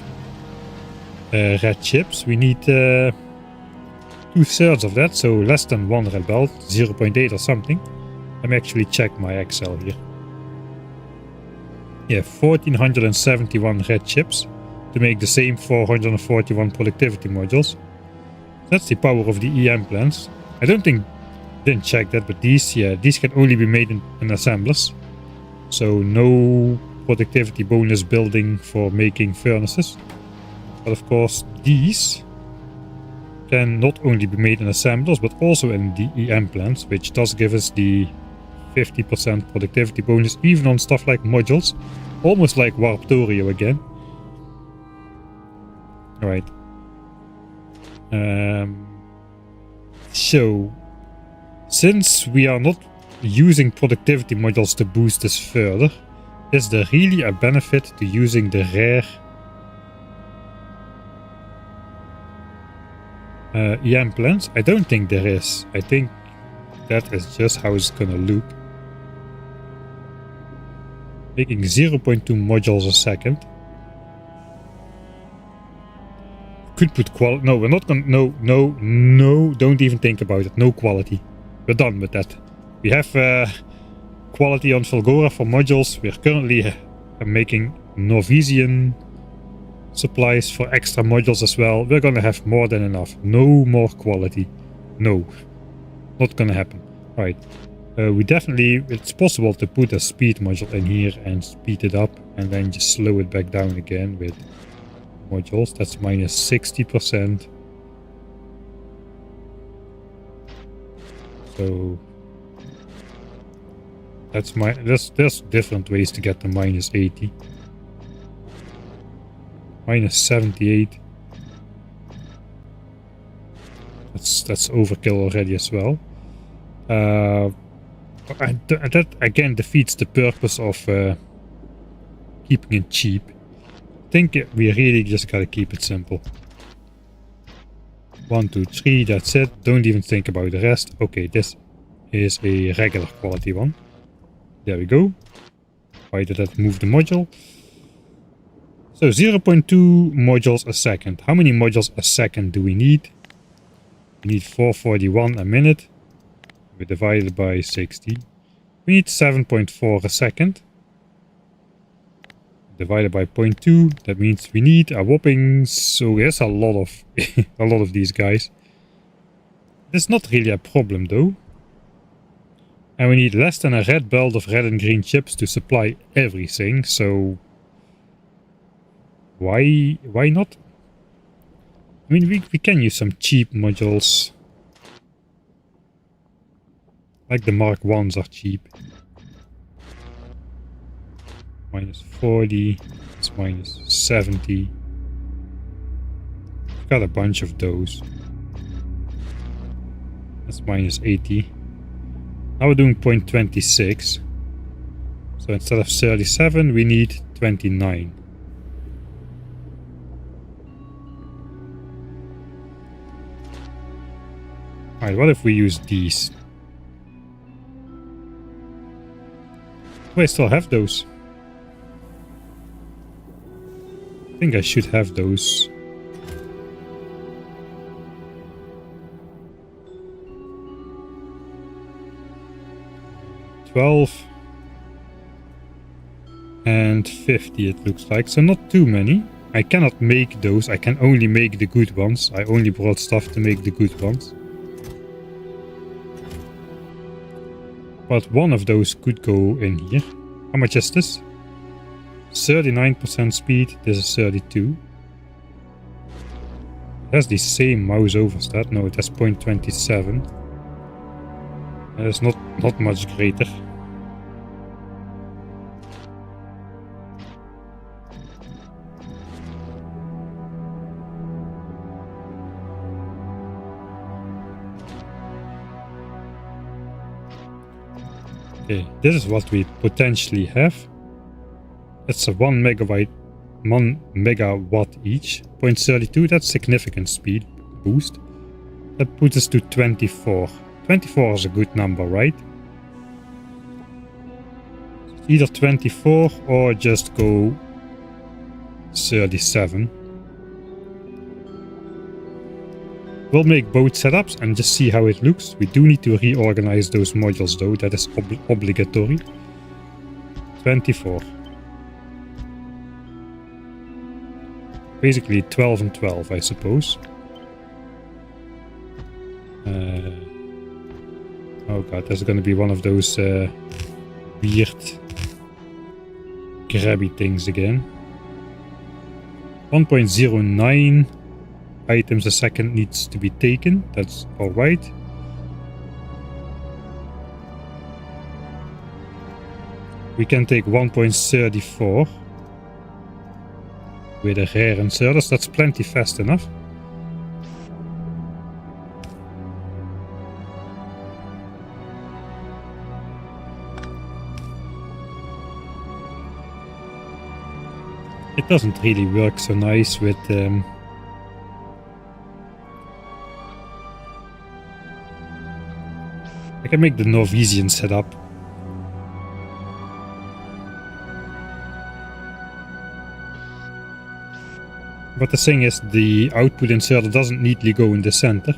red chips, we need 2/3 of that, so less than 1 red belt, 0.8 or something. Let me actually check my Excel here. Yeah, 1471 red chips to make the same 441 productivity modules. That's the power of the EM plans. I don't think, didn't check that, but these can only be made in assemblers. So no productivity bonus building for making furnaces. But of course these can not only be made in assemblers, but also in the EM plans, which does give us the 50% productivity bonus even on stuff like modules. Almost like Warptorio again. Alright. So, since we are not using productivity modules to boost this further, is there really a benefit to using the rare EM plans? I don't think there is. I think that is just how it's gonna look. Making 0.2 modules a second. Could put quality. No, we're not gonna. No, don't even think about it. No quality. We're done with that. We have quality on Fulgora for modules. We're currently making Norwegian supplies for extra modules as well. We're gonna have more than enough. No more quality. No. Not gonna happen. Right. We definitely, it's possible to put a speed module in here and speed it up and then just slow it back down again with modules. That's minus 60%. So that's there's different ways to get to minus 80. Minus 78. That's overkill already as well. And that again defeats the purpose of keeping it cheap. I think we really just gotta keep it simple. 1, 2, 3, that's it. Don't even think about the rest. Okay, this is a regular quality one. There we go. Why did that move the module? So 0.2 modules a second. How many modules a second do we need? We need 441 a minute. We divide it by 60. We need 7.4 a second. Divided by 0.2. That means we need a whopping. So there's a lot of a lot of these guys. It's not really a problem though. And we need less than a red belt of red and green chips to supply everything. So why not? I mean, we can use some cheap modules. Like the Mark 1s are cheap. Minus 40. It's minus 70. I've got a bunch of those. That's minus 80. Now we're doing 0.26. So instead of 37, we need 29. Alright, what if we use these? Do I still have those? I think I should have those. $12 and $50 it looks like, so not too many. I cannot make those, I can only make the good ones. I only brought stuff to make the good ones. But one of those could go in here. How much is this? 39% speed, this is 32. It has the same mouse overstat, no it has 0.27. It's not much greater. Okay, this is what we potentially have. It's a 1 megawatt each. 0.32, that's significant speed boost. That puts us to 24. 24 is a good number, right? Either 24 or just go 37. We'll make both setups and just see how it looks. We do need to reorganize those modules though, that is obligatory. 24. Basically 12 and 12, I suppose. Oh god, there's gonna be one of those weird grabby things again. 1.09 items a second needs to be taken. That's alright. We can take 1.34 with a rare inserters. That's plenty fast enough. It doesn't really work so nice with I can make the Norwegian setup. But the thing is, the output inserter doesn't neatly go in the center.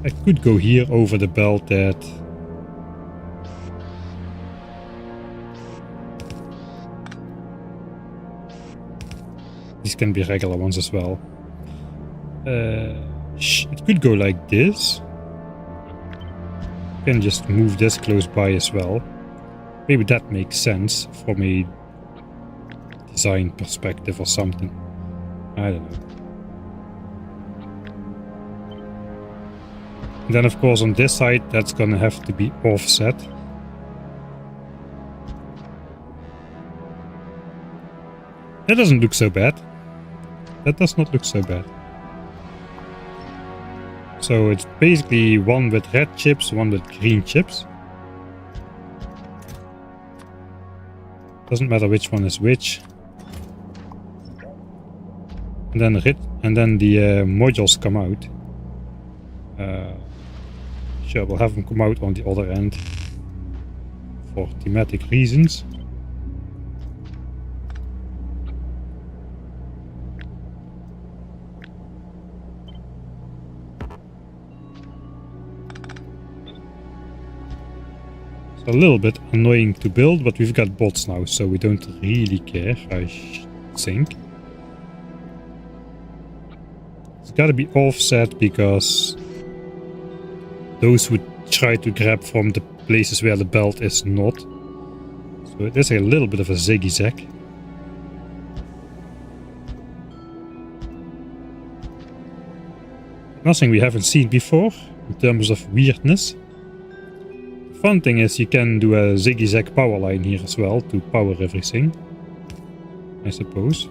I could go here over the belt that these can be regular ones as well. It could go like this. You can just move this close by as well. Maybe that makes sense from a design perspective or something. I don't know. And then of course on this side that's gonna have to be offset. That doesn't look so bad. That does not look so bad. So it's basically one with red chips, one with green chips. Doesn't matter which one is which. And then the modules come out. Sure, we'll have them come out on the other end for thematic reasons. It's a little bit annoying to build, but we've got bots now, so we don't really care, I think. It's gotta be offset because those would try to grab from the places where the belt is not. So it is a little bit of a zigzag. Nothing we haven't seen before in terms of weirdness. The fun thing is you can do a zigzag power line here as well to power everything, I suppose.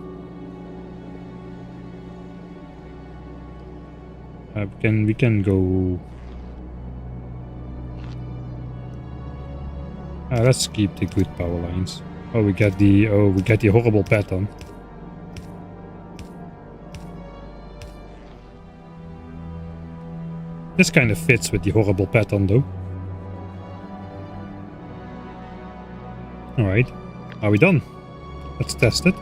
We can go. Let's keep the good power lines. Oh, we get the horrible pattern. This kind of fits with the horrible pattern though. Alright, are we done? Let's test it.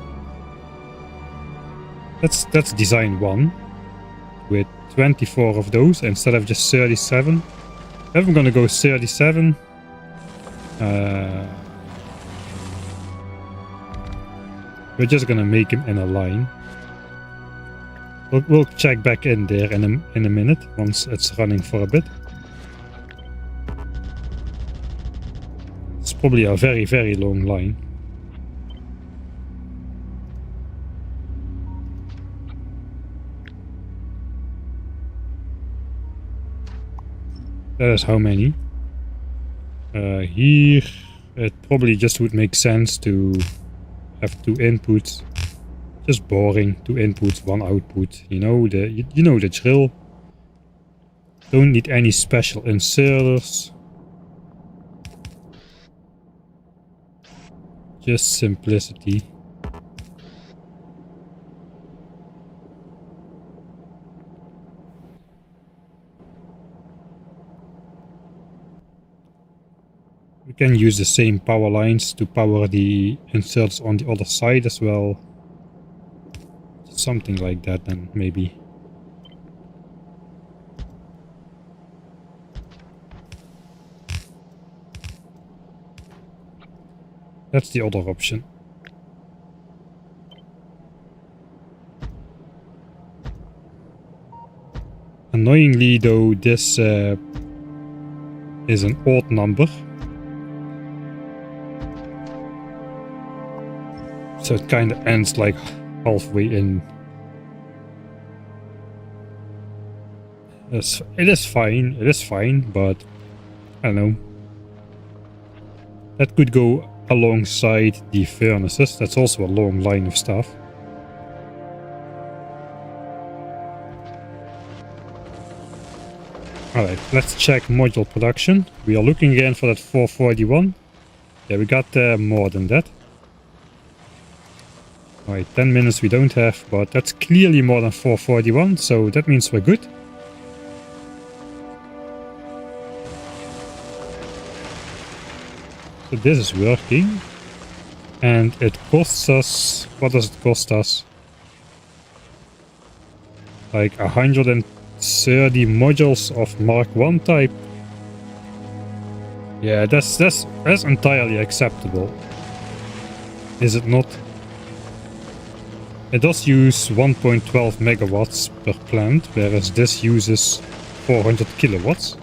That's design 1 with 24 of those instead of just 37. If I'm gonna go 37, we're just gonna make him in a line. We'll check back in there in a minute once it's running for a bit. It's probably a very, very long line. That is how many. Here it probably just would make sense to have 2 inputs. Just boring, 2 inputs, 1 output. You know the drill. Don't need any special inserters. Just simplicity. We can use the same power lines to power the inserts on the other side as well. Something like that then, maybe. That's the other option. Annoyingly though, this is an odd number. So it kind of ends like halfway in. It is fine, but I don't know. That could go alongside the furnaces. That's also a long line of stuff. Alright, let's check module production. We are looking again for that 441. Yeah, we got more than that. Alright, 10 minutes we don't have, but that's clearly more than 441, so that means we're good. So this is working, and it costs us, what does it cost us? Like 130 modules of Mark 1 type. Yeah, that's entirely acceptable. Is it not? It does use 1.12 megawatts per plant, whereas this uses 400 kilowatts.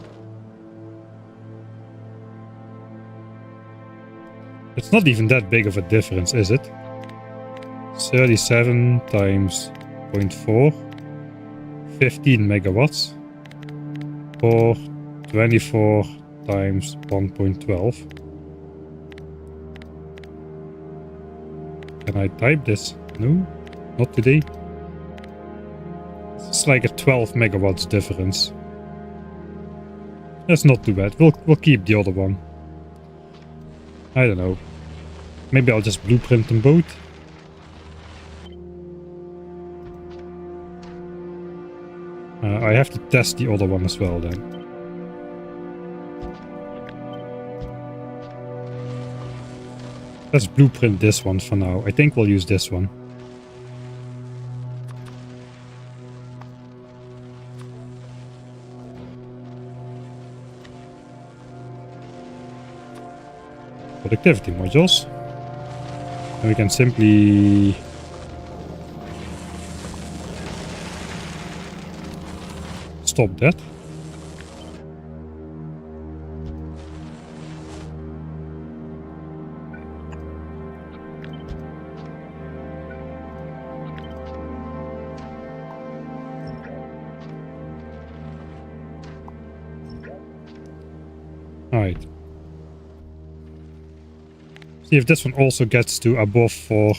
It's not even that big of a difference, is it? 37 times 0.4, 15 megawatts, or 24 times 1.12. Can I type this? No, not today. It's like a 12 megawatts difference. That's not too bad. We'll keep the other one. I don't know. Maybe I'll just blueprint them both. I have to test the other one as well then. Let's blueprint this one for now. I think we'll use this one. Productivity modules. And we can simply stop that. All right. See if this one also gets to above for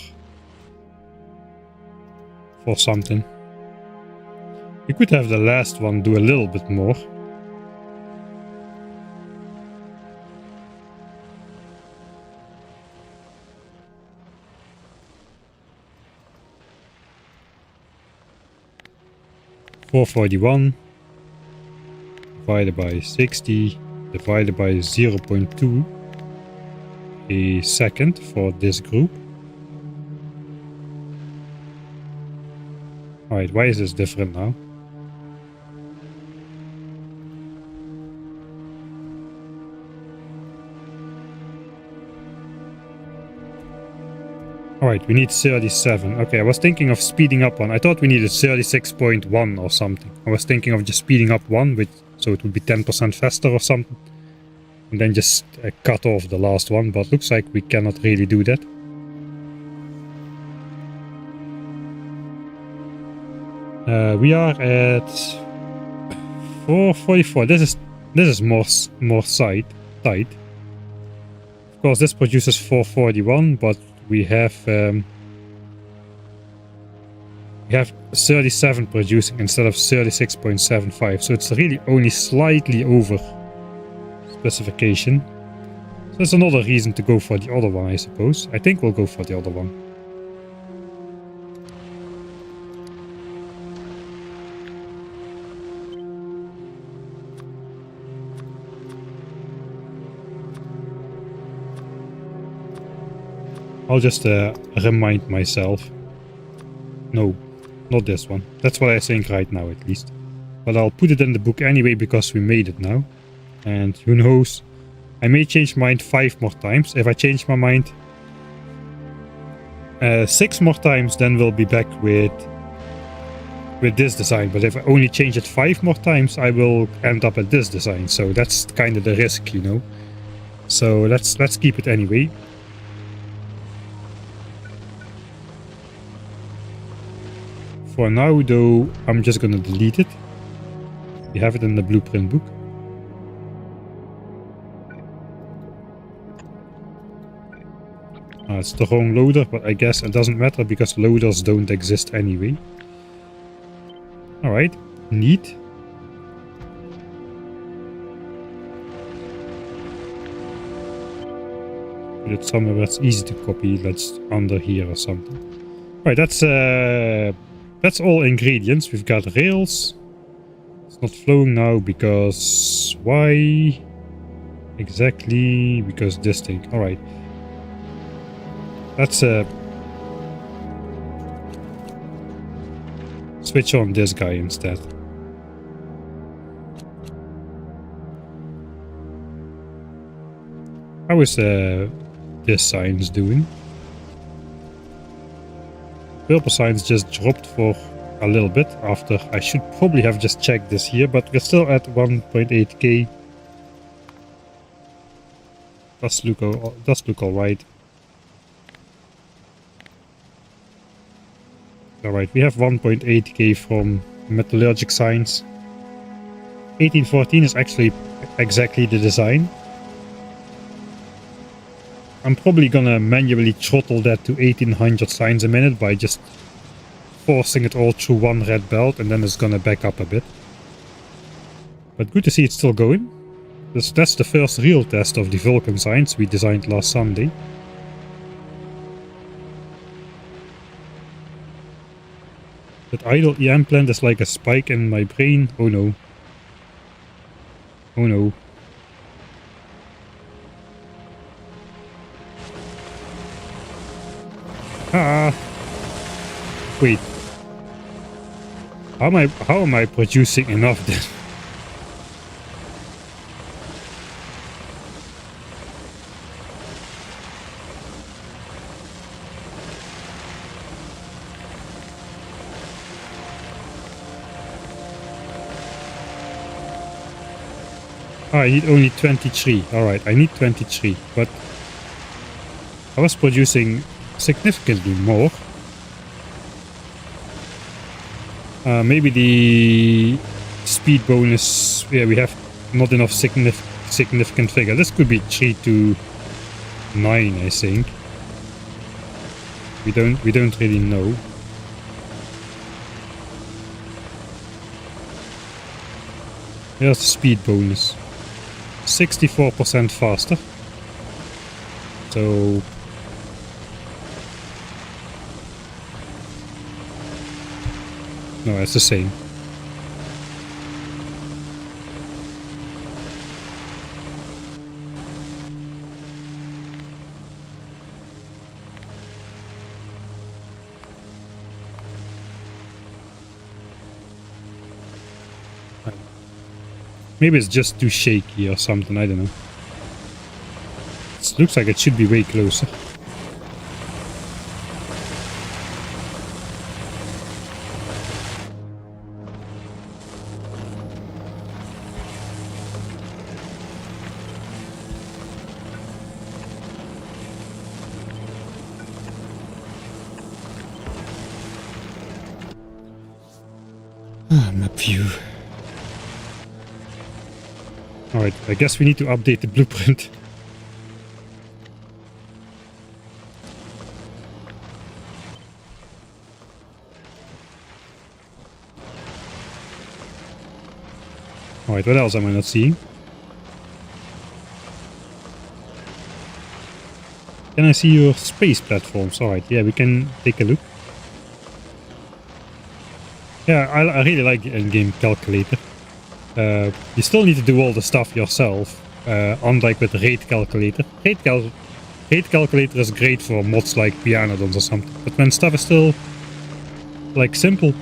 something. We could have the last one do a little bit more. $441 divided by 60 divided by 0.2 a second for this group. Alright, why is this different now? Alright, we need 37. Okay, I was thinking of speeding up one. I thought we needed 36.1 or something. I was thinking of just speeding up one, so it would be 10% faster or something. And then just cut off the last one, but looks like we cannot really do that. We are at 444. This is This is more tight. Of course, this produces 441, but we have 37 producing instead of 36.75, so it's really only slightly over specification. So that's another reason to go for the other one, I suppose. I think we'll go for the other one. I'll just remind myself. No, not this one. That's what I think right now, at least. But I'll put it in the book anyway because we made it now. And who knows, I may change my mind 5 more times. If I change my mind 6 more times, then we'll be back with this design. But if I only change it 5 more times, I will end up at this design. So that's kind of the risk, you know. So let's keep it anyway. For now, though, I'm just gonna delete it. We have it in the blueprint book. It's the wrong loader, but I guess it doesn't matter because loaders don't exist anyway. Alright, neat. Put it somewhere where it's easy to copy, let's under here or something. Alright, that's all ingredients. We've got rails. It's not flowing now because... Why? Exactly because this thing. Alright. Let's switch on this guy instead. How is this science doing? Purple science just dropped for a little bit after I should probably have just checked this here, but we're still at 1.8k. Does look alright. Alright, we have 1.8k from metallurgic science. 1814 is actually exactly the design. I'm probably gonna manually throttle that to 1800 signs a minute by just forcing it all through one red belt, and then it's gonna back up a bit. But good to see it's still going. That's the first real test of the Vulcan signs we designed last Sunday. That idle EM plant is like a spike in my brain. Oh no. Oh no. Ah. Wait. How am I producing enough then? Oh, I need only 23. Alright, I need 23, but I was producing significantly more. Maybe the speed bonus, yeah, we have not enough significant figure. This could be 3 to 9, I think. We don't really know. Here's the speed bonus. 64% faster. So no, it's the same. Maybe it's just too shaky or something, I don't know. It looks like it should be way closer. Ah, map view. Alright, I guess we need to update the blueprint. Alright, what else am I not seeing? Can I see your space platforms? Alright, yeah, we can take a look. Yeah, I really like the in-game calculator. You still need to do all the stuff yourself, unlike with the rate calculator. Rate calculator is great for mods like Pianodons or something, but when stuff is still like simple,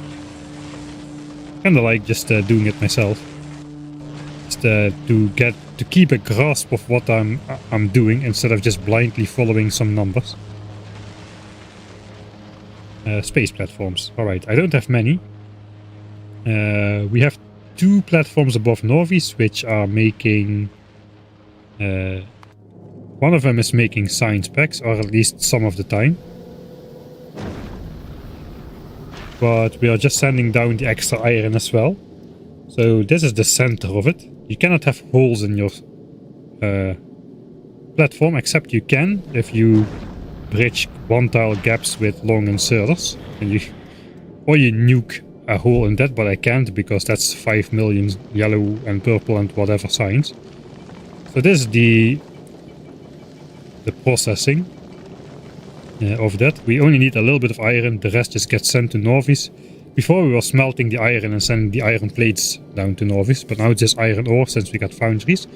kinda like just doing it myself. Just to keep a grasp of what I'm doing instead of just blindly following some numbers. Space platforms. Alright, I don't have many. We have 2 platforms above Norvis which are making... one of them is making science packs, or at least some of the time. But we are just sending down the extra iron as well. So this is the center of it. You cannot have holes in your platform, except you can if you bridge 1-tile gaps with long inserters. Or you nuke a hole in that, but I can't because that's 5 million yellow and purple and whatever signs. So this is the processing of that. We only need a little bit of iron, the rest just gets sent to Norvis. Before we were smelting the iron and sending the iron plates down to Norvis, but now it's just iron ore since we got foundries.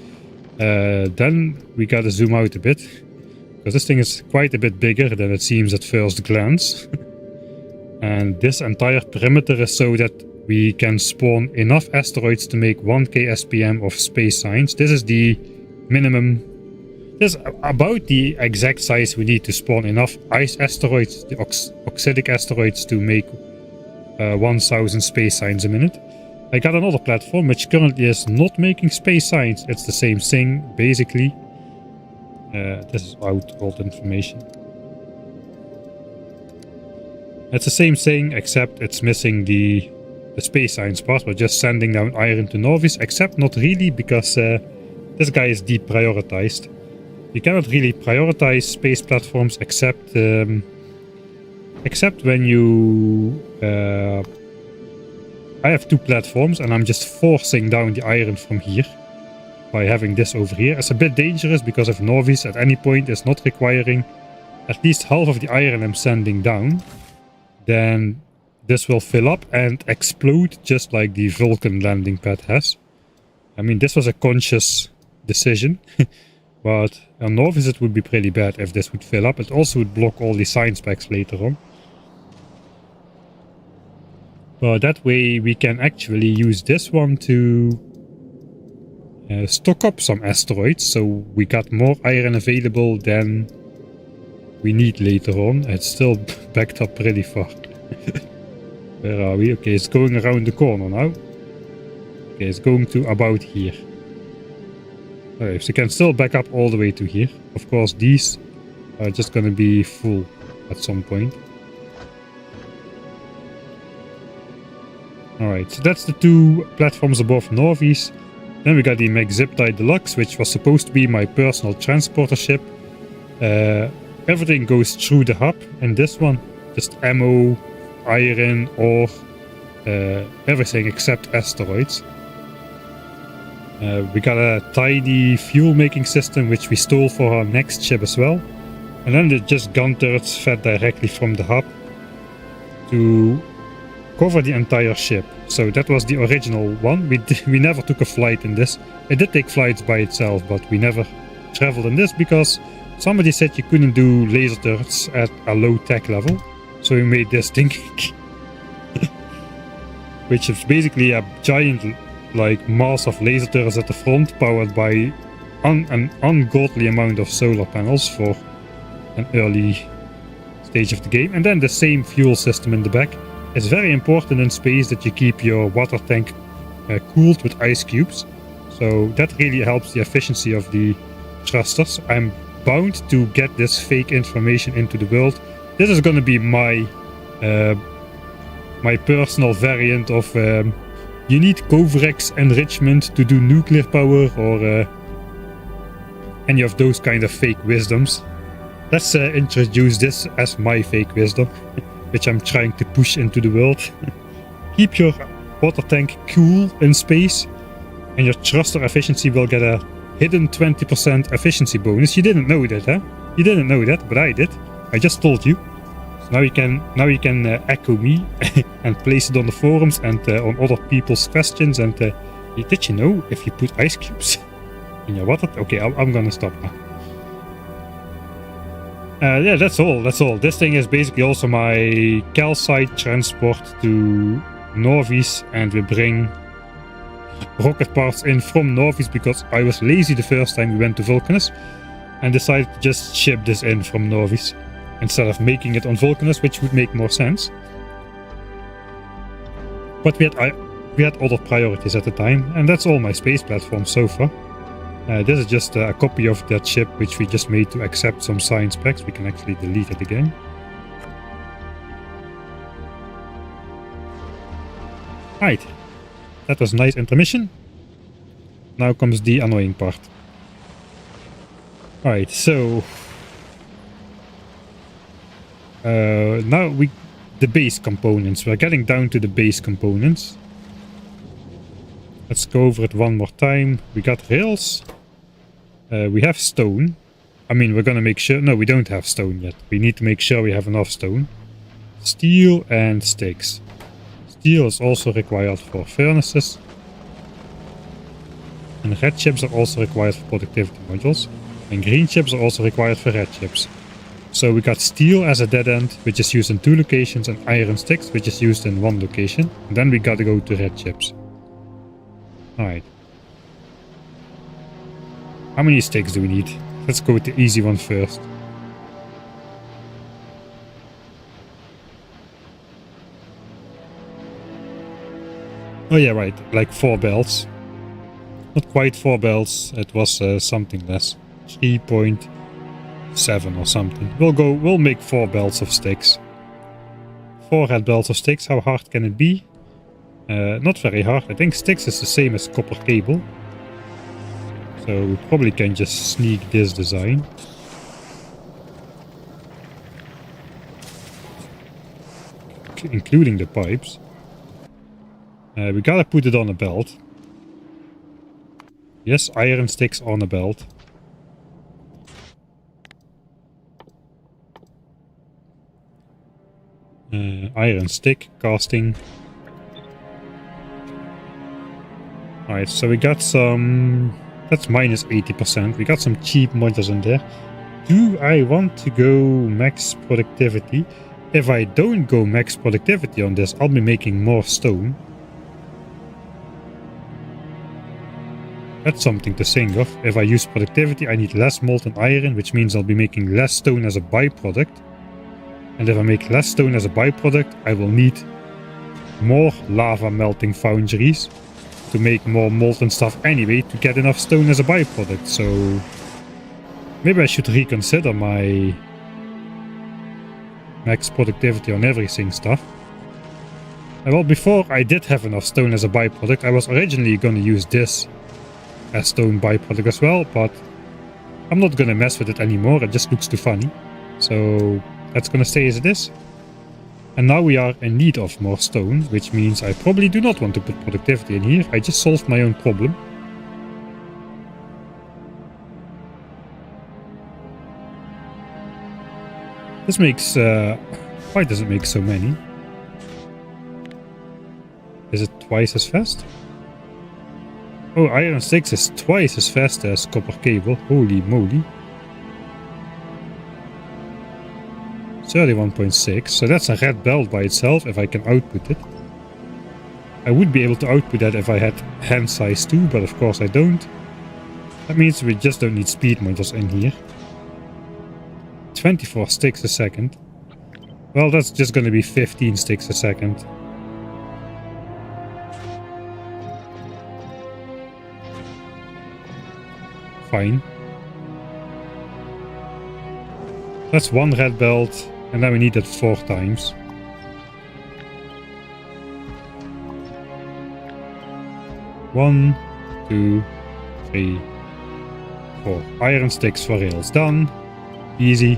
Then we gotta zoom out a bit, because this thing is quite a bit bigger than it seems at first glance. And this entire perimeter is so that we can spawn enough asteroids to make 1k SPM of space science. This is the minimum. This is about the exact size we need to spawn enough ice asteroids, the oxidic asteroids, to make 1000 space science a minute. I got another platform which currently is not making space science. It's the same thing basically. This is out old information. It's the same thing except it's missing the space science part. We're just sending down iron to Norvis, except not really, because this guy is deprioritized. You cannot really prioritize space platforms except when you... I have 2 platforms and I'm just forcing down the iron from here by having this over here. It's a bit dangerous because if Norvis at any point is not requiring at least half of the iron I'm sending down, then this will fill up and explode just like the Vulcan landing pad has. I mean, this was a conscious decision, but on Norvis it would be pretty bad if this would fill up. It also would block all the science packs later on. But that way we can actually use this one to stock up some asteroids, so we got more iron available than we need later on. It's still backed up pretty far. Where are we? Okay, it's going around the corner now. Okay, it's going to about here. Okay, so you can still back up all the way to here. Of course, these are just going to be full at some point. Alright, so that's the 2 platforms above Norvis. Then we got the McZipTide Deluxe, which was supposed to be my personal transporter ship. Everything goes through the hub in this one. Just ammo, iron, ore, everything except asteroids. We got a tiny fuel making system which we stole for our next ship as well. And then they're just gun turrets fed directly from the hub to cover the entire ship. So that was the original one. We never took a flight in this. It did take flights by itself, but we never traveled in this because somebody said you couldn't do laser turrets at a low tech level. So we made this thing, which is basically a giant like mass of laser turrets at the front, powered by an ungodly amount of solar panels for an early stage of the game. And then the same fuel system in the back. It's very important in space that you keep your water tank cooled with ice cubes. So that really helps the efficiency of the thrusters. I'm bound to get this fake information into the world. This is going to be my my personal variant of you need Covarex enrichment to do nuclear power or any of those kind of fake wisdoms. Let's introduce this as my fake wisdom, which I'm trying to push into the world. Keep your water tank cool in space, and your thruster efficiency will get a hidden 20% efficiency bonus. You didn't know that, huh? You didn't know that, but I did. I just told you. So now you can echo me and place it on the forums and on other people's questions. And did you know if you put ice cubes in your water? Okay, I'm gonna stop now. Yeah, that's all. This thing is basically also my calcite transport to Norvis, and we bring rocket parts in from Norvis because I was lazy the first time we went to Vulcanus and decided to just ship this in from Norvis instead of making it on Vulcanus, which would make more sense. But we had other priorities at the time, and that's all my space platform so far. This is just a copy of that ship which we just made to accept some science specs. We can actually delete it again. Right, that was a nice intermission. Now comes the annoying part. Alright, so now the base components. We're getting down to the base components. Let's go over it one more time. We got rails. We have stone. I mean, we're gonna make sure... No, we don't have stone yet. We need to make sure we have enough stone. Steel and sticks. Steel is also required for furnaces. And red chips are also required for productivity modules. And green chips are also required for red chips. So we got steel as a dead end, which is used in 2 locations, and iron sticks, which is used in 1 location. And then we gotta go to red chips. Alright. How many sticks do we need? Let's go with the easy one first. Oh yeah, right. Like 4 belts. Not quite 4 belts. It was something less. 3.7 or something. We'll make 4 belts of sticks. 4 red belts of sticks. How hard can it be? Not very hard. I think sticks is the same as copper cable. So we probably can just sneak this design. Including the pipes. We gotta put it on a belt. Yes, iron sticks on a belt. Iron stick casting. Alright, so we got some... That's minus 80%. We got some cheap modules in there. Do I want to go max productivity? If I don't go max productivity on this, I'll be making more stone. That's something to think of. If I use productivity, I need less molten iron, which means I'll be making less stone as a byproduct. And if I make less stone as a byproduct, I will need more lava melting foundries to make more molten stuff anyway to get enough stone as a byproduct. So maybe I should reconsider my max productivity on everything stuff. Well, before I did have enough stone as a byproduct. I was originally going to use this as stone byproduct as well, but I'm not going to mess with it anymore. It just looks too funny. So that's going to stay as it is. And now we are in need of more stone, which means I probably do not want to put productivity in here. I just solved my own problem. This makes... why does it make so many? Is it twice as fast? Oh, iron sticks is twice as fast as copper cable. Holy moly. 31.6, so that's a red belt by itself if I can output it. I would be able to output that if I had hand size too, but of course I don't. That means we just don't need speed modules in here. 24 sticks a second. Well, that's just going to be 15 sticks a second. Fine. That's 1 red belt. And then we need it 4 times. 1, 2, 3, 4. Iron sticks for rails done. Easy.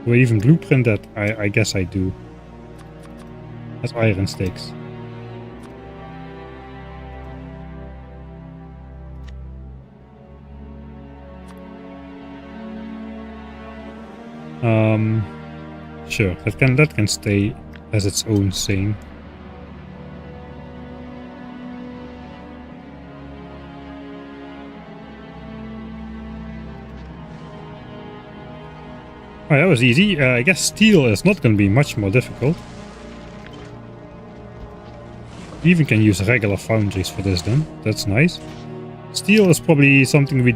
Do I even blueprint that? I guess I do. That's iron sticks. Sure, that can stay as its own thing. Oh, that was easy. I guess steel is not going to be much more difficult. You even can use regular foundries for this then. That's nice. Steel is probably something we...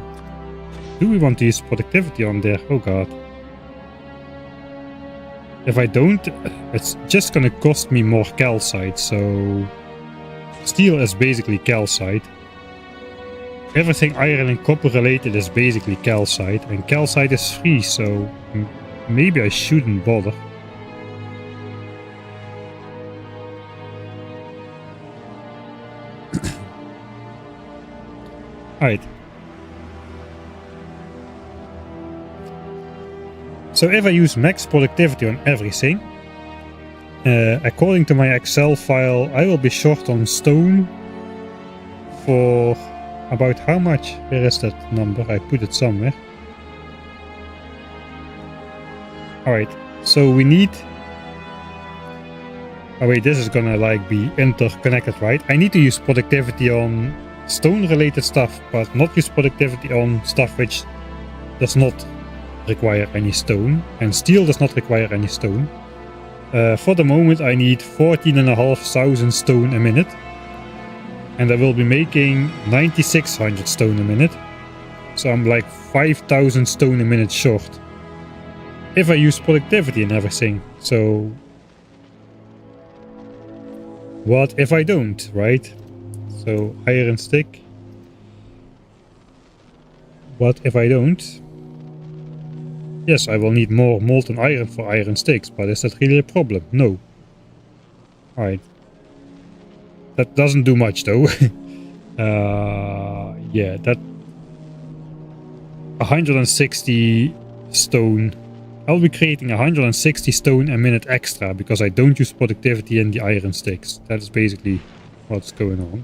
Do we want to use productivity on there? Oh god. If I don't, it's just going to cost me more calcite, so... Steel is basically calcite. Everything iron and copper related is basically calcite, and calcite is free, so... Maybe I shouldn't bother. Alright. So if I use max productivity on everything, according to my Excel file, I will be short on stone for about how much? Where is that number? I put it somewhere. Alright, so we need... Oh wait, this is gonna like be interconnected, right? I need to use productivity on stone related stuff, but not use productivity on stuff which does not require any stone, and steel does not require any stone. For the moment I need 14,500 stone a minute, and I will be making 9,600 stone a minute, so I'm like 5,000 stone a minute short. If I use productivity and everything, so... What if I don't, right? So, iron stick. What if I don't? Yes, I will need more molten iron for iron sticks, but is that really a problem? No. Alright. That doesn't do much though. Yeah, that... 160 stone... I'll be creating 160 stone a minute extra because I don't use productivity in the iron sticks. That is basically what's going on.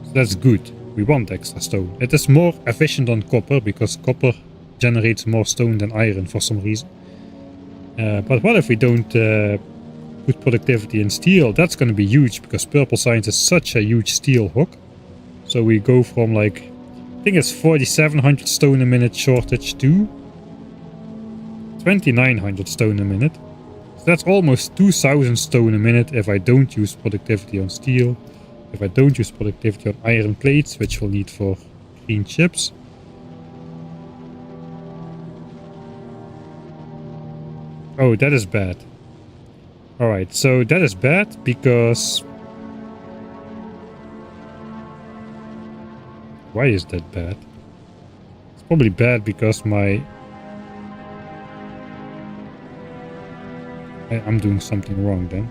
So that's good. We want extra stone. It is more efficient on copper because copper generates more stone than iron for some reason. But what if we don't put productivity in steel? That's going to be huge because Purple Science is such a huge steel hog. So we go from like, I think it's 4,700 stone a minute shortage to 2,900 stone a minute. So that's almost 2,000 stone a minute if I don't use productivity on steel. If I don't use productivity on iron plates, which we'll need for green chips. Oh, that is bad. Alright, so that is bad because... Why is that bad? It's probably bad because my... I'm doing something wrong then.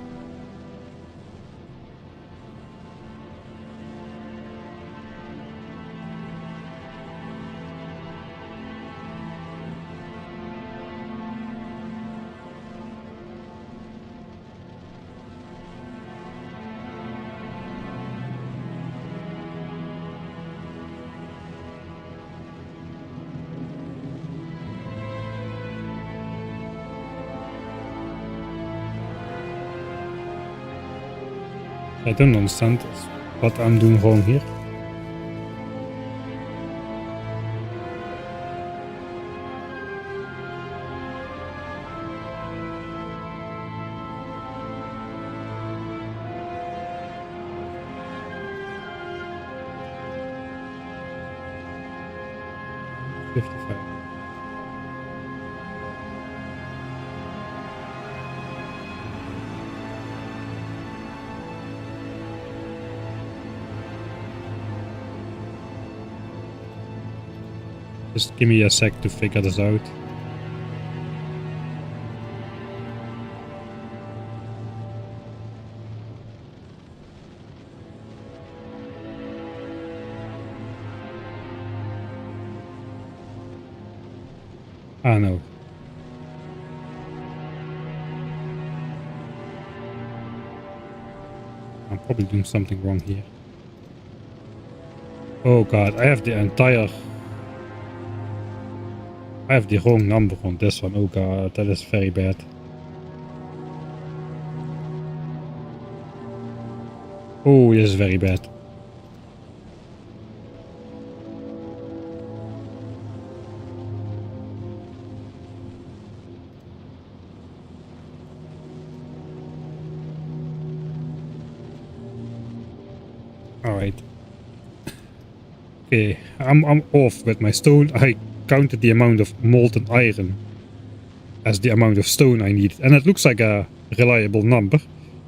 I don't understand what I'm doing wrong here. Just give me a sec to figure this out. Ah, no. I'm probably doing something wrong here. Oh god, I have the wrong number on this one. Oh god, that is very bad. Oh, this is very bad. Alright. Okay, I'm off with my stone. I counted the amount of molten iron as the amount of stone I need, and it looks like a reliable number.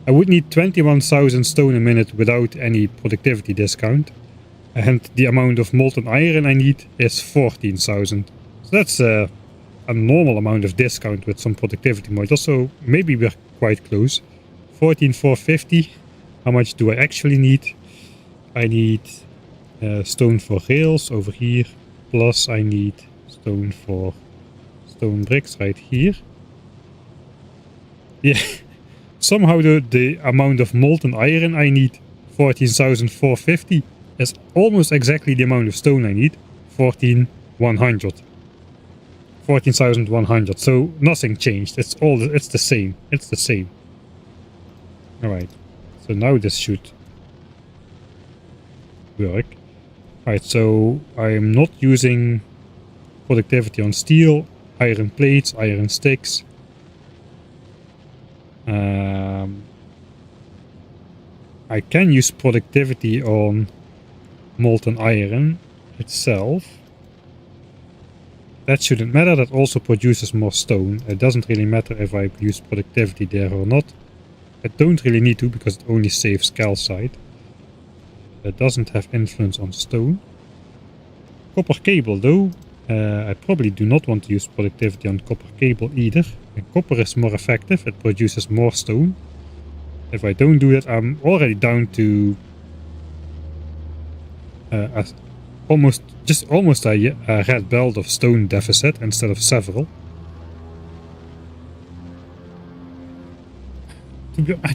I would need 21,000 stone a minute without any productivity discount, and the amount of molten iron I need is 14,000. So that's a normal amount of discount with some productivity modules, so maybe we're quite close. 14,450. How much do I actually need? I need stone for rails over here, plus I need stone for stone bricks right here. Yeah, somehow the amount of molten iron I need, 14,450, is almost exactly the amount of stone I need, 14,100. 14,100, so nothing changed. It's the same. It's the same. Alright, so now this should work. Alright, so I'm not using productivity on steel, iron plates, iron sticks. I can use productivity on molten iron itself. That shouldn't matter, that also produces more stone. It doesn't really matter if I use productivity there or not. I don't really need to because it only saves calcite. That doesn't have influence on stone. Copper cable though, I probably do not want to use productivity on copper cable either. And copper is more effective, it produces more stone. If I don't do that, I'm already down to almost a red belt of stone deficit instead of several. I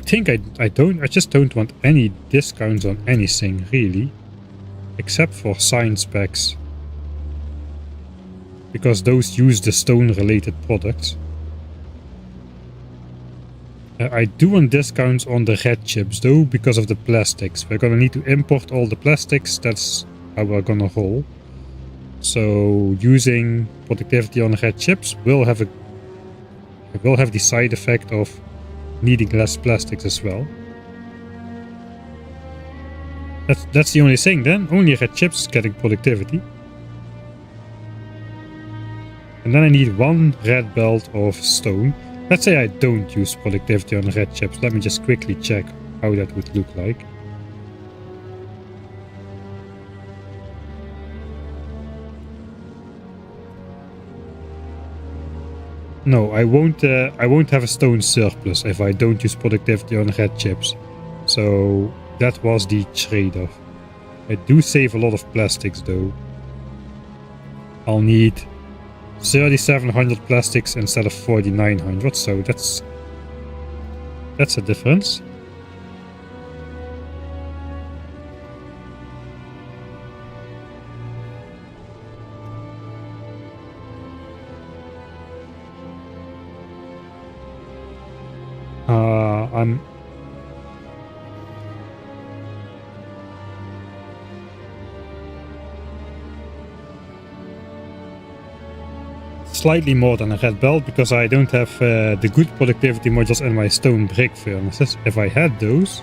just don't want any discounts on anything really, except for science packs, because those use the stone related products. I do want discounts on the red chips though, because of the plastics. We're gonna need to import all the plastics, that's how we're gonna roll. So using productivity on red chips will have the side effect of needing less plastics as well. That's the only thing then, only red chips is getting productivity. And then I need one red belt of stone. Let's say I don't use productivity on red chips. Let me just quickly check how that would look like. No, I won't have a stone surplus if I don't use productivity on red chips. So that was the trade-off. I do save a lot of plastics though. I'll need 3,700 plastics instead of 4,900, so that's a difference. I'm slightly more than a red belt because I don't have the good productivity modules in my stone brick furnaces. If I had those,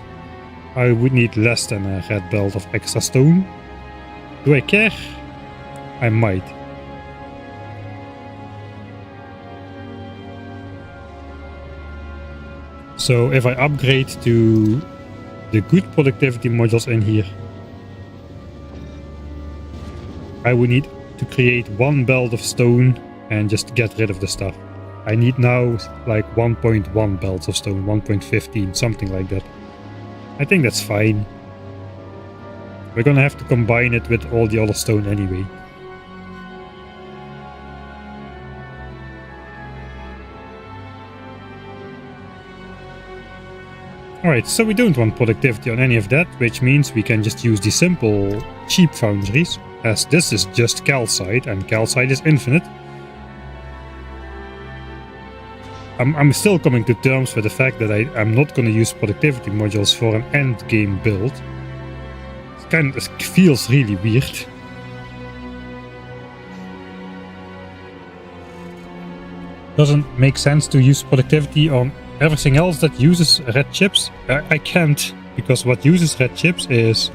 I would need less than a red belt of extra stone. Do I care? I might. So if I upgrade to the good productivity modules in here, I would need to create one belt of stone and just get rid of the stuff. I need now like 1.1 belts of stone, 1.15, something like that. I think that's fine. We're gonna have to combine it with all the other stone anyway. Alright, so we don't want productivity on any of that, which means we can just use the simple, cheap foundries, as this is just calcite, and calcite is infinite. I'm still coming to terms with the fact that I'm not going to use productivity modules for an end game build. It feels really weird. Doesn't make sense to use productivity on everything else that uses red chips. I can't, because what uses red chips is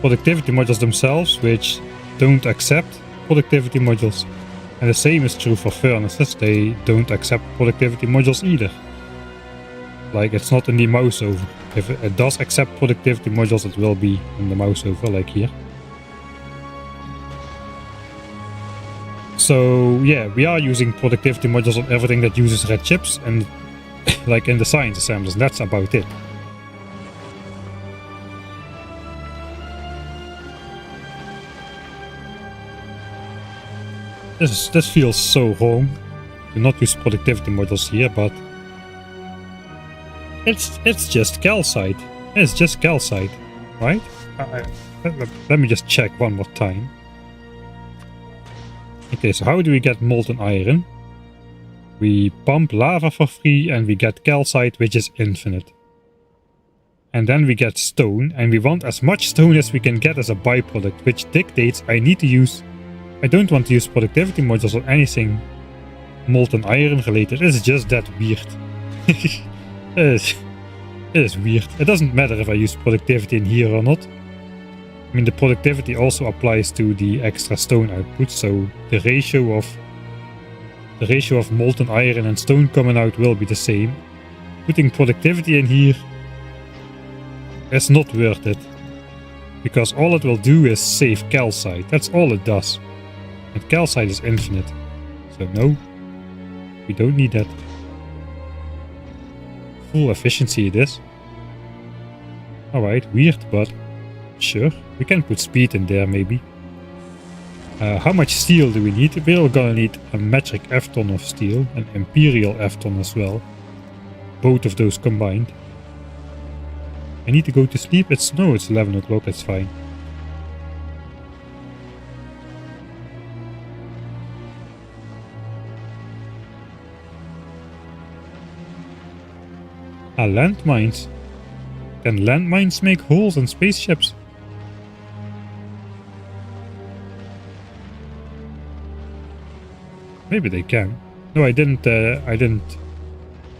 productivity modules themselves, which don't accept productivity modules. And the same is true for furnaces, they don't accept productivity modules either. Like, it's not in the mouse over. If it does accept productivity modules, it will be in the mouse over, like here. So yeah, we are using productivity modules on everything that uses red chips, and like in the science assemblies, and that's about it. This feels so wrong. Do not use productivity modules here, but it's just calcite. It's just calcite, right? Let me just check one more time. Okay, so how do we get molten iron? We pump lava for free and we get calcite, which is infinite. And then we get stone, and we want as much stone as we can get as a byproduct, which dictates I don't want to use productivity modules on anything molten iron related. It's just that weird. It is weird. It doesn't matter if I use productivity in here or not. I mean, the productivity also applies to the extra stone output, so the ratio of molten iron and stone coming out will be the same. Putting productivity in here is not worth it, because all it will do is save calcite. That's all it does. And calcite is infinite. So no, we don't need that. Full efficiency it is. Alright, weird, but sure. We can put speed in there maybe. How much steel do we need? We're gonna need a metric F-ton of steel, an imperial F-ton as well. Both of those combined. I need to go to sleep? It's 11 o'clock, that's fine. Landmines. Can landmines make holes in spaceships? Maybe they can. No, I didn't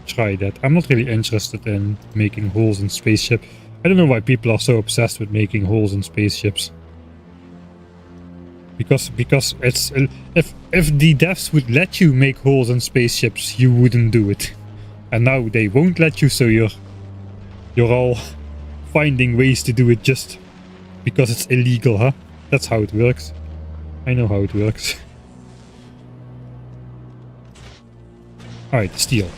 try that. I'm not really interested in making holes in spaceships. I don't know why people are so obsessed with making holes in spaceships. Because it's if the devs would let you make holes in spaceships, you wouldn't do it. And now they won't let you, so you're all finding ways to do it just because it's illegal, huh? That's how it works. I know how it works. Alright, steel.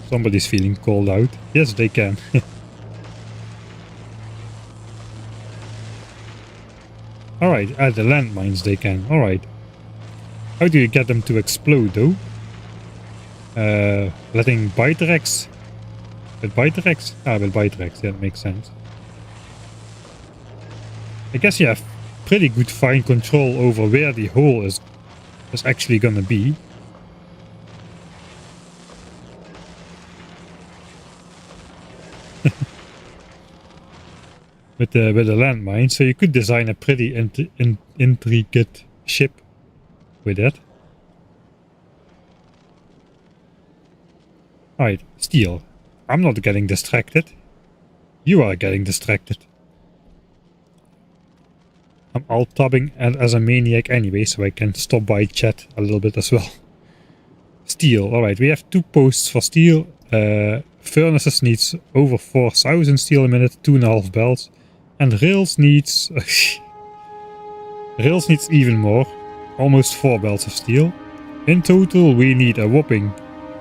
Somebody's feeling called out. Yes, they can. Alright, at the landmines they can. Alright. How do you get them to explode though? Letting Byterex. With Byterex? Ah, with Byterex, yeah, that makes sense. I guess you have pretty good fine control over where the hole is actually gonna be. with the landmine, so you could design a pretty intricate ship with that. Alright, steel. I'm not getting distracted. You are getting distracted. I'm alt-tabbing as a maniac anyway, so I can stop by chat a little bit as well. Steel. Alright, we have 2 posts for steel. Furnaces needs over 4,000 steel a minute, 2.5 belts. And rails needs... rails needs even more. Almost 4 belts of steel. In total, we need a whopping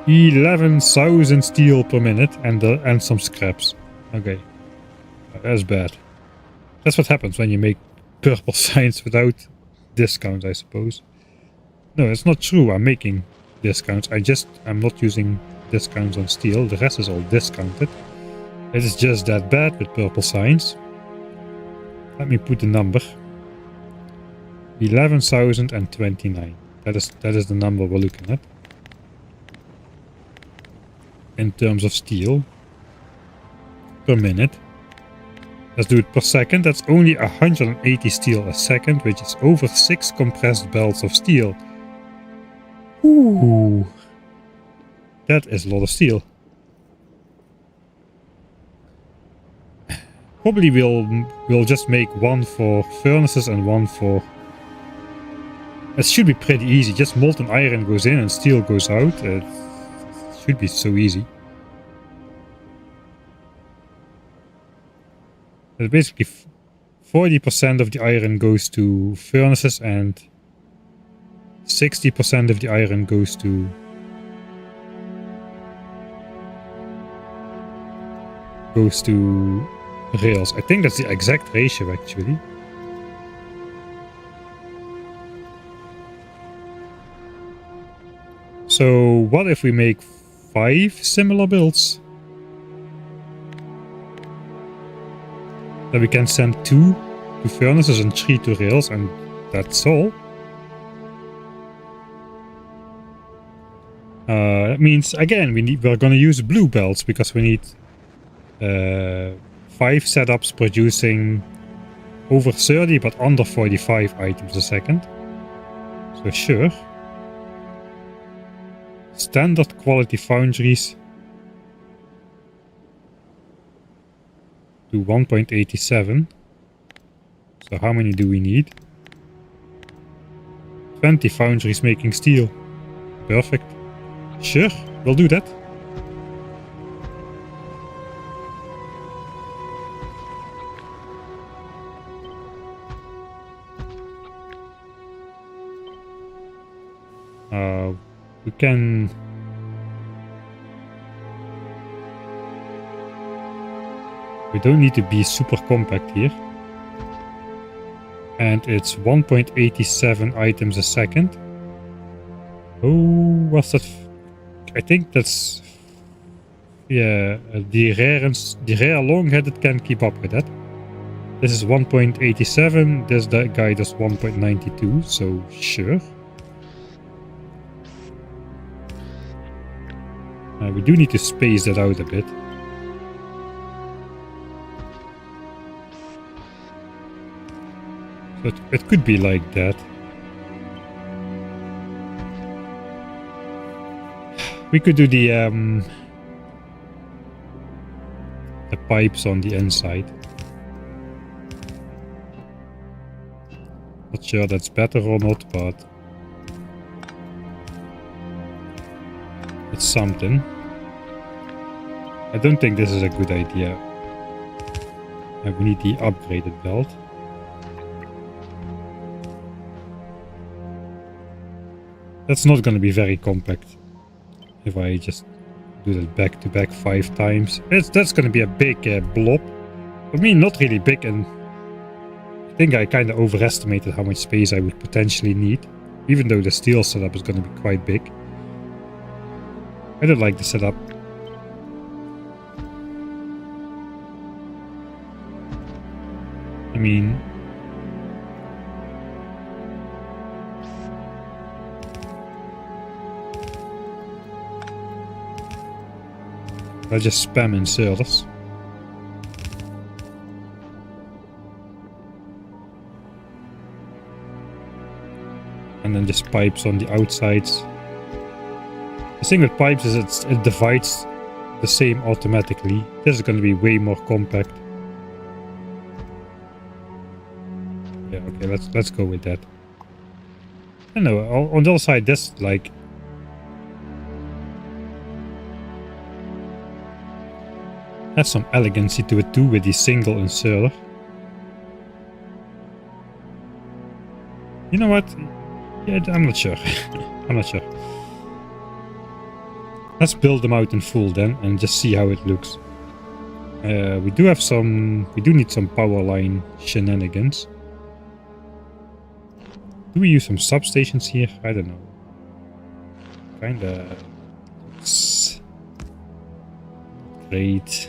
11,000 steel per minute and some scraps. Okay. That's bad. That's what happens when you make purple signs without discounts, I suppose. No, it's not true. I'm making discounts. I'm not using discounts on steel. The rest is all discounted. It is just that bad with purple signs. Let me put the number. 11,029. That is the number we're looking at. In terms of steel. Per minute. Let's do it per second. That's only 180 steel a second, which is over 6 compressed belts of steel. Ooh. That is a lot of steel. Probably we'll just make one for furnaces and one for... It should be pretty easy. Just molten iron goes in and steel goes out. It should be so easy. But basically 40% of the iron goes to furnaces and 60% of the iron goes to rails. I think that's the exact ratio actually. So what if we make 5 similar builds? Then we can send 2 to furnaces and 3 to rails, and that's all. That means again we're gonna use blue belts because we need 5 setups producing over 30 but under 45 items a second. So sure. Standard quality foundries to 1.87. So how many do we need? 20 foundries making steel. Perfect. Sure, we'll do that. We can... We don't need to be super compact here. And it's 1.87 items a second. Oh, what's that? I think that's... Yeah, the rare long-headed can keep up with that. This is 1.87, this guy does 1.92, so sure. We do need to space that out a bit. So it could be like that. We could do the pipes on the inside. Not sure that's better or not, but it's something. I don't think this is a good idea. And we need the upgraded belt. That's not going to be very compact. If I just do that back to back 5 times. That's going to be a big blob. I mean, not really big, and I think I kind of overestimated how much space I would potentially need. Even though the steel setup is going to be quite big. I don't like the setup. I mean... I'll just spam inserters. And then just pipes on the outsides. The thing with pipes is it divides the same automatically. This is going to be way more compact. Yeah, okay, let's go with that. I don't know, on the other side, this like... has some elegancy to it too with the single inserter. You know what? Yeah, I'm not sure. I'm not sure. Let's build them out in full then and just see how it looks. We do need some power line shenanigans. Do we use some substations here? I don't know. Kinda... Great.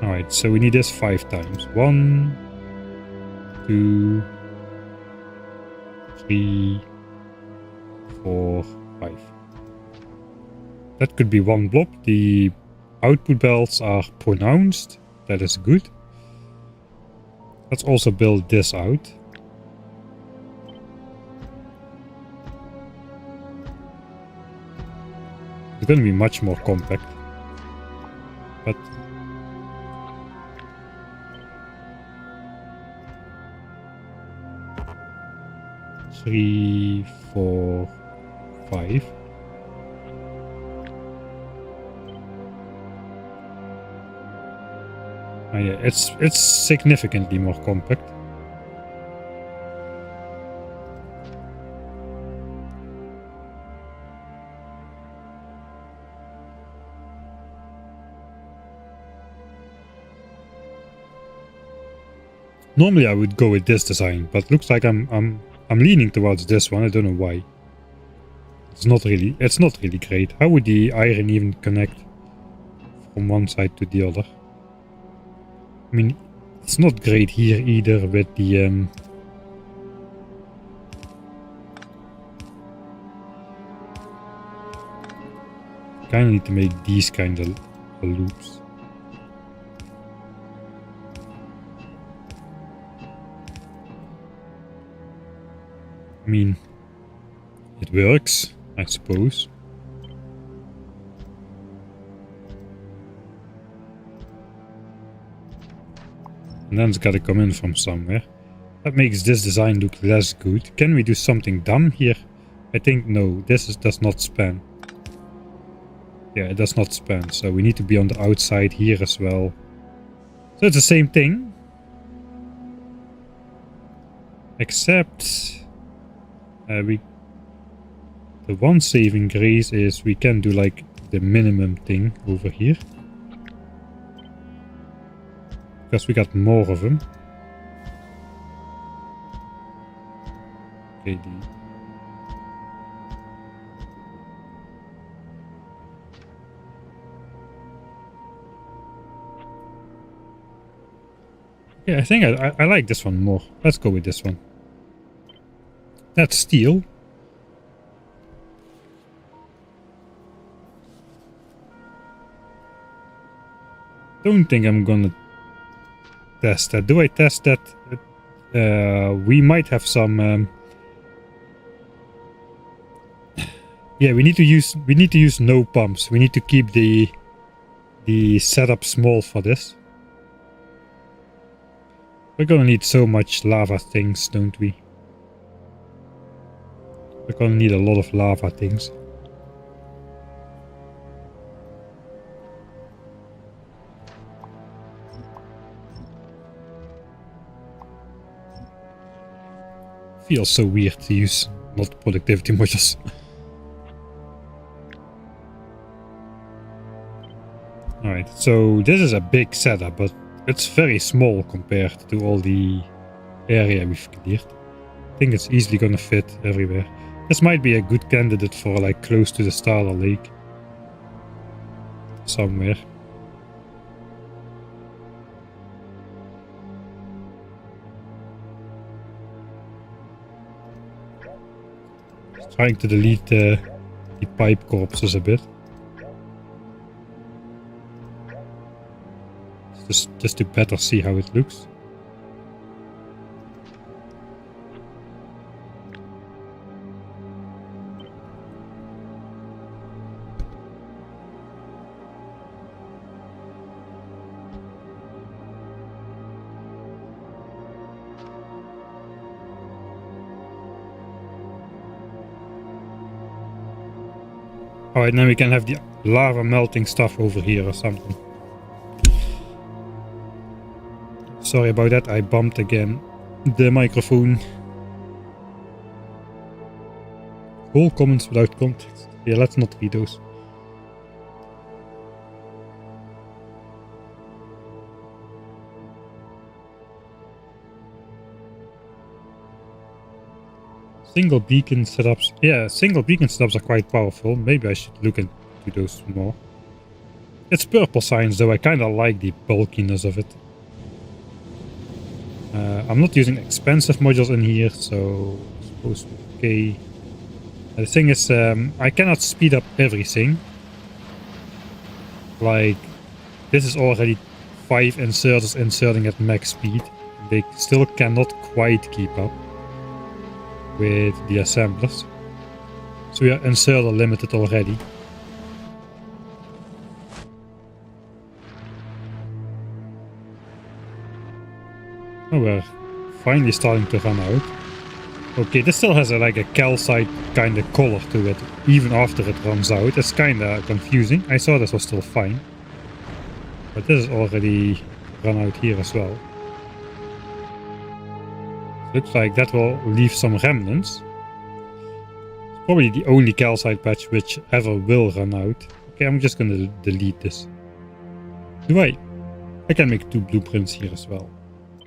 Alright, so we need this 5 times. 1, 2, 3, 4, 5. That could be one blob. The output belts are pronounced. That is good. Let's also build this out. It's going to be much more compact. But 3, 4, 5. Oh yeah, it's significantly more compact. Normally I would go with this design, but looks like I'm leaning towards this one. I don't know why. It's not really great. How would the iron even connect from one side to the other? I mean, it's not great here either with the kind of need to make these kind of loops. I mean, it works, I suppose. And then it's gotta come in from somewhere. That makes this design look less good. Can we do something dumb here? I think no, does not span. Yeah, it does not span, so we need to be on the outside here as well. So it's the same thing. Except the one saving grace is we can do like the minimum thing over here. Because we got more of them. Okay, yeah, I think I like this one more. Let's go with this one. That's steel. Don't think I'm gonna test that. Do I test that? We might have some. Yeah, we need to use no pumps. We need to keep the setup small for this. We're gonna need so much lava things, don't we? We're gonna need a lot of lava things. Feels so weird to use not productivity modules. Alright, so this is a big setup, but it's very small compared to all the area we've cleared. I think it's easily gonna fit everywhere. This might be a good candidate for like close to the Starter Lake. Somewhere. Trying to delete the pipe corpses a bit. Just to better see how it looks. Alright, now we can have the lava melting stuff over here or something. Sorry about that, I bumped again the microphone. All comments without context. Yeah, let's not read those. Single beacon setups. Yeah, single beacon setups are quite powerful. Maybe I should look into those more. It's purple science though, I kind of like the bulkiness of it. I'm not using expensive modules in here, so it's supposed to be okay. The thing is, I cannot speed up everything. Like, this is already 5 inserters inserting at max speed. They still cannot quite keep up with the assemblers. So we are inserter limited already. Oh, we're finally starting to run out. Okay, this still has like a calcite kind of color to it, even after it runs out. It's kind of confusing. I thought this was still fine. But this is already run out here as well. Looks like that will leave some remnants. It's probably the only calcite patch which ever will run out. Okay, I'm just gonna delete this. I can make 2 blueprints here as well.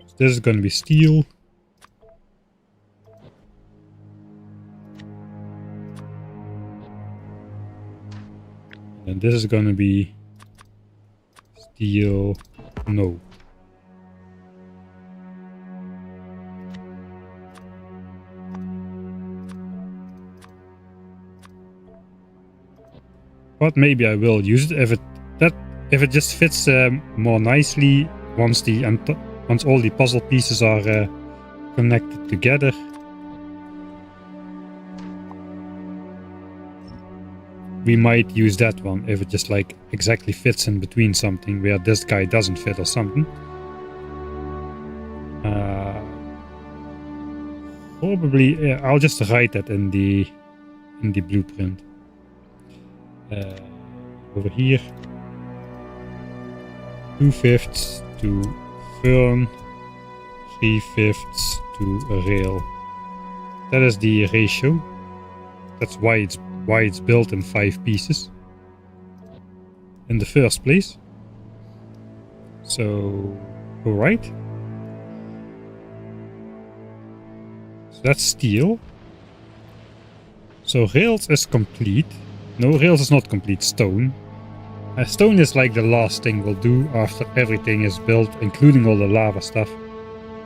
So this is gonna be steel. And this is gonna be steel. No. But maybe I will use it if it just fits more nicely once all the puzzle pieces are connected together. We might use that one if it just like exactly fits in between something where this guy doesn't fit or something. Probably, yeah, I'll just write that in the blueprint. Over here, 2/5 to fern, 3/5 to a rail. That is the ratio. That's why it's built in 5 pieces in the first place. So, all right. So that's steel. So rails is complete. No, rails is not complete. Stone. Stone is like the last thing we'll do after everything is built, including all the lava stuff.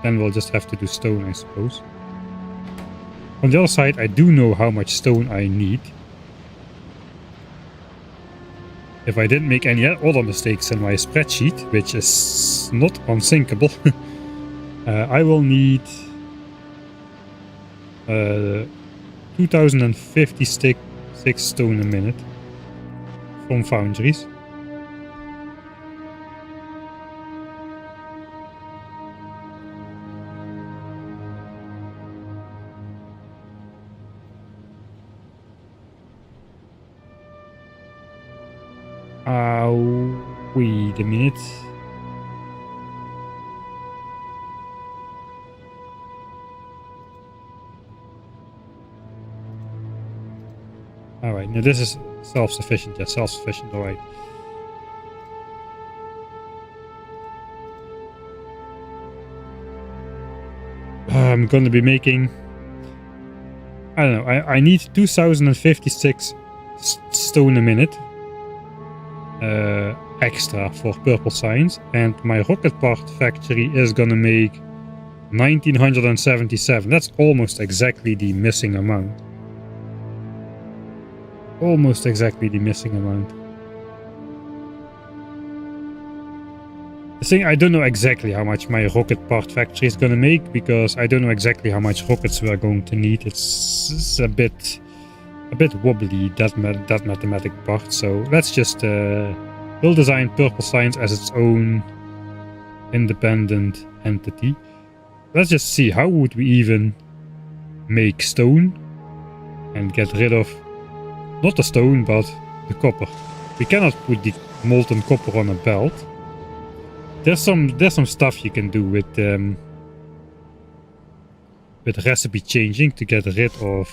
Then we'll just have to do stone, I suppose. On the other side, I do know how much stone I need. If I didn't make any other mistakes in my spreadsheet, which is not unsinkable, I will need 2056 stone a minute from foundries. Wait a minute. Alright, now this is self-sufficient. Yeah, self-sufficient, alright. I'm gonna be making... I don't know, I need 2056 stone a minute. Extra for purple science, and my rocket part factory is gonna make 1977. That's almost exactly the missing amount. Almost exactly the missing amount. The thing, I don't know exactly how much my rocket part factory is gonna make, because I don't know exactly how much rockets we are going to need. It's a bit wobbly, that mathematic part. So let's just we'll design purple science as its own independent entity. Let's just see, how would we even make stone and get rid of not the stone but the copper. We cannot put the molten copper on a belt. There's some stuff you can do with recipe changing to get rid of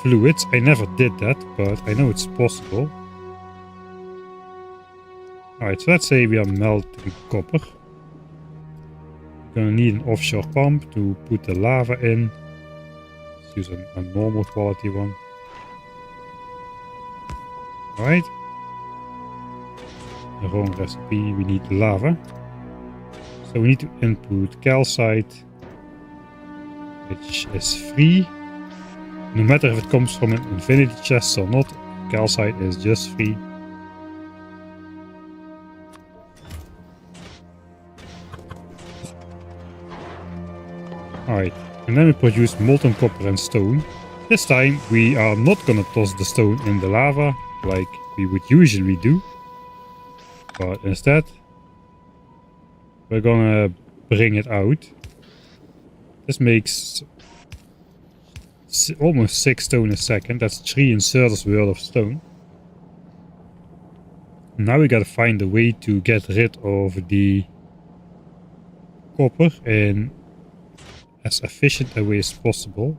fluids. I never did that, but I know it's possible. Alright, so let's say we are melting copper. We're gonna need an offshore pump to put the lava in. Let's use a normal quality one. Alright. The wrong recipe, we need lava. So we need to input calcite, which is free. No matter if it comes from an infinity chest or not, calcite is just free. Alright, and then we produce molten copper and stone. This time we are not gonna toss the stone in the lava like we would usually do. But instead, we're gonna bring it out. This makes almost 6 stone a second. That's 3 inserters worth of stone. Now we gotta find a way to get rid of the copper in as efficient a way as possible.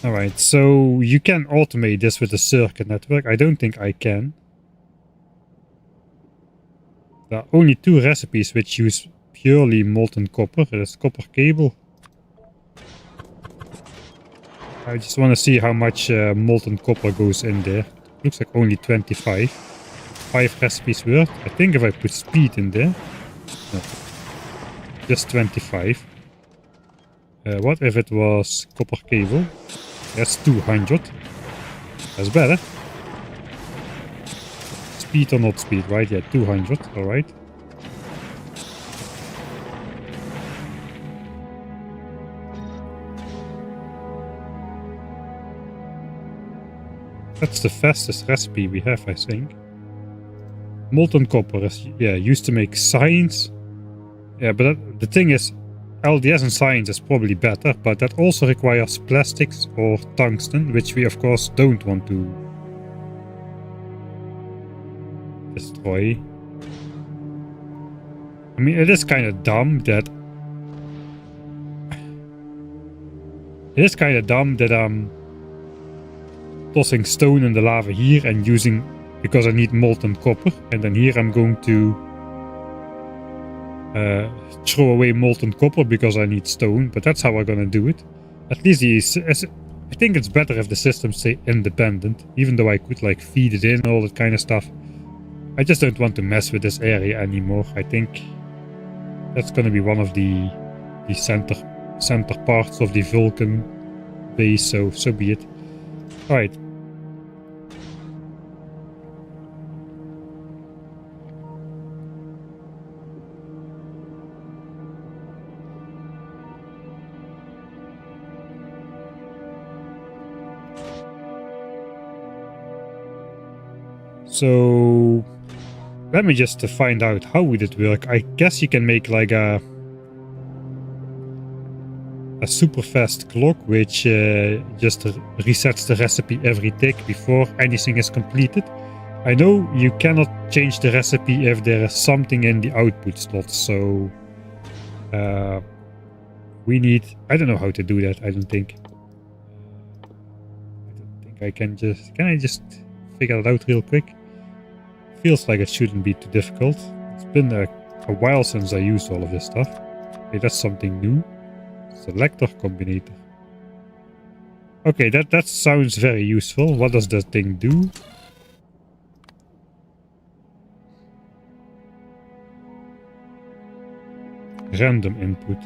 Alright, so you can automate this with a circuit network. I don't think I can. There are only 2 recipes which use purely molten copper. There's copper cable. I just want to see how much molten copper goes in there. Looks like only 25. 5 recipes worth. I think if I put speed in there, no, just 25. What if it was copper cable? That's 200. That's better. Speed or not speed, right? Yeah, 200. All right. That's the fastest recipe we have, I think. Molten copper is, yeah, used to make signs. Yeah, but the thing is, LDS and science is probably better, but that also requires plastics or tungsten, which we of course don't want to destroy. I mean, it is kind of dumb that I'm tossing stone in the lava here and using, because I need molten copper, and then here I'm going to throw away molten copper because I need stone, but that's how we're gonna do it. At least I think it's better if the systems stay independent, even though I could like feed it in, all that kind of stuff. I just don't want to mess with this area anymore. I think that's gonna be one of the center parts of the Vulcan base, so be it. Alright. So let me just find out how would it work. I guess you can make like a super fast clock which just resets the recipe every tick before anything is completed. I know you cannot change the recipe if there is something in the output slot, so we need, I don't know how to do that. I don't think I can just figure it out real quick. Feels like it shouldn't be too difficult. It's been a while since I used all of this stuff. Okay, that's something new. Selector combinator. Okay, that sounds very useful. What does that thing do? Random input.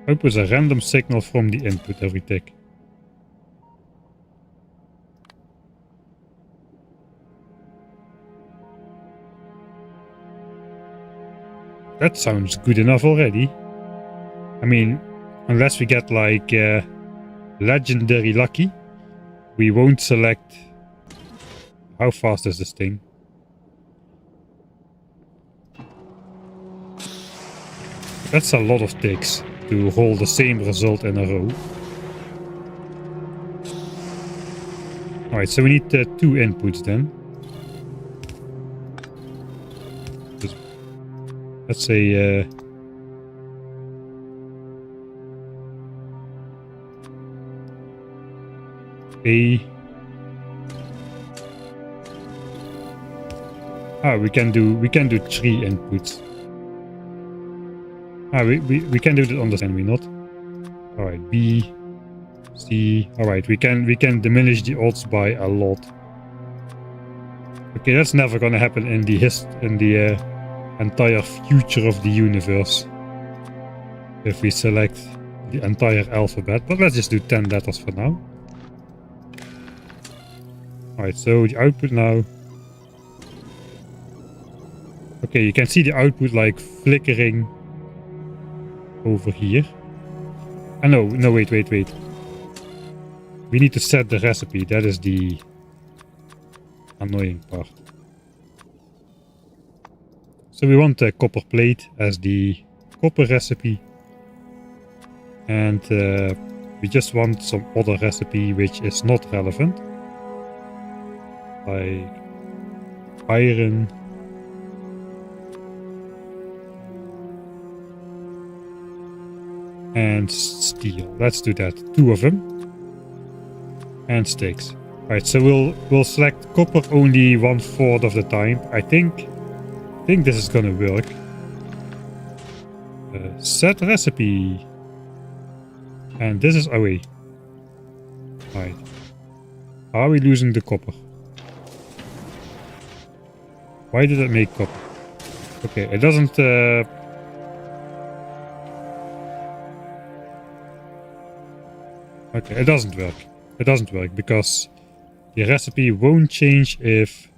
Outputs a random signal from the input every tick. That sounds good enough already. I mean, unless we get like legendary lucky, we won't select. How fast is this thing? That's a lot of ticks to hold the same result in a row. Alright, so we need 2 inputs then. Let's say A. We can do 3 inputs. We can do that on the can we not? Alright, B, C. Alright, we can diminish the odds by a lot. Okay, that's never gonna happen in the entire future of the universe. If we select the entire alphabet, but let's just do 10 letters for now. Alright, so the output now. Okay, you can see the output like flickering over here. No, wait. We need to set the recipe. That is the annoying part. So we want a copper plate as the copper recipe. And we just want some other recipe which is not relevant. Like iron. And steel. Let's do that. 2 of them. And sticks. Right, so we'll select copper only 1/4 of the time. I think this is gonna work. Set recipe. And this is away. Right. Are we losing the copper? Why did it make copper? Okay, it doesn't okay, it doesn't work. It doesn't work because the recipe won't change if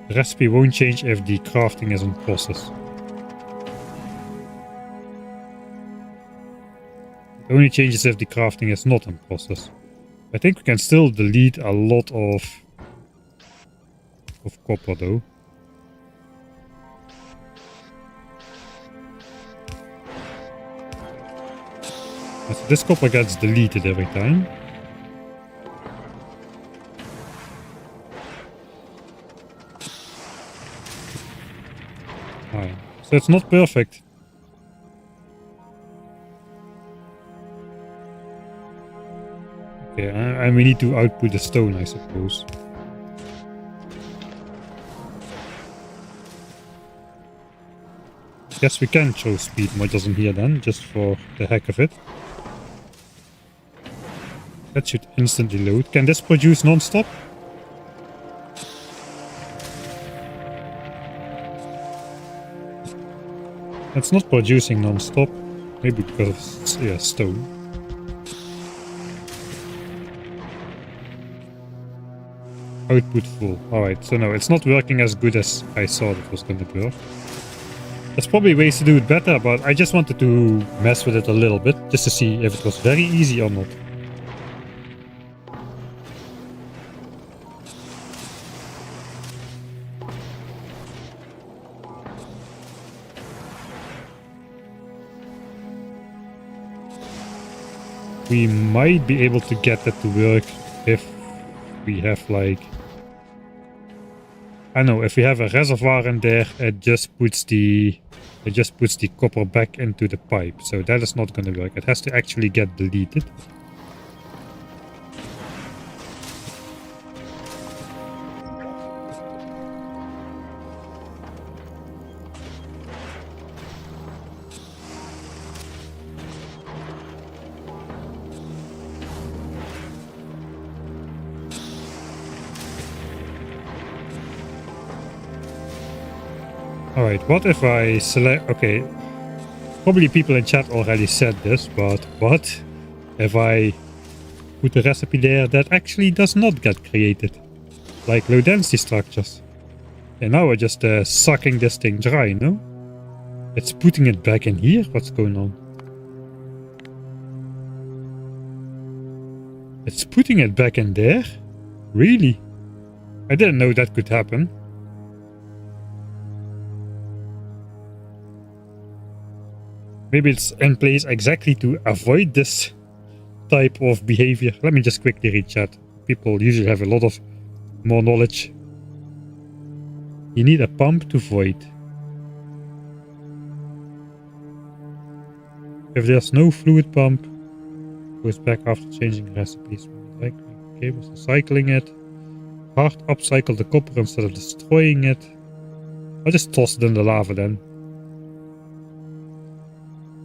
the crafting is in process. It only changes if the crafting is not in process. I think we can still delete a lot of copper though. So this copper gets deleted every time. Fine. So it's not perfect. Okay, and we need to output the stone, I suppose. Guess we can show speed modules in here then, just for the heck of it. That should instantly load. Can this produce non-stop? It's not producing non-stop. Maybe because of stone. Output full. Alright, so no, it's not working as good as I thought it was going to work. There's probably ways to do it better, but I just wanted to mess with it a little bit, just to see if it was very easy or not. We might be able to get that to work if we have like... I know, if we have a reservoir in there, it just puts the copper back into the pipe. So that is not going to work. It has to actually get deleted. Alright, what if I select... Okay, probably people in chat already said this, but what if I put a recipe there that actually does not get created? Like low density structures. And now we're just sucking this thing dry, no? It's putting it back in here? What's going on? It's putting it back in there? Really? I didn't know that could happen. Maybe it's in place exactly to avoid this type of behavior. Let me just quickly read chat. People usually have a lot of more knowledge. You need a pump to void. If there's no fluid pump, goes back after changing recipes. Like cables, recycling it. Hard upcycle the copper instead of destroying it. I'll just toss it in the lava then.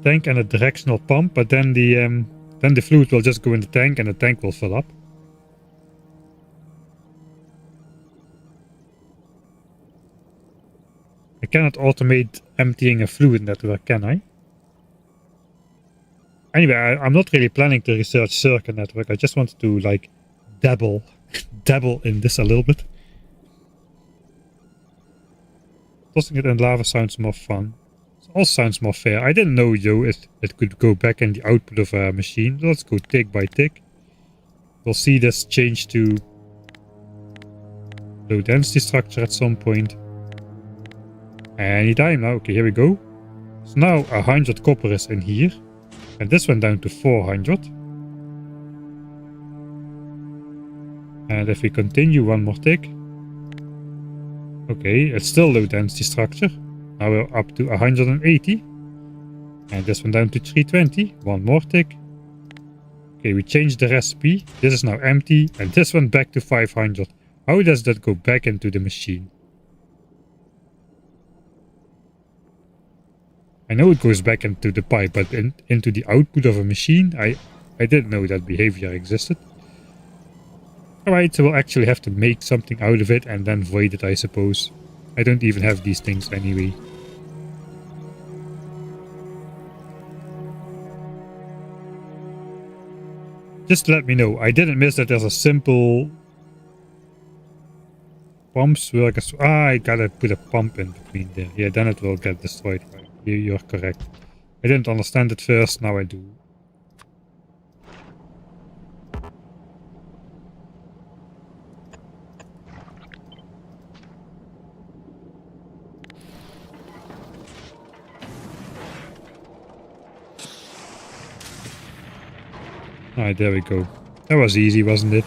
Tank and a directional pump, but then the fluid will just go in the tank and the tank will fill up. I cannot automate emptying a fluid network, can I? Anyway, I'm not really planning to research circuit network. I just wanted to like dabble in this a little bit. Tossing it in lava sounds more fun. It also sounds more fair. I didn't know, though, it could go back in the output of a machine. Let's go tick by tick. We'll see this change to low density structure at some point. Anytime now. Okay, here we go. So now 100 copper is in here. And this went down to 400. And if we continue one more tick. Okay, it's still low density structure. Now we're up to 180. And this went down to 320. One more tick. Okay, we changed the recipe. This is now empty. And this went back to 500. How does that go back into the machine? I know it goes back into the pipe, but into the output of a machine, I didn't know that behavior existed. Alright, so we'll actually have to make something out of it and then void it, I suppose. I don't even have these things anyway. Just let me know. I didn't miss that there's a simple pumps work. I gotta put a pump in between there. Yeah, then it will get destroyed. You're correct. I didn't understand it first, now I do. Alright, there we go. That was easy, wasn't it?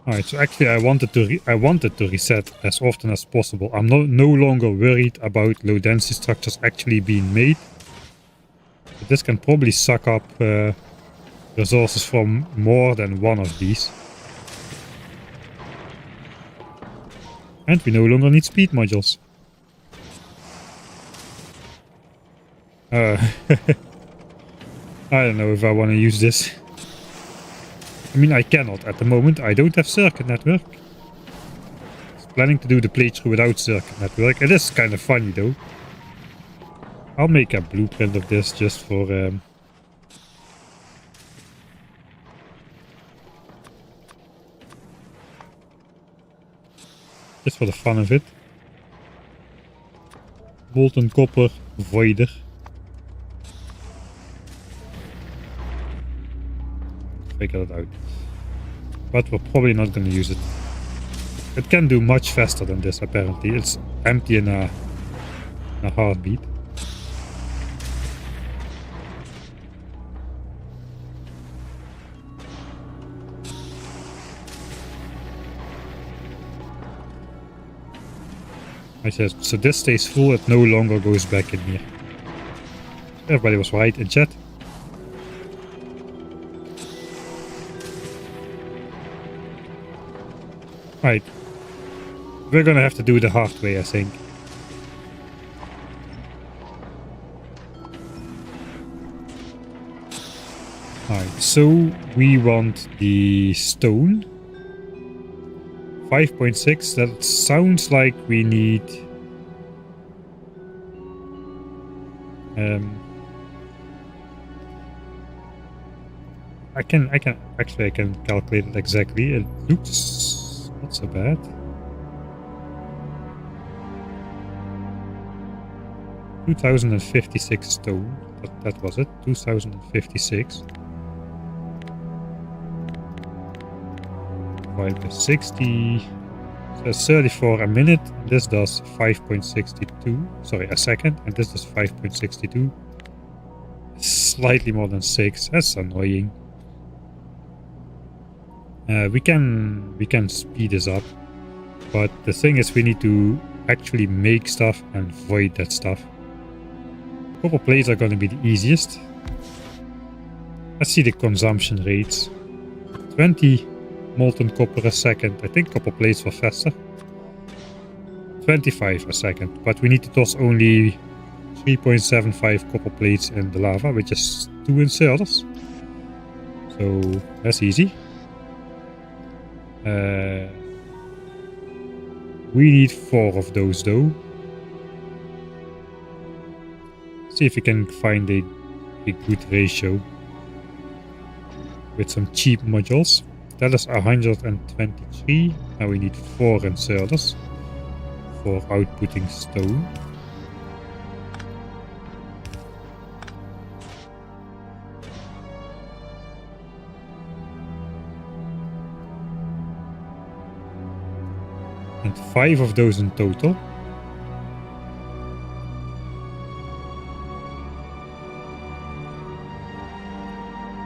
Alright, so actually I wanted to reset as often as possible. I'm no longer worried about low density structures actually being made. But this can probably suck up resources from more than one of these. And we no longer need speed modules. I don't know if I want to use this. I mean, I cannot at the moment. I don't have circuit network. I was planning to do the playthrough without circuit network. It is kind of funny though. I'll make a blueprint of this just for the fun of it. Molten copper voider. Figure it out. But we're probably not going to use it. It can do much faster than this apparently. It's empty in a heartbeat. I said, so this stays full, it no longer goes back in here. Everybody was right in chat. Right. We're gonna have to do it the hard way, I think. Alright, so we want the stone. 5.6, that sounds like we need I can calculate it exactly. It looks not so bad. $2,056 stone. That was it. 2,056. Divided by 60. So that's 34 a minute. This does 5.62. Sorry, a second. And this does 5.62. Slightly more than 6. That's annoying. We can speed this up. But the thing is, we need to actually make stuff and void that stuff. Copper plates are going to be the easiest. Let's see the consumption rates. 20 molten copper a second. I think copper plates were faster. 25 a second. But we need to toss only 3.75 copper plates in the lava, which is 2 inserters. So that's easy. We need 4 of those though. See if we can find a good ratio with some cheap modules. That is 123. Now we need 4 inserters for outputting stone. And 5 of those in total.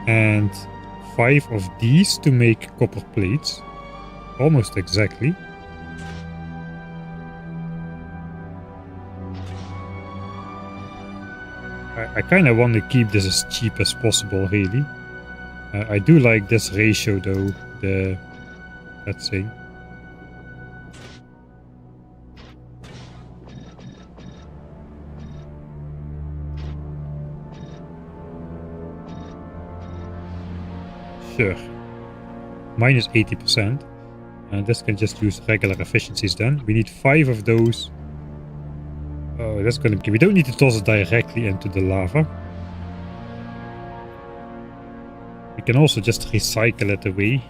And 5 of these to make copper plates. Almost exactly. I kind of want to keep this as cheap as possible, really. I do like this ratio though, that thing. Sure. Minus 80%. And this can just use regular efficiencies then. We need 5 of those. Oh, that's gonna be... We don't need to toss it directly into the lava. We can also just recycle it away.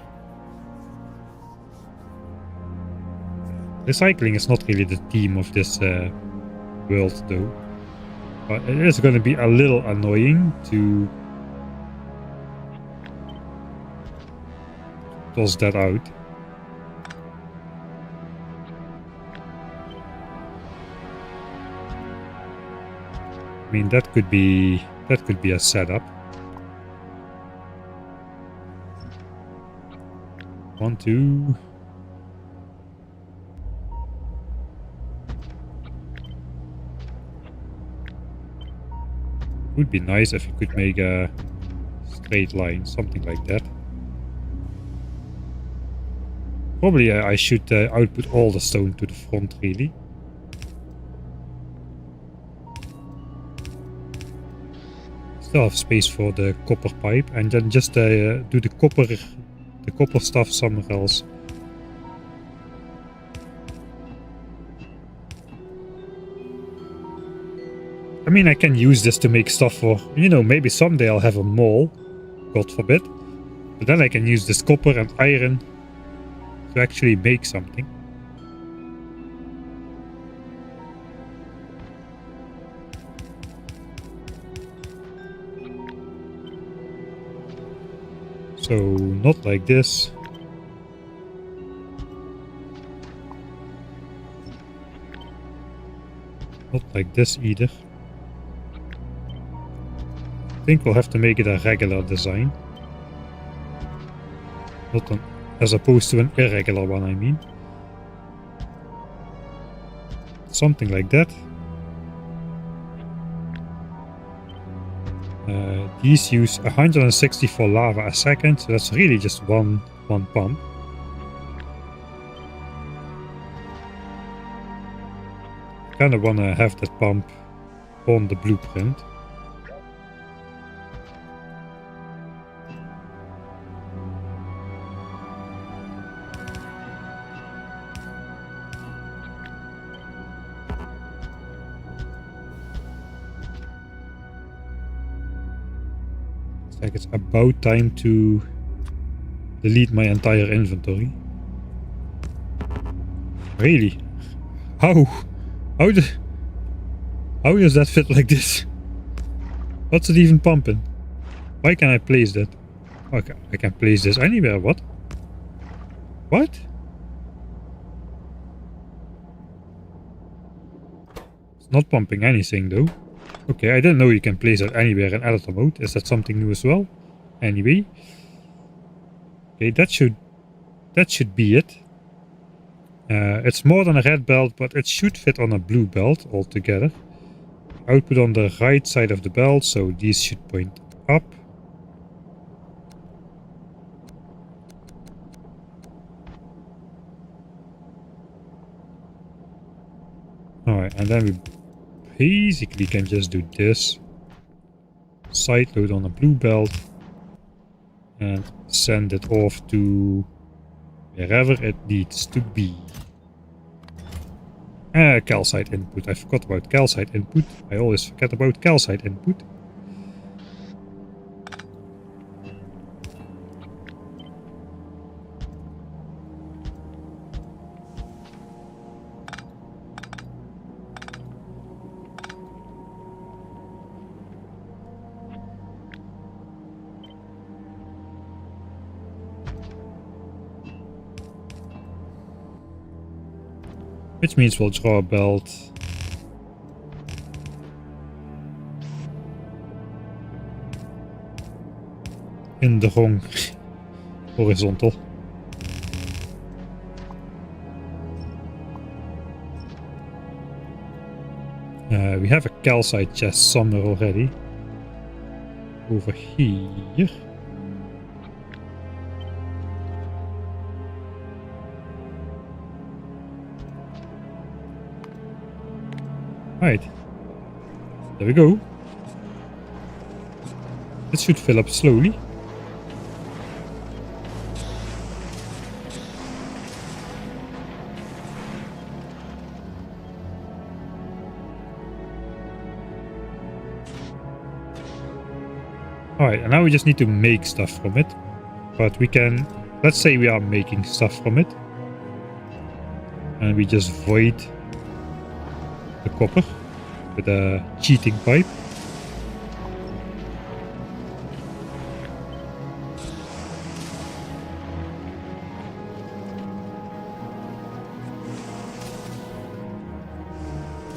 Recycling is not really the theme of this world though. But it is gonna be a little annoying to toss that out. I mean, that could be a setup. 1, 2. Would be nice if you could make a straight line, something like that. Probably I should output all the stone to the front, really. Still have space for the copper pipe, and then just do the copper stuff somewhere else. I mean, I can use this to make stuff for, you know, maybe someday I'll have a mall, God forbid. But then I can use this copper and iron to actually make something. So, not like this. Not like this either. I think we'll have to make it a regular design. Not an, as opposed to an irregular one, I mean. Something like that. These use 164 lava a second, so that's really just one pump. I kind of want to have that pump on the blueprint. Like it's about time to delete my entire inventory. Really? How does that fit like this? What's it even pumping? Why can I place that? Okay, I can place this anywhere. What? What? It's not pumping anything though. Okay, I didn't know you can place that anywhere in editor mode. Is that something new as well? Anyway. Okay, that should be it. It's more than a red belt, but it should fit on a blue belt altogether. Output on the right side of the belt, so these should point up. Alright, and then we basically can just do this. Side load on a blue belt. And send it off to wherever it needs to be. Calcite input. I forgot about calcite input. I always forget about calcite input. Which means we'll draw a belt in the wrong horizontal. We have a calcite chest somewhere already. Over here. Right. There we go. This should fill up slowly. Alright, and now we just need to make stuff from it. But we can, let's say we are making stuff from it. And we just void the copper with a cheating pipe.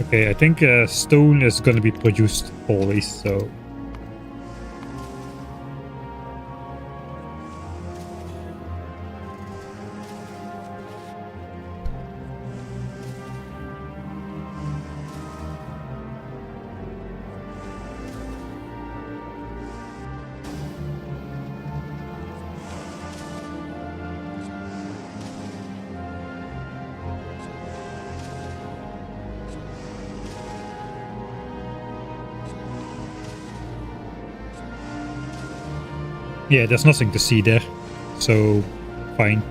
Okay, I think stone is going to be produced always, so... Yeah, there's nothing to see there, so fine.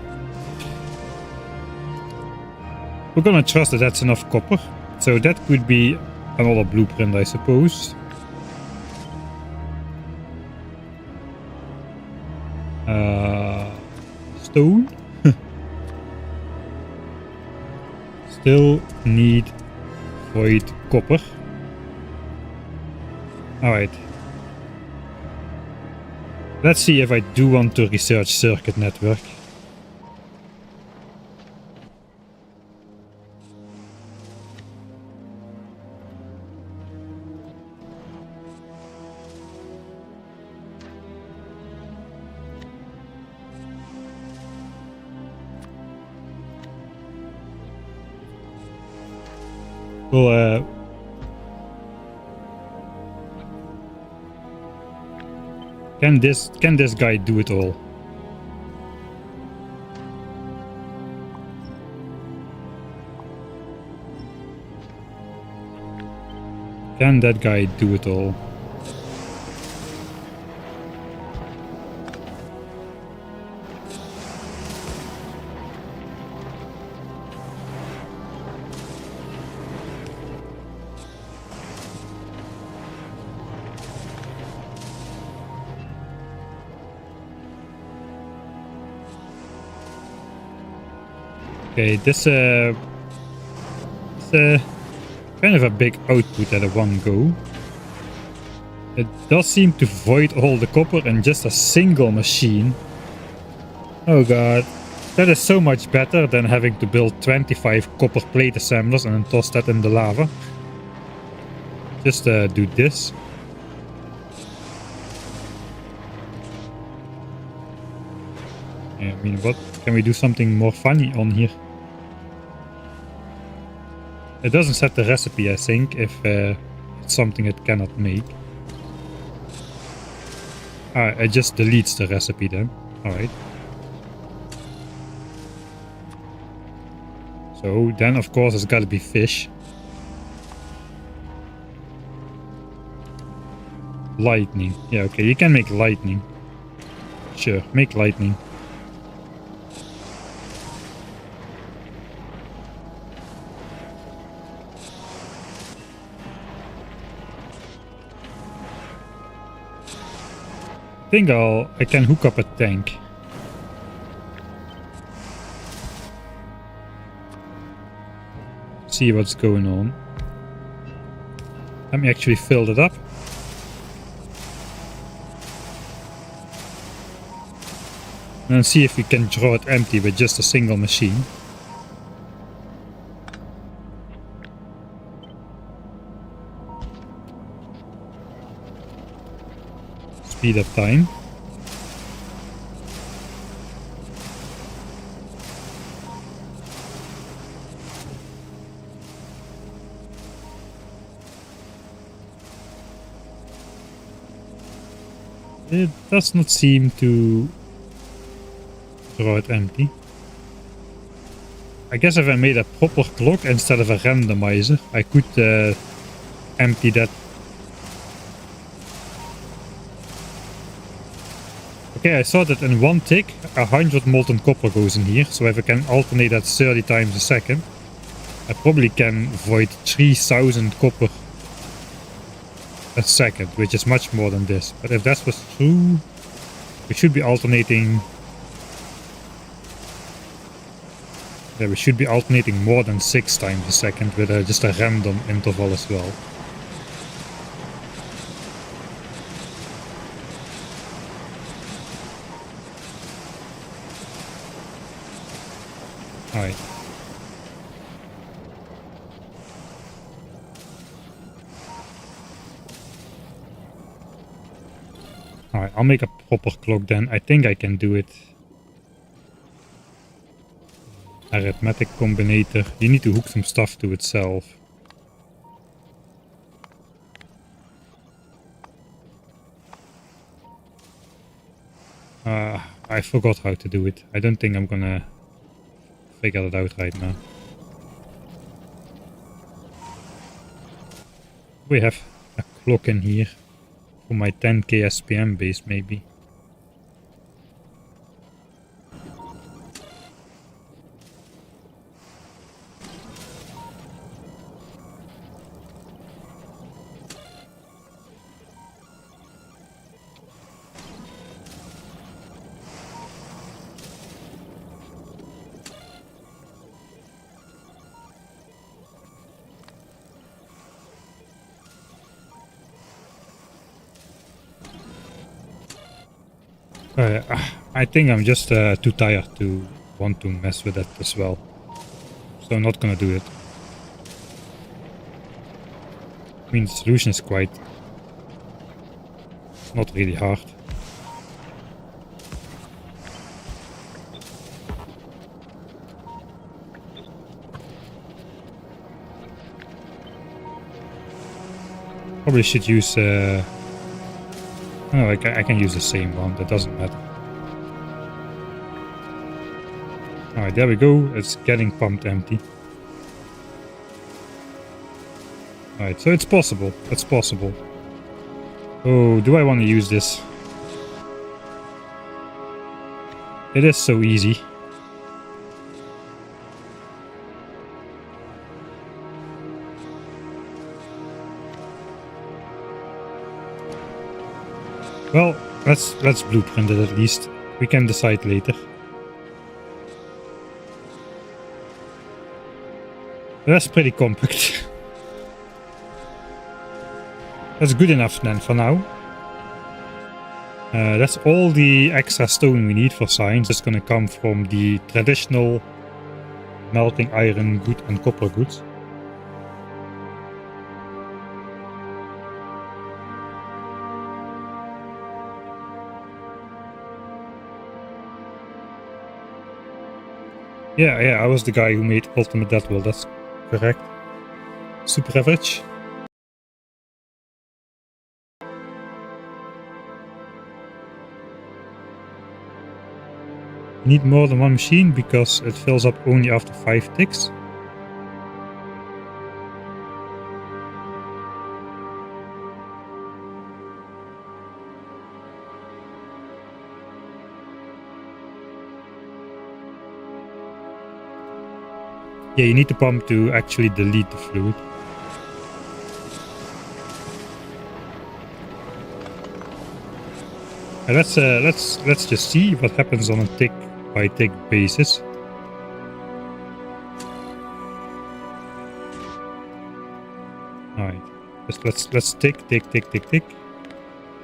We're gonna trust that that's enough copper, so that could be another blueprint, I suppose. Stone. Still need void copper. Alright. Let's see if I do want to research circuit network. Well, can this guy do it all? Can that guy do it all? Okay, this kind of a big output at a one go. It does seem to void all the copper in just a single machine. Oh god, that is so much better than having to build 25 copper plate assemblers and then toss that in the lava. Just do this. I mean, what can we do something more funny on here? It doesn't set the recipe, I think, if it's something it cannot make. It just deletes the recipe then. Alright. So then of course it's gotta be fish. Lightning. Yeah, okay, you can make lightning. Sure, make lightning. I think I can hook up a tank. See what's going on. Let me actually fill it up. And see if we can draw it empty with just a single machine. Speed up time. It does not seem to draw it empty. I guess if I made a proper clock instead of a randomizer, I could empty that. Okay, I saw that in one tick 100 molten copper goes in here, so if I can alternate that 30 times a second, I probably can void 3000 copper a second, which is much more than this. But if that was true, we should be alternating. Yeah, we should be alternating more than 6 times a second with just a random interval as well. Alright. Alright, I'll make a proper clock then. I think I can do it. Arithmetic combinator. You need to hook some stuff to itself. I forgot how to do it. I don't think I'm gonna figure it out right now. We have a clock in here for my 10k SPM base maybe. I think I'm just too tired to want to mess with that as well. So I'm not gonna do it. I mean, the solution is quite not really hard. Probably should use oh, I can use the same one, that doesn't matter. Alright, there we go, it's getting pumped empty. Alright, so it's possible, it's possible. Oh, do I want to use this? It is so easy. Well, let's blueprint it at least. We can decide later. That's pretty compact. That's good enough then for now. That's all the extra stone we need for science. It's gonna come from the traditional melting iron good and copper goods. Yeah, I was the guy who made Ultimate Death Will, that's correct. super average. You need more than one machine because it fills up only after 5 ticks. Yeah, you need the pump to actually delete the fluid. And let's just see what happens on a tick by tick basis. Alright, let's tick.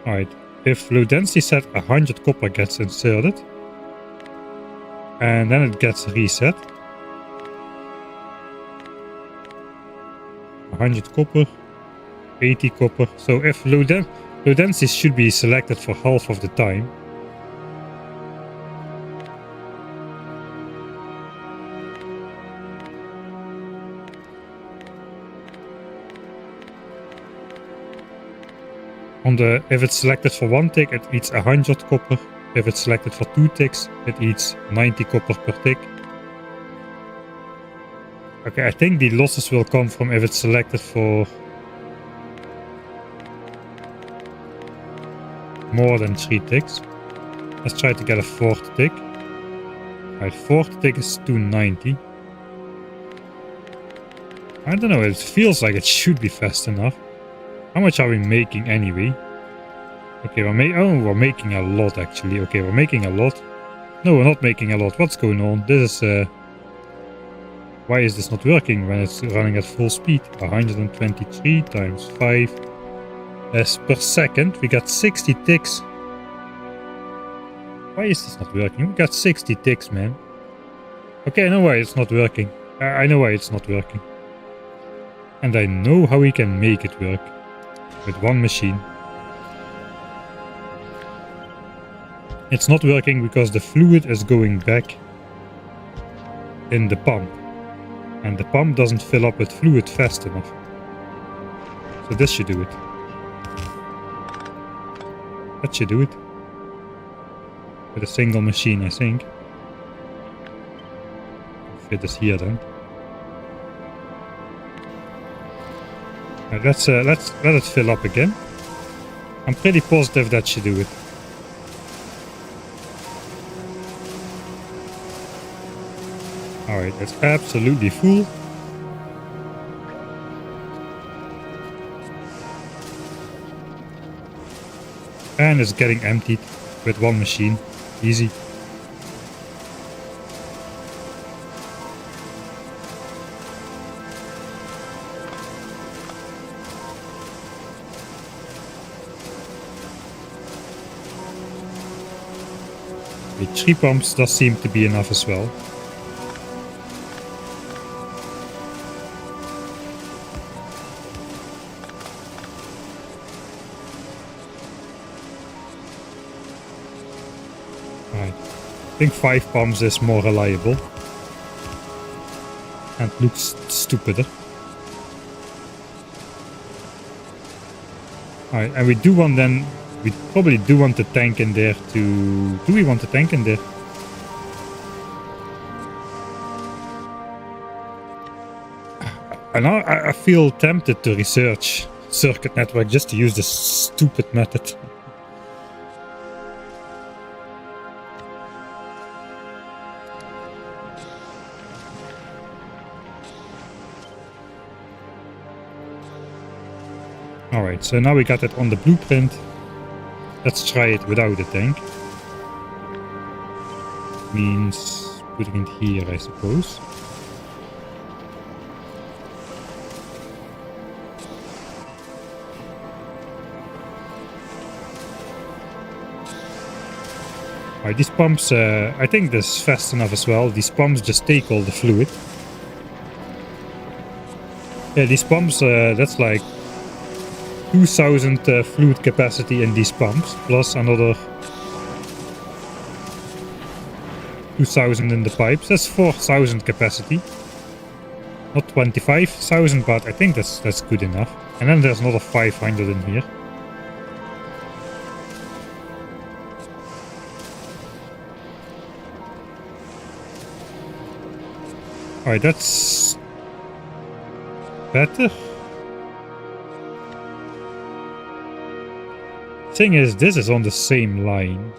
Alright, if low density set 100 copper gets inserted, and then it gets reset. 100 copper, 80 copper. So if low density should be selected for half of the time. If it's selected for 1 tick, it eats 100 copper. If it's selected for 2 ticks, it eats 90 copper per tick. Okay, I think the losses will come from if it's selected for more than 3 ticks. Let's try to get a 4th tick. Alright, 4th tick is 290. I don't know, it feels like it should be fast enough. How much are we making anyway? Okay, we're making a lot actually. Okay, we're making a lot. No, we're not making a lot. What's going on? This is why is this not working when it's running at full speed? 123 times 5 per second. We got 60 ticks. Why is this not working? We got 60 ticks, man. Okay, I know why it's not working. I know why it's not working. And I know how we can make it work. With one machine. It's not working because the fluid is going back in the pump. And the pump doesn't fill up with fluid fast enough. So this should do it. That should do it. With a single machine, I think. Fit this here then. Let's let it fill up again. I'm pretty positive that should do it. Alright, it's absolutely full. And it's getting emptied with one machine. Easy. With 3 pumps does seem to be enough as well. Right. I think 5 pumps is more reliable. And looks stupider. Alright, and we do want then... We probably do want the tank in there to... Do we want the tank in there? And now I feel tempted to research circuit network just to use this stupid method. Alright, so now we got it on the blueprint. Let's try it without a tank. Means putting it here, I suppose. Alright, these pumps, I think this is fast enough as well. These pumps just take all the fluid. Yeah, these pumps, that's like 2000 fluid capacity in these pumps, plus another 2000 in the pipes. That's 4000 capacity. Not 25,000, but I think that's good enough. And then there's another 500 in here. Alright, that's better. Thing is, this is on the same line.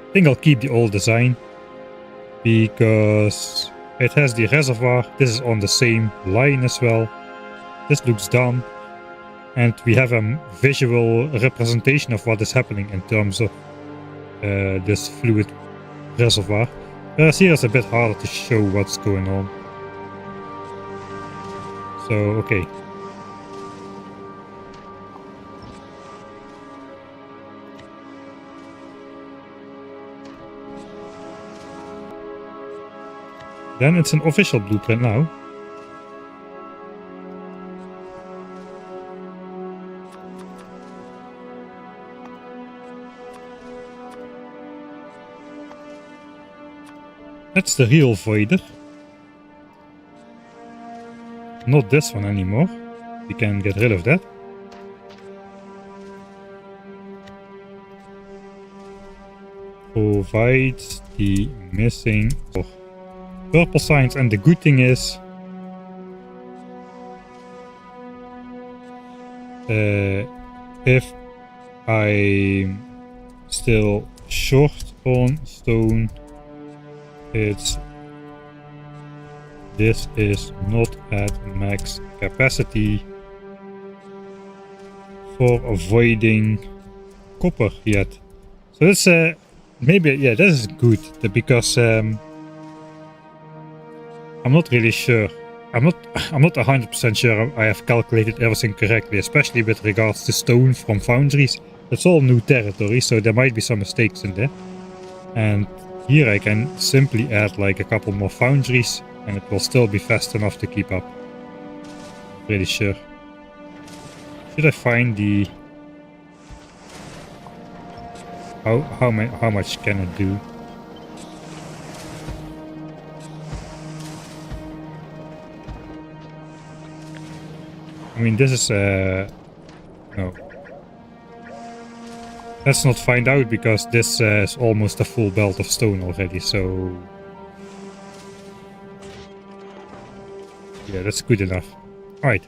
I think I'll keep the old design because it has the reservoir. This is on the same line as well. This looks dumb. And we have a visual representation of what is happening in terms of this fluid reservoir. Whereas here it's a bit harder to show what's going on. So, okay. Then it's an official blueprint now. That's the real voider. Not this one anymore. We can get rid of that. Provides the missing purple signs, and the good thing is if I'm still short on stone, this is not at max capacity for avoiding copper yet. So this maybe, yeah, this is good because I'm not really sure. I'm not 100% sure I have calculated everything correctly, especially with regards to stone from foundries. It's all new territory, so there might be some mistakes in there. And here I can simply add like a couple more foundries and it will still be fast enough to keep up. Pretty sure. Should I find the... How much can it do? I mean, this is no. Let's not find out because this is almost a full belt of stone already, so... Yeah, that's good enough. Alright.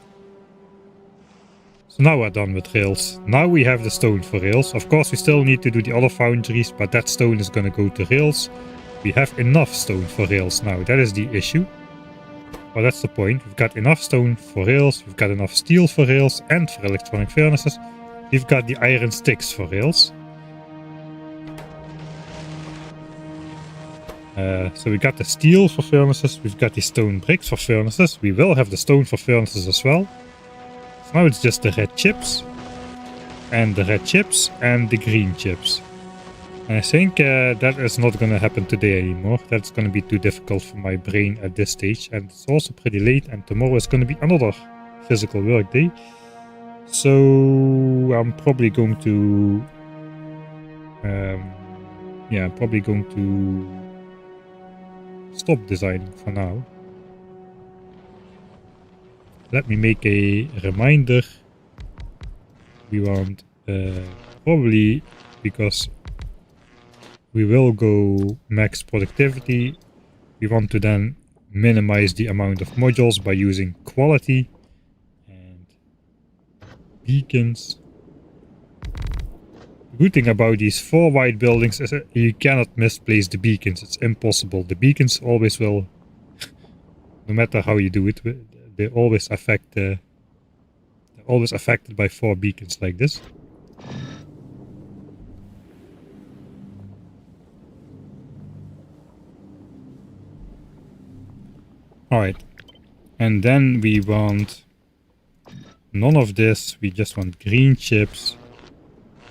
So now we're done with rails. Now we have the stone for rails. Of course, we still need to do the other foundries, but that stone is gonna go to rails. We have enough stone for rails now. That is the issue. Well, that's the point. We've got enough stone for rails, we've got enough steel for rails and for electronic furnaces. We've got the iron sticks for rails. So we got the steel for furnaces, we've got the stone bricks for furnaces. We will have the stone for furnaces as well. So now it's just the red chips. And the red chips and the green chips. And I think that is not going to happen today anymore. That's going to be too difficult for my brain at this stage. And it's also pretty late and tomorrow is going to be another physical work day. So I'm probably going to... yeah, I'm probably going to stop designing for now. Let me make a reminder. We want probably, because we will go max productivity, we want to then minimize the amount of modules by using quality and beacons. The good thing about these 4 white buildings is that you cannot misplace the beacons. It's impossible. The beacons always will, no matter how you do it, they always affect they're always affected by 4 beacons like this. Alright, and then we want none of this. We just want green chips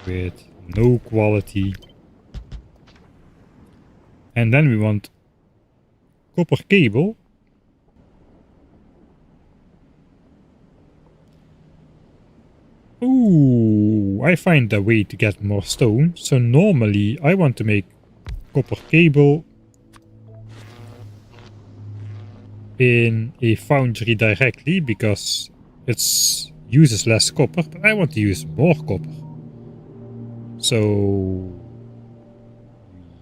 with no quality. And then we want copper cable. Ooh, I find a way to get more stone. So normally I want to make copper cable in a foundry directly because it uses less copper, but I want to use more copper. So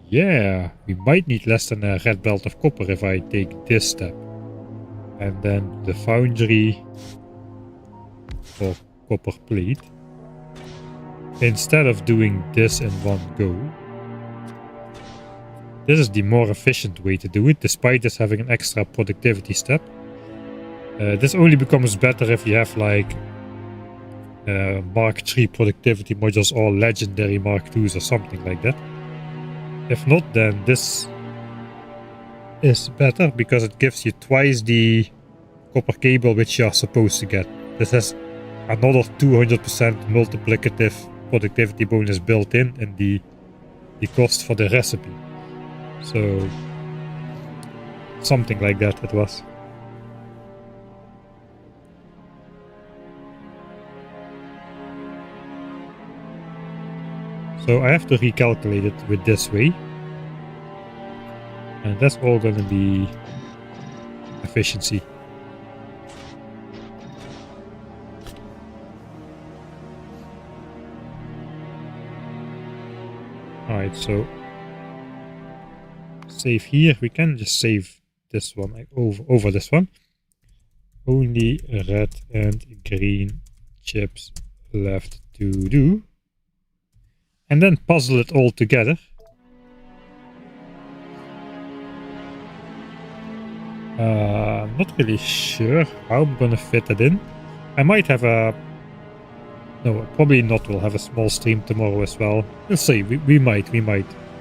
yeah, we might need less than a red belt of copper if I take this step. And then the foundry for copper plate. Instead of doing this in one go, this is the more efficient way to do it, despite this having an extra productivity step. This only becomes better if you have like Mark III productivity modules or legendary Mark IIs or something like that. If not, then this is better because it gives you twice the copper cable which you are supposed to get. This has another 200% multiplicative productivity bonus built in the cost for the recipe. So something like that it was. So I have to recalculate it with this way. And that's all going to be efficiency. Alright, so save here. We can just save this one like over this one. Only red and green chips left to do. And then puzzle it all together. Not really sure how I'm gonna fit it in. I might have a... No, probably not. We'll have a small stream tomorrow as well. We'll see. We might.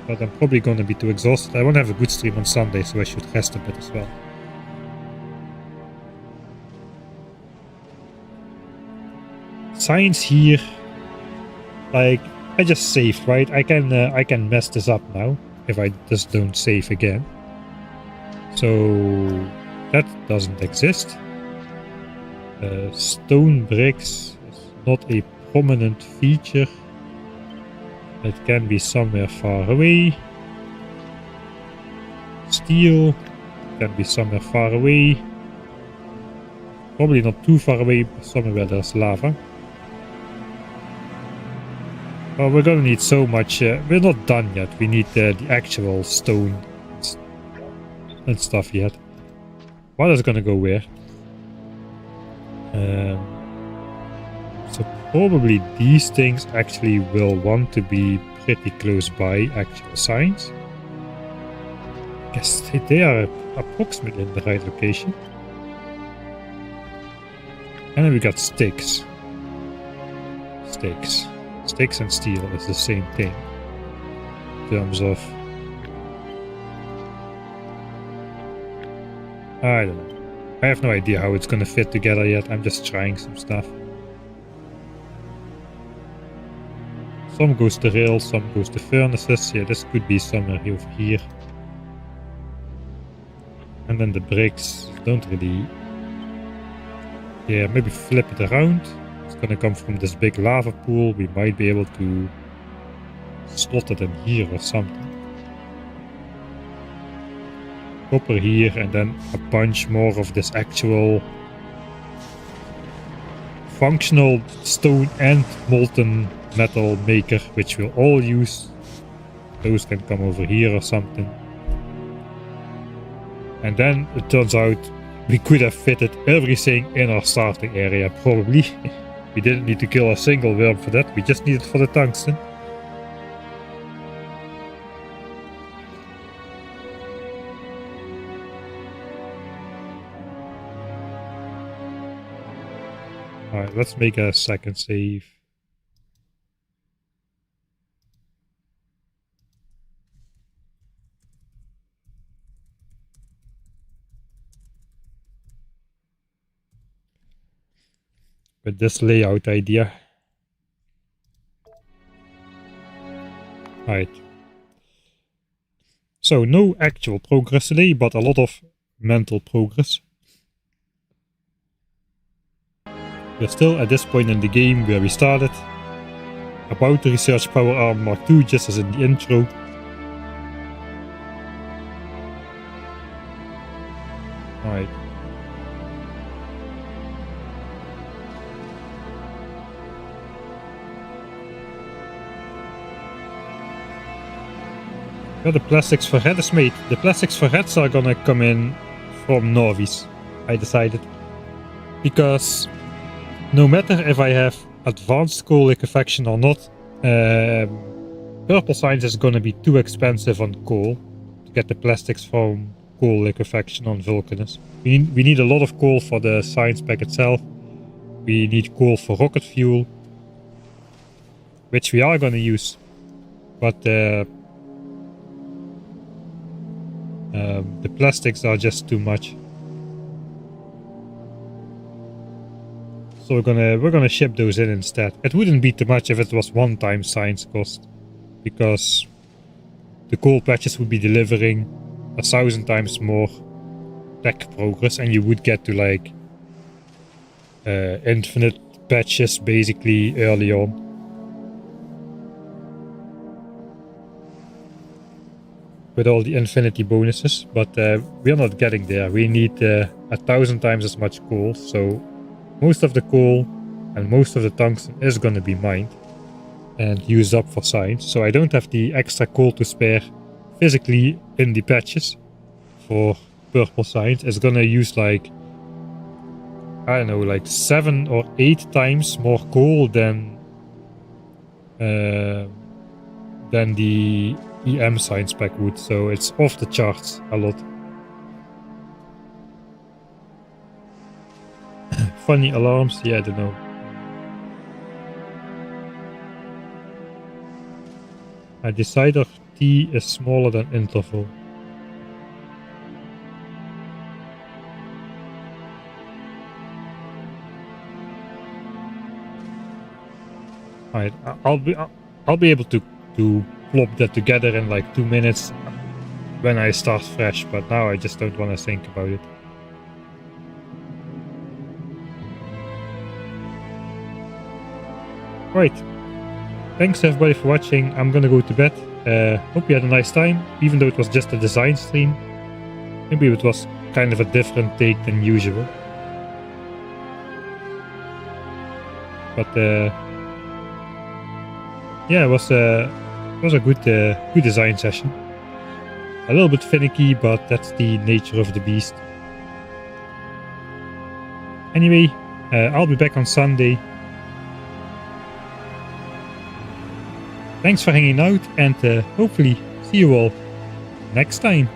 But I'm probably gonna be too exhausted. I want to have a good stream on Sunday, so I should rest a bit as well. Science here. Like, I just saved, right? I can mess this up now if I just don't save again. So that doesn't exist. Stone bricks is not a prominent feature. It can be somewhere far away. Steel can be somewhere far away. Probably not too far away, but somewhere where there's lava. Oh, we're gonna need so much. We're not done yet. We need the actual stone and stuff yet. What is gonna go where? So probably these things actually will want to be pretty close by actual signs. I guess they are approximately in the right location. And then we got sticks. Sticks and steel is the same thing in terms of... I don't know. I have no idea how it's gonna fit together yet. I'm just trying some stuff. Some goes to rails, some goes to furnaces. Yeah, this could be somewhere over here. And then the bricks don't really... Yeah, maybe flip it around. It's gonna come from this big lava pool. We might be able to slot it in here or something. Copper here, and then a bunch more of this actual functional stone and molten metal maker, which we'll all use. Those can come over here or something. And then it turns out we could have fitted everything in our starting area, probably. We didn't need to kill a single worm for that, we just needed it for the tungsten. Alright, let's make a second save. With this layout idea. Right. So no actual progress today, but a lot of mental progress. We're still at this point in the game where we started. About to research Power Arm Mark II, just as in the intro. Alright. Yeah, the plastics for head is made. The plastics for heads are gonna come in from Norvis, I decided. Because no matter if I have advanced coal liquefaction or not, Purple Science is gonna be too expensive on coal to get the plastics from coal liquefaction on Vulcanus. We need a lot of coal for the science pack itself. We need coal for rocket fuel, which we are gonna use, but the plastics are just too much. So we're gonna ship those in instead. It wouldn't be too much if it was one-time science cost, because the coal patches would be delivering 1,000 times more tech progress, and you would get to like infinite patches basically early on. With all the infinity bonuses, but we're not getting there. We need 1,000 times as much coal, so most of the coal and most of the tungsten is going to be mined and used up for science. So I don't have the extra coal to spare physically in the patches for Purple Science. It's going to use like, I don't know, like 7 or 8 times more coal than the EM science pack would, so it's off the charts a lot. Funny alarms? Yeah, I don't know. A decider T is smaller than interval. Alright, I'll be able to plop that together in like 2 minutes when I start fresh, but now I just don't want to think about it. Right, thanks everybody for watching. I'm gonna go to bed. Hope you had a nice time, even though it was just a design stream. Maybe it was kind of a different take than usual. But yeah, it was a good design session. A little bit finicky, but that's the nature of the beast. Anyway, I'll be back on Sunday. Thanks for hanging out, and hopefully see you all next time.